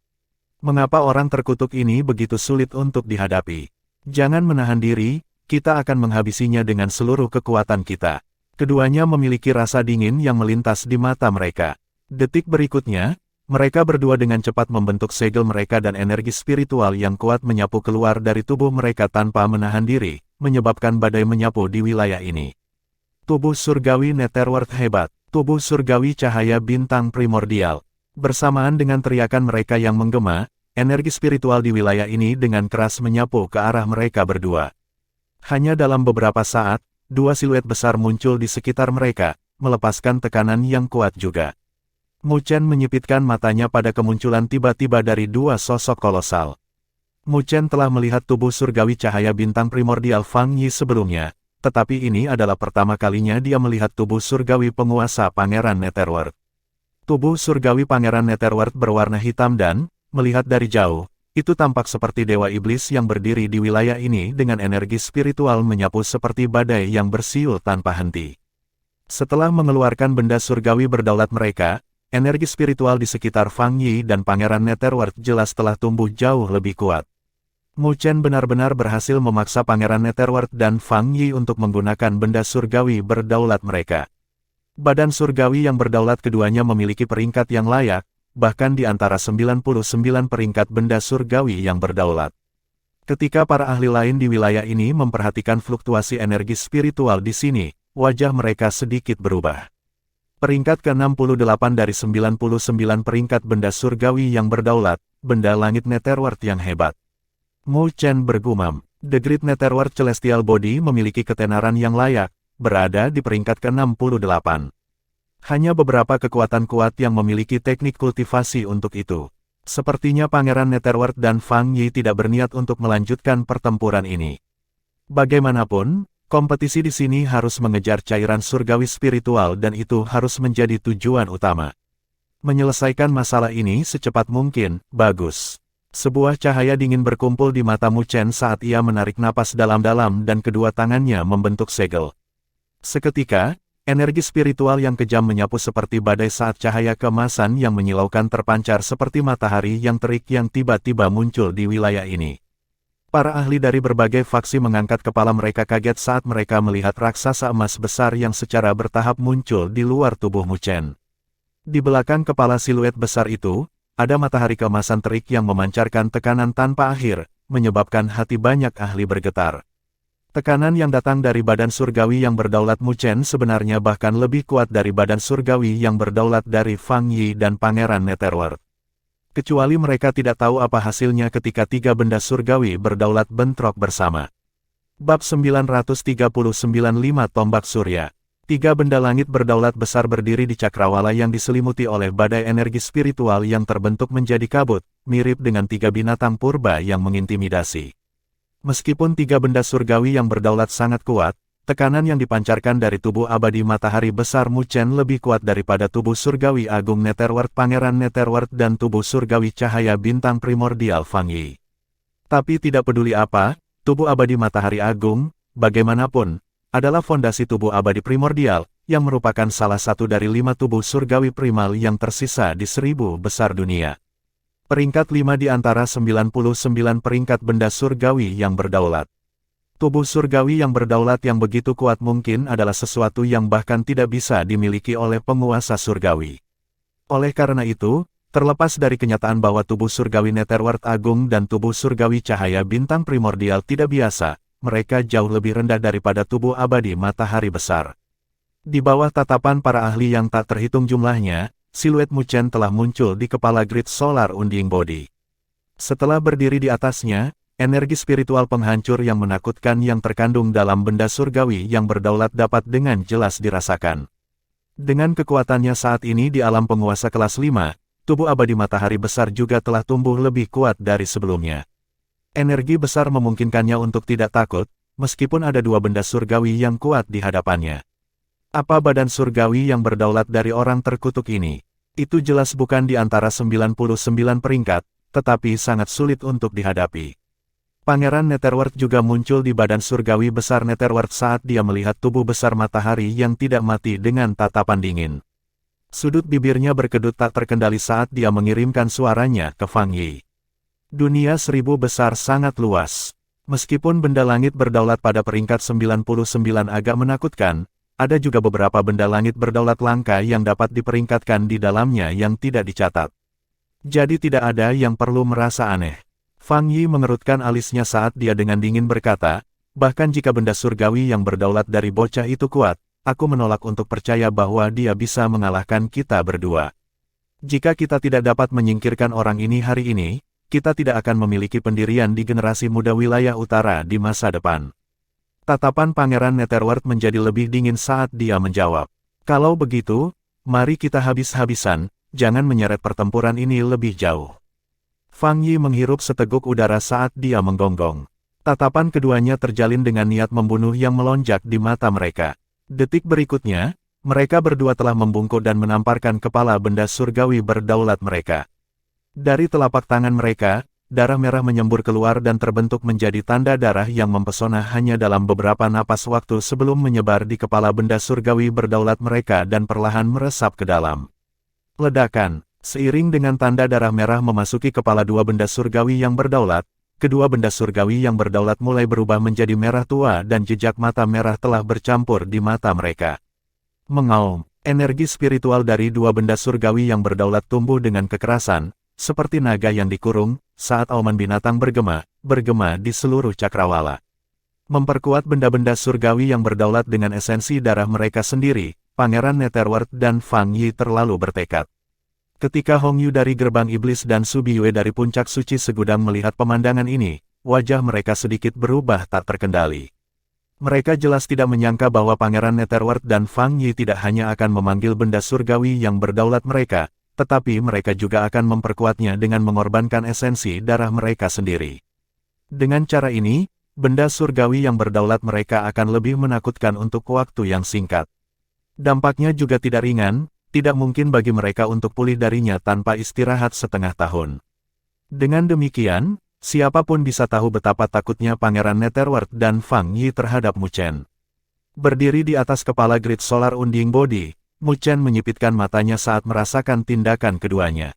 Mengapa orang terkutuk ini begitu sulit untuk dihadapi? Jangan menahan diri, kita akan menghabisinya dengan seluruh kekuatan kita. Keduanya memiliki rasa dingin yang melintas di mata mereka. Detik berikutnya, mereka berdua dengan cepat membentuk segel mereka dan energi spiritual yang kuat menyapu keluar dari tubuh mereka tanpa menahan diri, menyebabkan badai menyapu di wilayah ini. Tubuh surgawi Netherworld hebat, tubuh surgawi cahaya bintang primordial. Bersamaan dengan teriakan mereka yang menggema, energi spiritual di wilayah ini dengan keras menyapu ke arah mereka berdua. Hanya dalam beberapa saat, dua siluet besar muncul di sekitar mereka, melepaskan tekanan yang kuat juga. Mu Chen menyipitkan matanya pada kemunculan tiba-tiba dari dua sosok kolosal. Mu Chen telah melihat tubuh surgawi cahaya bintang primordial Fang Yi sebelumnya, tetapi ini adalah pertama kalinya dia melihat tubuh surgawi penguasa Pangeran Netherworld. Tubuh surgawi Pangeran Netherworld berwarna hitam dan, melihat dari jauh, itu tampak seperti dewa iblis yang berdiri di wilayah ini dengan energi spiritual menyapu seperti badai yang bersiul tanpa henti. Setelah mengeluarkan benda surgawi berdaulat mereka, energi spiritual di sekitar Fang Yi dan Pangeran Netherworld jelas telah tumbuh jauh lebih kuat. Mu Chen benar-benar berhasil memaksa Pangeran Netherworld dan Fang Yi untuk menggunakan benda surgawi berdaulat mereka. Badan surgawi yang berdaulat keduanya memiliki peringkat yang layak, bahkan di antara 99 peringkat benda surgawi yang berdaulat. Ketika para ahli lain di wilayah ini memperhatikan fluktuasi energi spiritual di sini, wajah mereka sedikit berubah. Peringkat ke-68 dari 99 peringkat benda surgawi yang berdaulat, benda langit Netherworld yang hebat. Mu Chen bergumam, The Great Netherworld Celestial Body memiliki ketenaran yang layak, berada di peringkat ke-68. Hanya beberapa kekuatan kuat yang memiliki teknik kultivasi untuk itu. Sepertinya Pangeran Netherworld dan Fang Yi tidak berniat untuk melanjutkan pertempuran ini. Bagaimanapun, kompetisi di sini harus mengejar cairan surgawi spiritual dan itu harus menjadi tujuan utama. Menyelesaikan masalah ini secepat mungkin, bagus. Sebuah cahaya dingin berkumpul di mata Mu Chen saat ia menarik napas dalam-dalam dan kedua tangannya membentuk segel. Seketika, energi spiritual yang kejam menyapu seperti badai saat cahaya keemasan yang menyilaukan terpancar seperti matahari yang terik yang tiba-tiba muncul di wilayah ini. Para ahli dari berbagai faksi mengangkat kepala mereka kaget saat mereka melihat raksasa emas besar yang secara bertahap muncul di luar tubuh Mu Chen. Di belakang kepala siluet besar itu, ada matahari keemasan terik yang memancarkan tekanan tanpa akhir, menyebabkan hati banyak ahli bergetar. Tekanan yang datang dari badan surgawi yang berdaulat Mu Chen sebenarnya bahkan lebih kuat dari badan surgawi yang berdaulat dari Fang Yi dan Pangeran Netherworld. Kecuali mereka tidak tahu apa hasilnya ketika tiga benda surgawi berdaulat bentrok bersama. Bab 939 5 Tombak Surya. Tiga benda langit berdaulat besar berdiri di cakrawala yang diselimuti oleh badai energi spiritual yang terbentuk menjadi kabut, mirip dengan tiga binatang purba yang mengintimidasi. Meskipun tiga benda surgawi yang berdaulat sangat kuat, tekanan yang dipancarkan dari tubuh abadi matahari besar Mu Chen lebih kuat daripada tubuh surgawi agung Netherworld Pangeran Netherworld dan tubuh surgawi cahaya bintang primordial Fang Yi. Tapi tidak peduli apa, tubuh abadi matahari agung, bagaimanapun, adalah fondasi tubuh abadi primordial, yang merupakan salah satu dari 5 tubuh surgawi primal yang tersisa di 1000 besar dunia. Peringkat 5 di antara 99 peringkat benda surgawi yang berdaulat. Tubuh surgawi yang berdaulat yang begitu kuat mungkin adalah sesuatu yang bahkan tidak bisa dimiliki oleh penguasa surgawi. Oleh karena itu, terlepas dari kenyataan bahwa tubuh surgawi Netherworld agung dan tubuh surgawi cahaya bintang primordial tidak biasa, mereka jauh lebih rendah daripada tubuh abadi matahari besar. Di bawah tatapan para ahli yang tak terhitung jumlahnya, siluet Mu Chen telah muncul di kepala Great Solar Unding Body. Setelah berdiri di atasnya, energi spiritual penghancur yang menakutkan yang terkandung dalam benda surgawi yang berdaulat dapat dengan jelas dirasakan. Dengan kekuatannya saat ini di alam penguasa kelas 5, tubuh abadi matahari besar juga telah tumbuh lebih kuat dari sebelumnya. Energi besar memungkinkannya untuk tidak takut, meskipun ada dua benda surgawi yang kuat di hadapannya. Apa badan surgawi yang berdaulat dari orang terkutuk ini? Itu jelas bukan di antara 99 peringkat, tetapi sangat sulit untuk dihadapi. Pangeran Netherworld juga muncul di badan surgawi besar Netherworld saat dia melihat tubuh besar matahari yang tidak mati dengan tatapan dingin. Sudut bibirnya berkedut tak terkendali saat dia mengirimkan suaranya ke Fang Yi. Dunia 1000 besar sangat luas. Meskipun benda langit berdaulat pada peringkat 99 agak menakutkan, ada juga beberapa benda langit berdaulat langka yang dapat diperingkatkan di dalamnya yang tidak dicatat. Jadi tidak ada yang perlu merasa aneh. Fang Yi mengerutkan alisnya saat dia dengan dingin berkata, bahkan jika benda surgawi yang berdaulat dari bocah itu kuat, aku menolak untuk percaya bahwa dia bisa mengalahkan kita berdua. Jika kita tidak dapat menyingkirkan orang ini hari ini, kita tidak akan memiliki pendirian di generasi muda wilayah utara di masa depan. Tatapan Pangeran Netherworld menjadi lebih dingin saat dia menjawab. Kalau begitu, mari kita habis-habisan, jangan menyeret pertempuran ini lebih jauh. Fang Yi menghirup seteguk udara saat dia menggonggong. Tatapan keduanya terjalin dengan niat membunuh yang melonjak di mata mereka. Detik berikutnya, mereka berdua telah membungkuk dan menamparkan kepala benda surgawi berdaulat mereka. Dari telapak tangan mereka, darah merah menyembur keluar dan terbentuk menjadi tanda darah yang mempesona hanya dalam beberapa napas waktu sebelum menyebar di kepala benda surgawi berdaulat mereka dan perlahan meresap ke dalam. Ledakan, seiring dengan tanda darah merah memasuki kepala dua benda surgawi yang berdaulat, kedua benda surgawi yang berdaulat mulai berubah menjadi merah tua dan jejak mata merah telah bercampur di mata mereka. Mengaum, energi spiritual dari dua benda surgawi yang berdaulat tumbuh dengan kekerasan, seperti naga yang dikurung, saat auman binatang bergema di seluruh cakrawala. Memperkuat benda-benda surgawi yang berdaulat dengan esensi darah mereka sendiri, Pangeran Netherworld dan Fang Yi terlalu bertekad. Ketika Hong Yu dari Gerbang Iblis dan Su Biyue dari Puncak Suci Segudang melihat pemandangan ini, wajah mereka sedikit berubah tak terkendali. Mereka jelas tidak menyangka bahwa Pangeran Netherworld dan Fang Yi tidak hanya akan memanggil benda surgawi yang berdaulat mereka, tetapi mereka juga akan memperkuatnya dengan mengorbankan esensi darah mereka sendiri. Dengan cara ini, benda surgawi yang berdaulat mereka akan lebih menakutkan untuk waktu yang singkat. Dampaknya juga tidak ringan, tidak mungkin bagi mereka untuk pulih darinya tanpa istirahat setengah tahun. Dengan demikian, siapapun bisa tahu betapa takutnya Pangeran Netherworld dan Fang Yi terhadap Mu Chen. Berdiri di atas kepala Grid Solar Unding Body, Mu Chen menyipitkan matanya saat merasakan tindakan keduanya.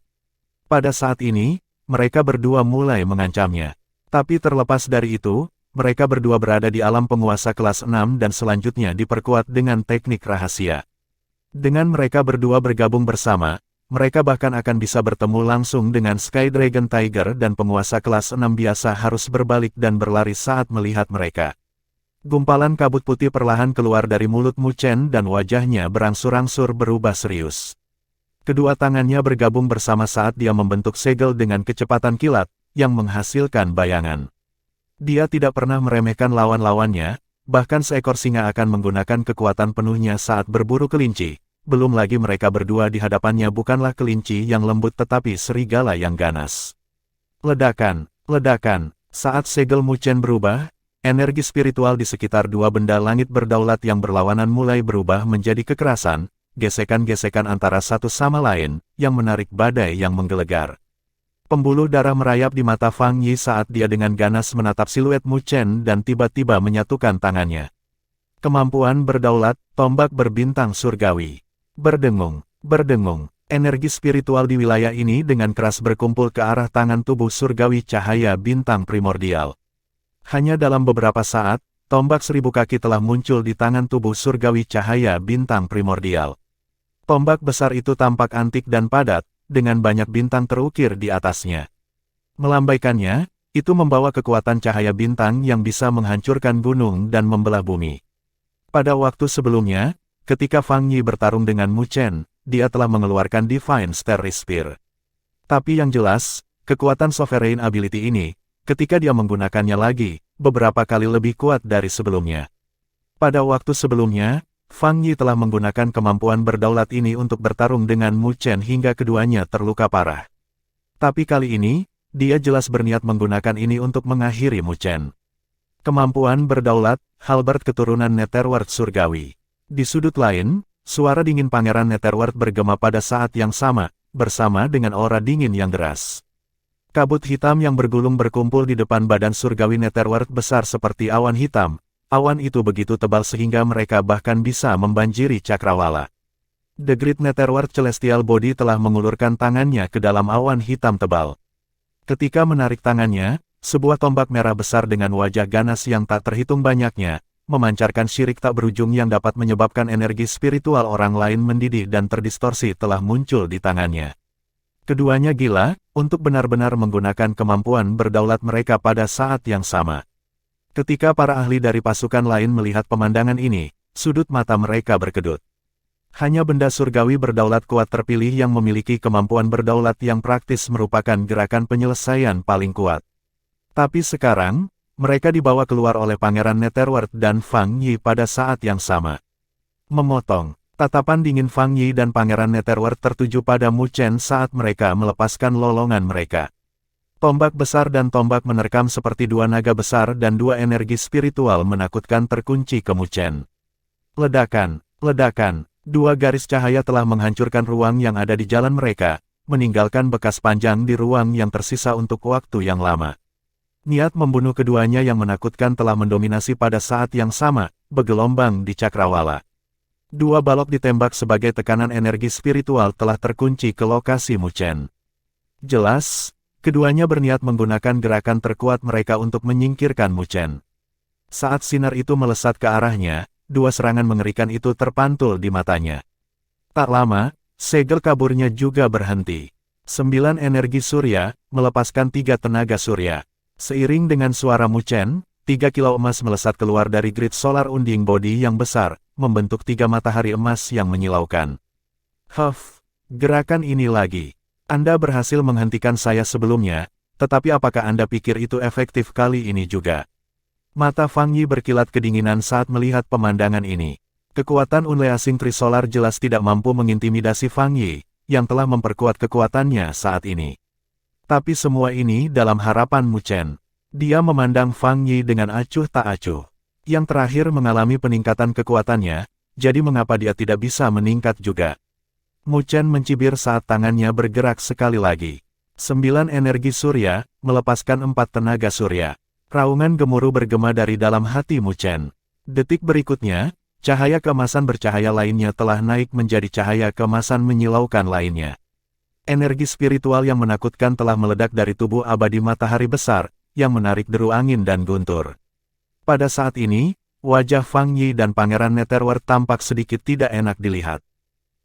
Pada saat ini, mereka berdua mulai mengancamnya. Tapi terlepas dari itu, mereka berdua berada di alam penguasa kelas 6 dan selanjutnya diperkuat dengan teknik rahasia. Dengan mereka berdua bergabung bersama, mereka bahkan akan bisa bertemu langsung dengan Sky Dragon Tiger dan penguasa kelas 6 biasa harus berbalik dan berlari saat melihat mereka. Gumpalan kabut putih perlahan keluar dari mulut Mu Chen dan wajahnya berangsur-angsur berubah serius. Kedua tangannya bergabung bersama saat dia membentuk segel dengan kecepatan kilat, yang menghasilkan bayangan. Dia tidak pernah meremehkan lawan-lawannya, bahkan seekor singa akan menggunakan kekuatan penuhnya saat berburu kelinci, belum lagi mereka berdua di hadapannya bukanlah kelinci yang lembut tetapi serigala yang ganas. Ledakan, ledakan, saat segel Mu Chen berubah, energi spiritual di sekitar dua benda langit berdaulat yang berlawanan mulai berubah menjadi kekerasan, gesekan-gesekan antara satu sama lain, yang menarik badai yang menggelegar. Pembuluh darah merayap di mata Fang Yi saat dia dengan ganas menatap siluet Mu Chen dan tiba-tiba menyatukan tangannya. Kemampuan berdaulat, tombak berbintang surgawi. Berdengung, berdengung, energi spiritual di wilayah ini dengan keras berkumpul ke arah tangan tubuh surgawi cahaya bintang primordial. Hanya dalam beberapa saat, tombak 1000 kaki telah muncul di tangan tubuh surgawi cahaya bintang primordial. Tombak besar itu tampak antik dan padat, dengan banyak bintang terukir di atasnya. Melambaikannya, itu membawa kekuatan cahaya bintang yang bisa menghancurkan gunung dan membelah bumi. Pada waktu sebelumnya, ketika Fang Yi bertarung dengan Mu Chen, dia telah mengeluarkan Divine Starry Spear. Tapi yang jelas, kekuatan Sovereign Ability ini, ketika dia menggunakannya lagi, beberapa kali lebih kuat dari sebelumnya. Pada waktu sebelumnya, Fang Yi telah menggunakan kemampuan berdaulat ini untuk bertarung dengan Mu Chen hingga keduanya terluka parah. Tapi kali ini, dia jelas berniat menggunakan ini untuk mengakhiri Mu Chen. Kemampuan berdaulat, halberd keturunan Netherworld surgawi. Di sudut lain, suara dingin Pangeran Netherworld bergema pada saat yang sama, bersama dengan aura dingin yang deras. Kabut hitam yang bergulung berkumpul di depan badan surgawi Netherworld besar seperti awan hitam. Awan itu begitu tebal sehingga mereka bahkan bisa membanjiri cakrawala. The Great Netherworld Celestial Body telah mengulurkan tangannya ke dalam awan hitam tebal. Ketika menarik tangannya, sebuah tombak merah besar dengan wajah ganas yang tak terhitung banyaknya, memancarkan syirik tak berujung yang dapat menyebabkan energi spiritual orang lain mendidih dan terdistorsi telah muncul di tangannya. Keduanya gila, untuk benar-benar menggunakan kemampuan berdaulat mereka pada saat yang sama. Ketika para ahli dari pasukan lain melihat pemandangan ini, sudut mata mereka berkedut. Hanya benda surgawi berdaulat kuat terpilih yang memiliki kemampuan berdaulat yang praktis merupakan gerakan penyelesaian paling kuat. Tapi sekarang, mereka dibawa keluar oleh Pangeran Netherworld dan Fang Yi pada saat yang sama. Memotong, tatapan dingin Fang Yi dan Pangeran Netherworld tertuju pada Mu Chen saat mereka melepaskan lolongan mereka. Tombak besar dan tombak menerkam seperti dua naga besar dan dua energi spiritual menakutkan terkunci ke Mu Chen. Ledakan, ledakan, dua garis cahaya telah menghancurkan ruang yang ada di jalan mereka, meninggalkan bekas panjang di ruang yang tersisa untuk waktu yang lama. Niat membunuh keduanya yang menakutkan telah mendominasi pada saat yang sama, bergelombang di cakrawala. Dua balok ditembak sebagai tekanan energi spiritual telah terkunci ke lokasi Mu Chen. Jelas, keduanya berniat menggunakan gerakan terkuat mereka untuk menyingkirkan Mu Chen. Saat sinar itu melesat ke arahnya, dua serangan mengerikan itu terpantul di matanya. Tak lama, segel kaburnya juga berhenti. 9 energi surya, melepaskan 3 tenaga surya. Seiring dengan suara Mu Chen, 3 kilo emas melesat keluar dari grid solar unding body yang besar, membentuk 3 matahari emas yang menyilaukan. Gerakan ini lagi. Anda berhasil menghentikan saya sebelumnya, tetapi apakah Anda pikir itu efektif kali ini juga? Mata Fang Yi berkilat kedinginan saat melihat pemandangan ini. Kekuatan Unle Asing Trisolar jelas tidak mampu mengintimidasi Fang Yi, yang telah memperkuat kekuatannya saat ini. Tapi semua ini dalam harapan Mu Chen. Dia memandang Fang Yi dengan acuh tak acuh. Yang terakhir mengalami peningkatan kekuatannya, jadi mengapa dia tidak bisa meningkat juga? Mu Chen mencibir saat tangannya bergerak sekali lagi. 9 energi surya, melepaskan 4 tenaga surya. Raungan gemuruh bergema dari dalam hati Mu Chen. Detik berikutnya, cahaya keemasan bercahaya lainnya telah naik menjadi cahaya keemasan menyilaukan lainnya. Energi spiritual yang menakutkan telah meledak dari tubuh abadi matahari besar, yang menarik deru angin dan guntur. Pada saat ini, wajah Fang Yi dan Pangeran Netherworld tampak sedikit tidak enak dilihat.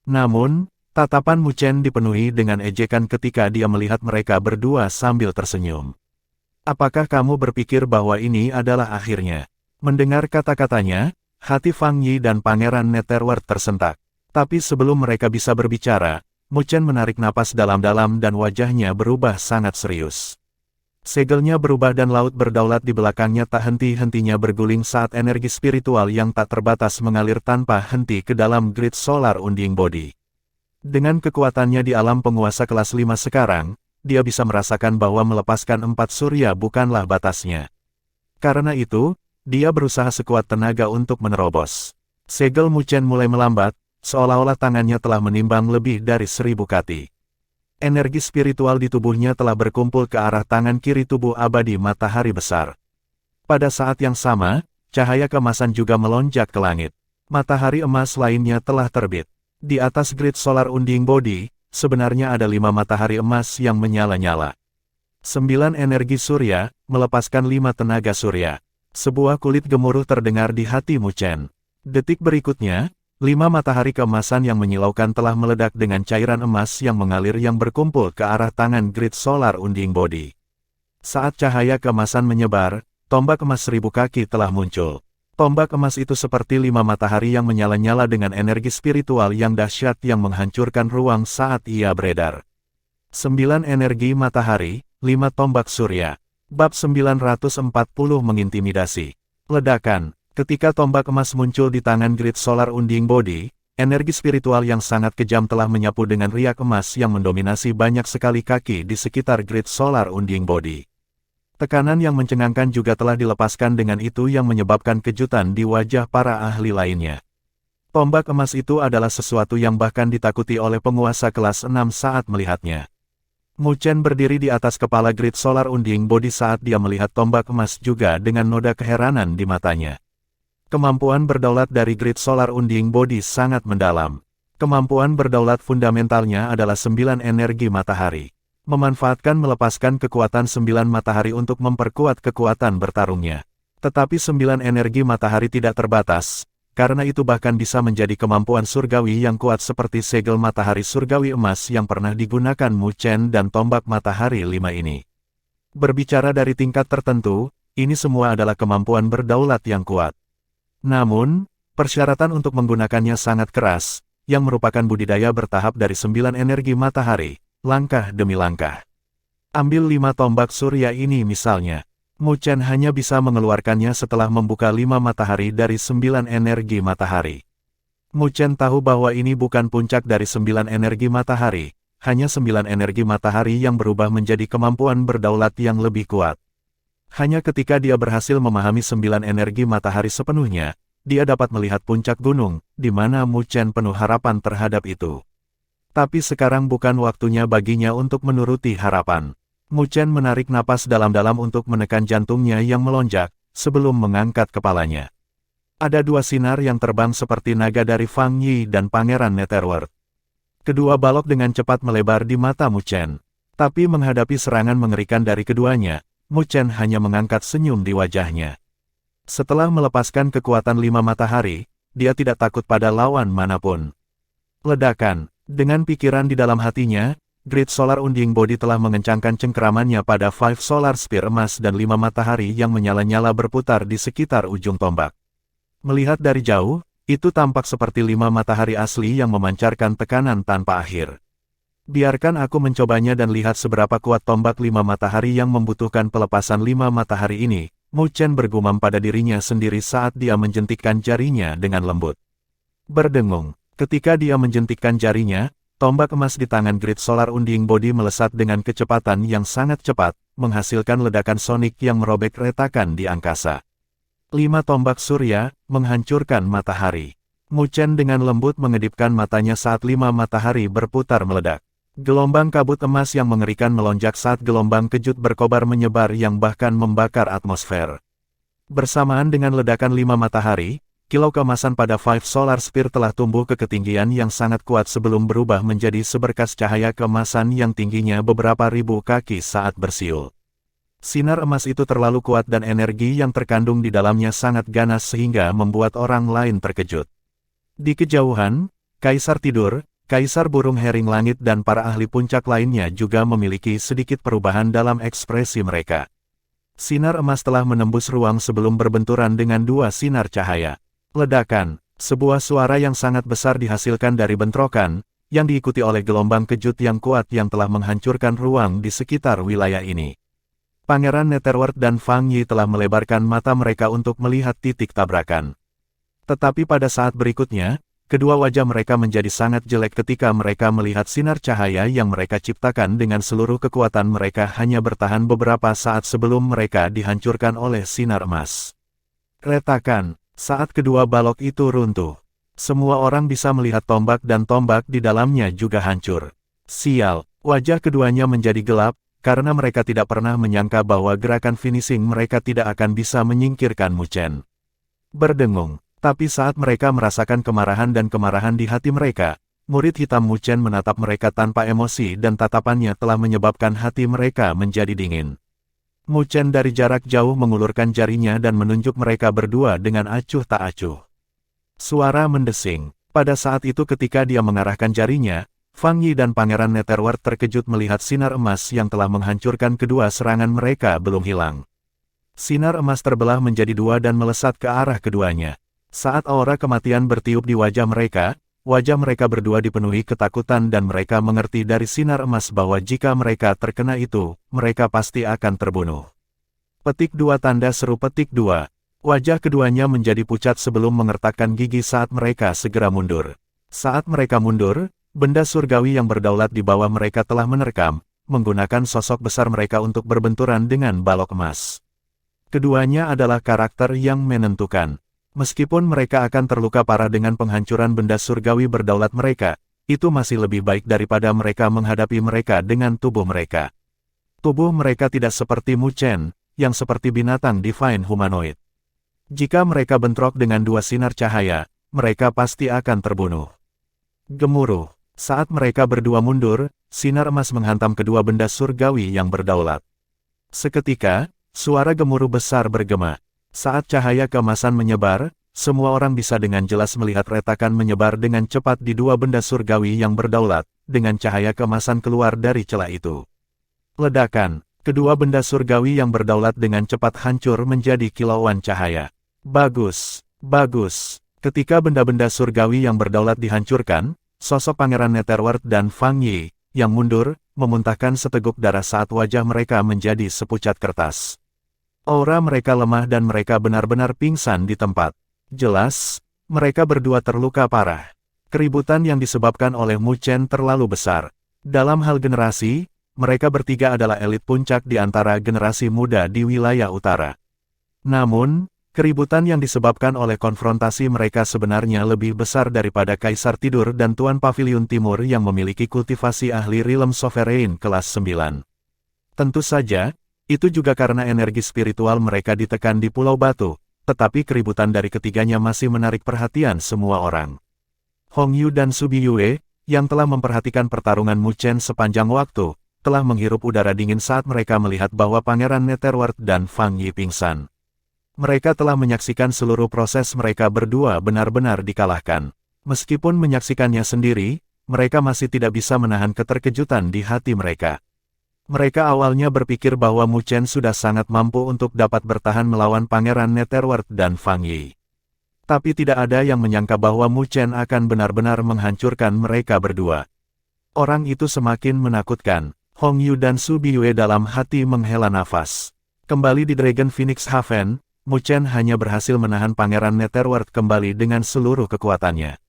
Namun, tatapan Mu Chen dipenuhi dengan ejekan ketika dia melihat mereka berdua sambil tersenyum. Apakah kamu berpikir bahwa ini adalah akhirnya? Mendengar kata-katanya, hati Fang Yi dan Pangeran Netherworld tersentak. Tapi sebelum mereka bisa berbicara, Mu Chen menarik napas dalam-dalam dan wajahnya berubah sangat serius. Segelnya berubah dan laut berdaulat di belakangnya tak henti-hentinya berguling saat energi spiritual yang tak terbatas mengalir tanpa henti ke dalam grid solar unding body. Dengan kekuatannya di alam penguasa kelas 5 sekarang, dia bisa merasakan bahwa melepaskan 4 surya bukanlah batasnya. Karena itu, dia berusaha sekuat tenaga untuk menerobos. Segel Mu Chen mulai melambat, seolah-olah tangannya telah menimbang lebih dari 1000 kati. Energi spiritual di tubuhnya telah berkumpul ke arah tangan kiri tubuh abadi matahari besar. Pada saat yang sama, cahaya keemasan juga melonjak ke langit. Matahari emas lainnya telah terbit. Di atas grid solar unding body, sebenarnya ada 5 matahari emas yang menyala-nyala. 9 energi surya, melepaskan 5 tenaga surya. Sebuah kulit gemuruh terdengar di hati Mu Chen. Detik berikutnya, 5 matahari keemasan yang menyilaukan telah meledak dengan cairan emas yang mengalir yang berkumpul ke arah tangan grid solar unding body. Saat cahaya keemasan menyebar, tombak emas 1000 kaki telah muncul. Tombak emas itu seperti 5 matahari yang menyala-nyala dengan energi spiritual yang dahsyat yang menghancurkan ruang saat ia beredar. 9 energi matahari, 5 tombak surya. Bab 940 mengintimidasi. Ledakan. Ketika tombak emas muncul di tangan grid solar unding body, energi spiritual yang sangat kejam telah menyapu dengan riak emas yang mendominasi banyak sekali kaki di sekitar grid solar unding body. Tekanan yang mencengangkan juga telah dilepaskan dengan itu yang menyebabkan kejutan di wajah para ahli lainnya. Tombak emas itu adalah sesuatu yang bahkan ditakuti oleh penguasa kelas 6 saat melihatnya. Mu Chen berdiri di atas kepala grid solar unding body saat dia melihat tombak emas juga dengan noda keheranan di matanya. Kemampuan berdaulat dari grid solar unding body sangat mendalam. Kemampuan berdaulat fundamentalnya adalah 9 energi matahari. melepaskan kekuatan 9 matahari untuk memperkuat kekuatan bertarungnya. Tetapi 9 energi matahari tidak terbatas, karena itu bahkan bisa menjadi kemampuan surgawi yang kuat seperti segel matahari surgawi emas yang pernah digunakan Mu Chen dan tombak matahari 5 ini. Berbicara dari tingkat tertentu, ini semua adalah kemampuan berdaulat yang kuat. Namun, persyaratan untuk menggunakannya sangat keras, yang merupakan budidaya bertahap dari 9 energi matahari, langkah demi langkah. Ambil 5 tombak surya ini misalnya. Mu Chen hanya bisa mengeluarkannya setelah membuka 5 matahari dari 9 energi matahari. Mu Chen tahu bahwa ini bukan puncak dari 9 energi matahari, hanya 9 energi matahari yang berubah menjadi kemampuan berdaulat yang lebih kuat. Hanya ketika dia berhasil memahami 9 energi matahari sepenuhnya, dia dapat melihat puncak gunung, di mana Mu Chen penuh harapan terhadap itu. Tapi sekarang bukan waktunya baginya untuk menuruti harapan. Mu Chen menarik napas dalam-dalam untuk menekan jantungnya yang melonjak, sebelum mengangkat kepalanya. Ada 2 sinar yang terbang seperti naga dari Fang Yi dan Pangeran Netherworld. Kedua balok dengan cepat melebar di mata Mu Chen. Tapi menghadapi serangan mengerikan dari keduanya, Mu Chen hanya mengangkat senyum di wajahnya. Setelah melepaskan kekuatan 5 matahari, dia tidak takut pada lawan manapun. Ledakan, dengan pikiran di dalam hatinya, Grid Solar Unding Body telah mengencangkan cengkeramannya pada 5 Solar Spear emas dan 5 matahari yang menyala-nyala berputar di sekitar ujung tombak. Melihat dari jauh, itu tampak seperti 5 matahari asli yang memancarkan tekanan tanpa akhir. Biarkan aku mencobanya dan lihat seberapa kuat tombak 5 matahari yang membutuhkan pelepasan 5 matahari ini, Mu Chen bergumam pada dirinya sendiri saat dia menjentikkan jarinya dengan lembut. Berdengung, ketika dia menjentikkan jarinya, tombak emas di tangan Grid Solar Unding Body melesat dengan kecepatan yang sangat cepat, menghasilkan ledakan sonik yang merobek retakan di angkasa. 5 tombak surya, menghancurkan matahari. Mu Chen dengan lembut mengedipkan matanya saat 5 matahari berputar meledak. Gelombang kabut emas yang mengerikan melonjak saat gelombang kejut berkobar menyebar yang bahkan membakar atmosfer. Bersamaan dengan ledakan 5 matahari, kilau keemasan pada 5 Solar Spear telah tumbuh ke ketinggian yang sangat kuat sebelum berubah menjadi seberkas cahaya keemasan yang tingginya beberapa ribu kaki saat bersiul. Sinar emas itu terlalu kuat dan energi yang terkandung di dalamnya sangat ganas sehingga membuat orang lain terkejut. Di kejauhan, Kaisar Tidur, Kaisar Burung Hering Langit dan para ahli puncak lainnya juga memiliki sedikit perubahan dalam ekspresi mereka. Sinar emas telah menembus ruang sebelum berbenturan dengan 2 sinar cahaya. Ledakan, sebuah suara yang sangat besar dihasilkan dari bentrokan, yang diikuti oleh gelombang kejut yang kuat yang telah menghancurkan ruang di sekitar wilayah ini. Pangeran Netherworld dan Fang Yi telah melebarkan mata mereka untuk melihat titik tabrakan. Tetapi pada saat berikutnya, kedua wajah mereka menjadi sangat jelek ketika mereka melihat sinar cahaya yang mereka ciptakan dengan seluruh kekuatan mereka hanya bertahan beberapa saat sebelum mereka dihancurkan oleh sinar emas. Retakan. Saat kedua balok itu runtuh, semua orang bisa melihat tombak dan tombak di dalamnya juga hancur. Sial, wajah keduanya menjadi gelap, karena mereka tidak pernah menyangka bahwa gerakan finishing mereka tidak akan bisa menyingkirkan Mu Chen. Berdengung, tapi saat mereka merasakan kemarahan di hati mereka, murid hitam Mu Chen menatap mereka tanpa emosi dan tatapannya telah menyebabkan hati mereka menjadi dingin. Mu Chen dari jarak jauh mengulurkan jarinya dan menunjuk mereka berdua dengan acuh tak acuh. Suara mendesing. Pada saat itu ketika dia mengarahkan jarinya, Fang Yi dan Pangeran Netherworld terkejut melihat sinar emas yang telah menghancurkan kedua serangan mereka belum hilang. Sinar emas terbelah menjadi 2 dan melesat ke arah keduanya. Saat aura kematian bertiup di wajah mereka berdua dipenuhi ketakutan dan mereka mengerti dari sinar emas bahwa jika mereka terkena itu, mereka pasti akan terbunuh. Petik 2 tanda seru petik 2. Wajah keduanya menjadi pucat sebelum mengertakkan gigi saat mereka segera mundur. Saat mereka mundur, benda surgawi yang berdaulat di bawah mereka telah menerkam, menggunakan sosok besar mereka untuk berbenturan dengan balok emas. Keduanya adalah karakter yang menentukan. Meskipun mereka akan terluka parah dengan penghancuran benda surgawi berdaulat mereka, itu masih lebih baik daripada mereka menghadapi mereka dengan tubuh mereka. Tubuh mereka tidak seperti Mu Chen, yang seperti binatang divine humanoid. Jika mereka bentrok dengan 2 sinar cahaya, mereka pasti akan terbunuh. Gemuruh. Saat mereka berdua mundur, sinar emas menghantam kedua benda surgawi yang berdaulat. Seketika, suara gemuruh besar bergema. Saat cahaya keemasan menyebar, semua orang bisa dengan jelas melihat retakan menyebar dengan cepat di dua benda surgawi yang berdaulat, dengan cahaya keemasan keluar dari celah itu. Ledakan, kedua benda surgawi yang berdaulat dengan cepat hancur menjadi kilauan cahaya. Bagus, bagus. Ketika benda-benda surgawi yang berdaulat dihancurkan, sosok Pangeran Netherworld dan Fang Yi, yang mundur, memuntahkan seteguk darah saat wajah mereka menjadi sepucat kertas. Aura mereka lemah dan mereka benar-benar pingsan di tempat. Jelas, mereka berdua terluka parah. Keributan yang disebabkan oleh Mu Chen terlalu besar. Dalam hal generasi, mereka bertiga adalah elit puncak di antara generasi muda di wilayah utara. Namun, keributan yang disebabkan oleh konfrontasi mereka sebenarnya lebih besar daripada Kaisar Tidur dan Tuan Pavilion Timur yang memiliki kultivasi ahli Realm Sovereign kelas 9. Tentu saja, itu juga karena energi spiritual mereka ditekan di Pulau Batu, tetapi keributan dari ketiganya masih menarik perhatian semua orang. Hong Yu dan Subi Yue, yang telah memperhatikan pertarungan Mu Chen sepanjang waktu, telah menghirup udara dingin saat mereka melihat bahwa Pangeran Netherworld dan Fang Yi pingsan. Mereka telah menyaksikan seluruh proses mereka berdua benar-benar dikalahkan. Meskipun menyaksikannya sendiri, mereka masih tidak bisa menahan keterkejutan di hati mereka. Mereka awalnya berpikir bahwa Mu Chen sudah sangat mampu untuk dapat bertahan melawan Pangeran Netherworld dan Fang Yi. Tapi tidak ada yang menyangka bahwa Mu Chen akan benar-benar menghancurkan mereka berdua. Orang itu semakin menakutkan. Hong Yu dan Subi Yue dalam hati menghela nafas. Kembali di Dragon Phoenix Haven, Mu Chen hanya berhasil menahan Pangeran Netherworld kembali dengan seluruh kekuatannya.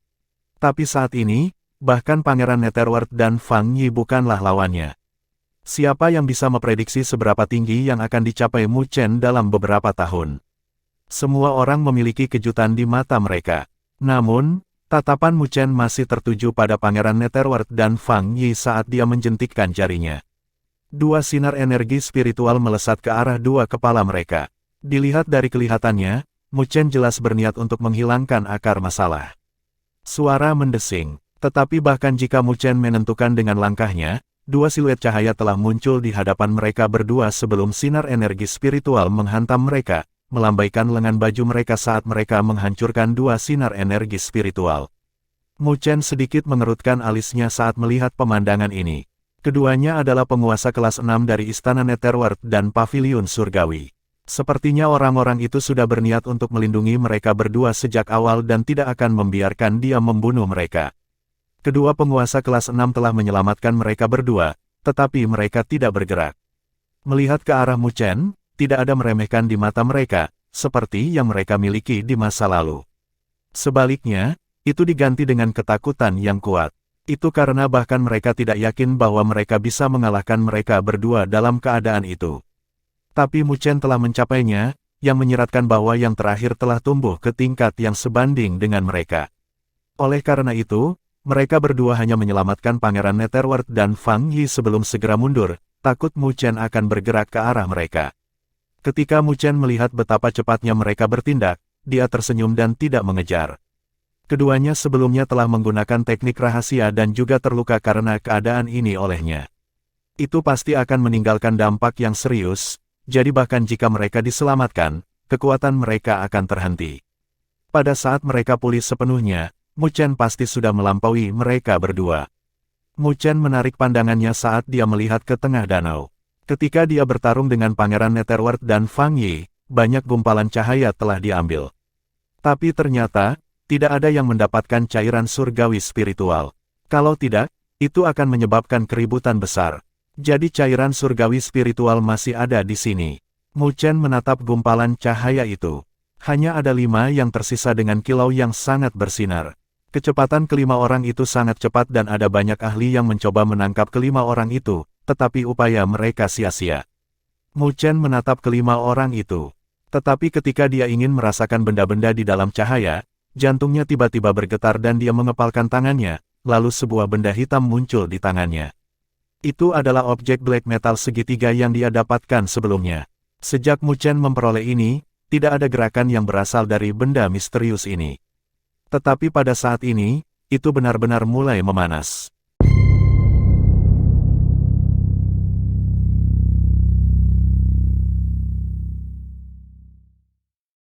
Tapi saat ini, bahkan Pangeran Netherworld dan Fang Yi bukanlah lawannya. Siapa yang bisa memprediksi seberapa tinggi yang akan dicapai Mu Chen dalam beberapa tahun? Semua orang memiliki kejutan di mata mereka. Namun, tatapan Mu Chen masih tertuju pada Pangeran Netherworld dan Fang Yi saat dia menjentikkan jarinya. Dua sinar energi spiritual melesat ke arah dua kepala mereka. Dilihat dari kelihatannya, Mu Chen jelas berniat untuk menghilangkan akar masalah. Suara mendesing, tetapi bahkan jika Mu Chen menentukan dengan langkahnya, dua siluet cahaya telah muncul di hadapan mereka berdua sebelum sinar energi spiritual menghantam mereka, melambaikan lengan baju mereka saat mereka menghancurkan dua sinar energi spiritual. Mu Chen sedikit mengerutkan alisnya saat melihat pemandangan ini. Keduanya adalah penguasa kelas 6 dari Istana Netherworld dan Pavilion Surgawi. Sepertinya orang-orang itu sudah berniat untuk melindungi mereka berdua sejak awal dan tidak akan membiarkan dia membunuh mereka. Kedua penguasa kelas 6 telah menyelamatkan mereka berdua, tetapi mereka tidak bergerak. Melihat ke arah Mu Chen, tidak ada meremehkan di mata mereka, seperti yang mereka miliki di masa lalu. Sebaliknya, itu diganti dengan ketakutan yang kuat. Itu karena bahkan mereka tidak yakin bahwa mereka bisa mengalahkan mereka berdua dalam keadaan itu. Tapi Mu Chen telah mencapainya, yang menyiratkan bahwa yang terakhir telah tumbuh ke tingkat yang sebanding dengan mereka. Oleh karena itu, mereka berdua hanya menyelamatkan Pangeran Netherworld dan Fang Yi sebelum segera mundur, takut Mu Chen akan bergerak ke arah mereka. Ketika Mu Chen melihat betapa cepatnya mereka bertindak, dia tersenyum dan tidak mengejar. Keduanya sebelumnya telah menggunakan teknik rahasia dan juga terluka karena keadaan ini olehnya. Itu pasti akan meninggalkan dampak yang serius, jadi bahkan jika mereka diselamatkan, kekuatan mereka akan terhenti. Pada saat mereka pulih sepenuhnya, Mu Chen pasti sudah melampaui mereka berdua. Mu Chen menarik pandangannya saat dia melihat ke tengah danau. Ketika dia bertarung dengan Pangeran Netherworld dan Fang Yi, banyak gumpalan cahaya telah diambil. Tapi ternyata, tidak ada yang mendapatkan cairan surgawi spiritual. Kalau tidak, itu akan menyebabkan keributan besar. Jadi cairan surgawi spiritual masih ada di sini. Mu Chen menatap gumpalan cahaya itu. Hanya ada 5 yang tersisa dengan kilau yang sangat bersinar. Kecepatan kelima orang itu sangat cepat dan ada banyak ahli yang mencoba menangkap kelima orang itu, tetapi upaya mereka sia-sia. Mu Chen menatap kelima orang itu. Tetapi ketika dia ingin merasakan benda-benda di dalam cahaya, jantungnya tiba-tiba bergetar dan dia mengepalkan tangannya, lalu sebuah benda hitam muncul di tangannya. Itu adalah objek black metal segitiga yang dia dapatkan sebelumnya. Sejak Mu Chen memperoleh ini, tidak ada gerakan yang berasal dari benda misterius ini. Tetapi pada saat ini, itu benar-benar mulai memanas.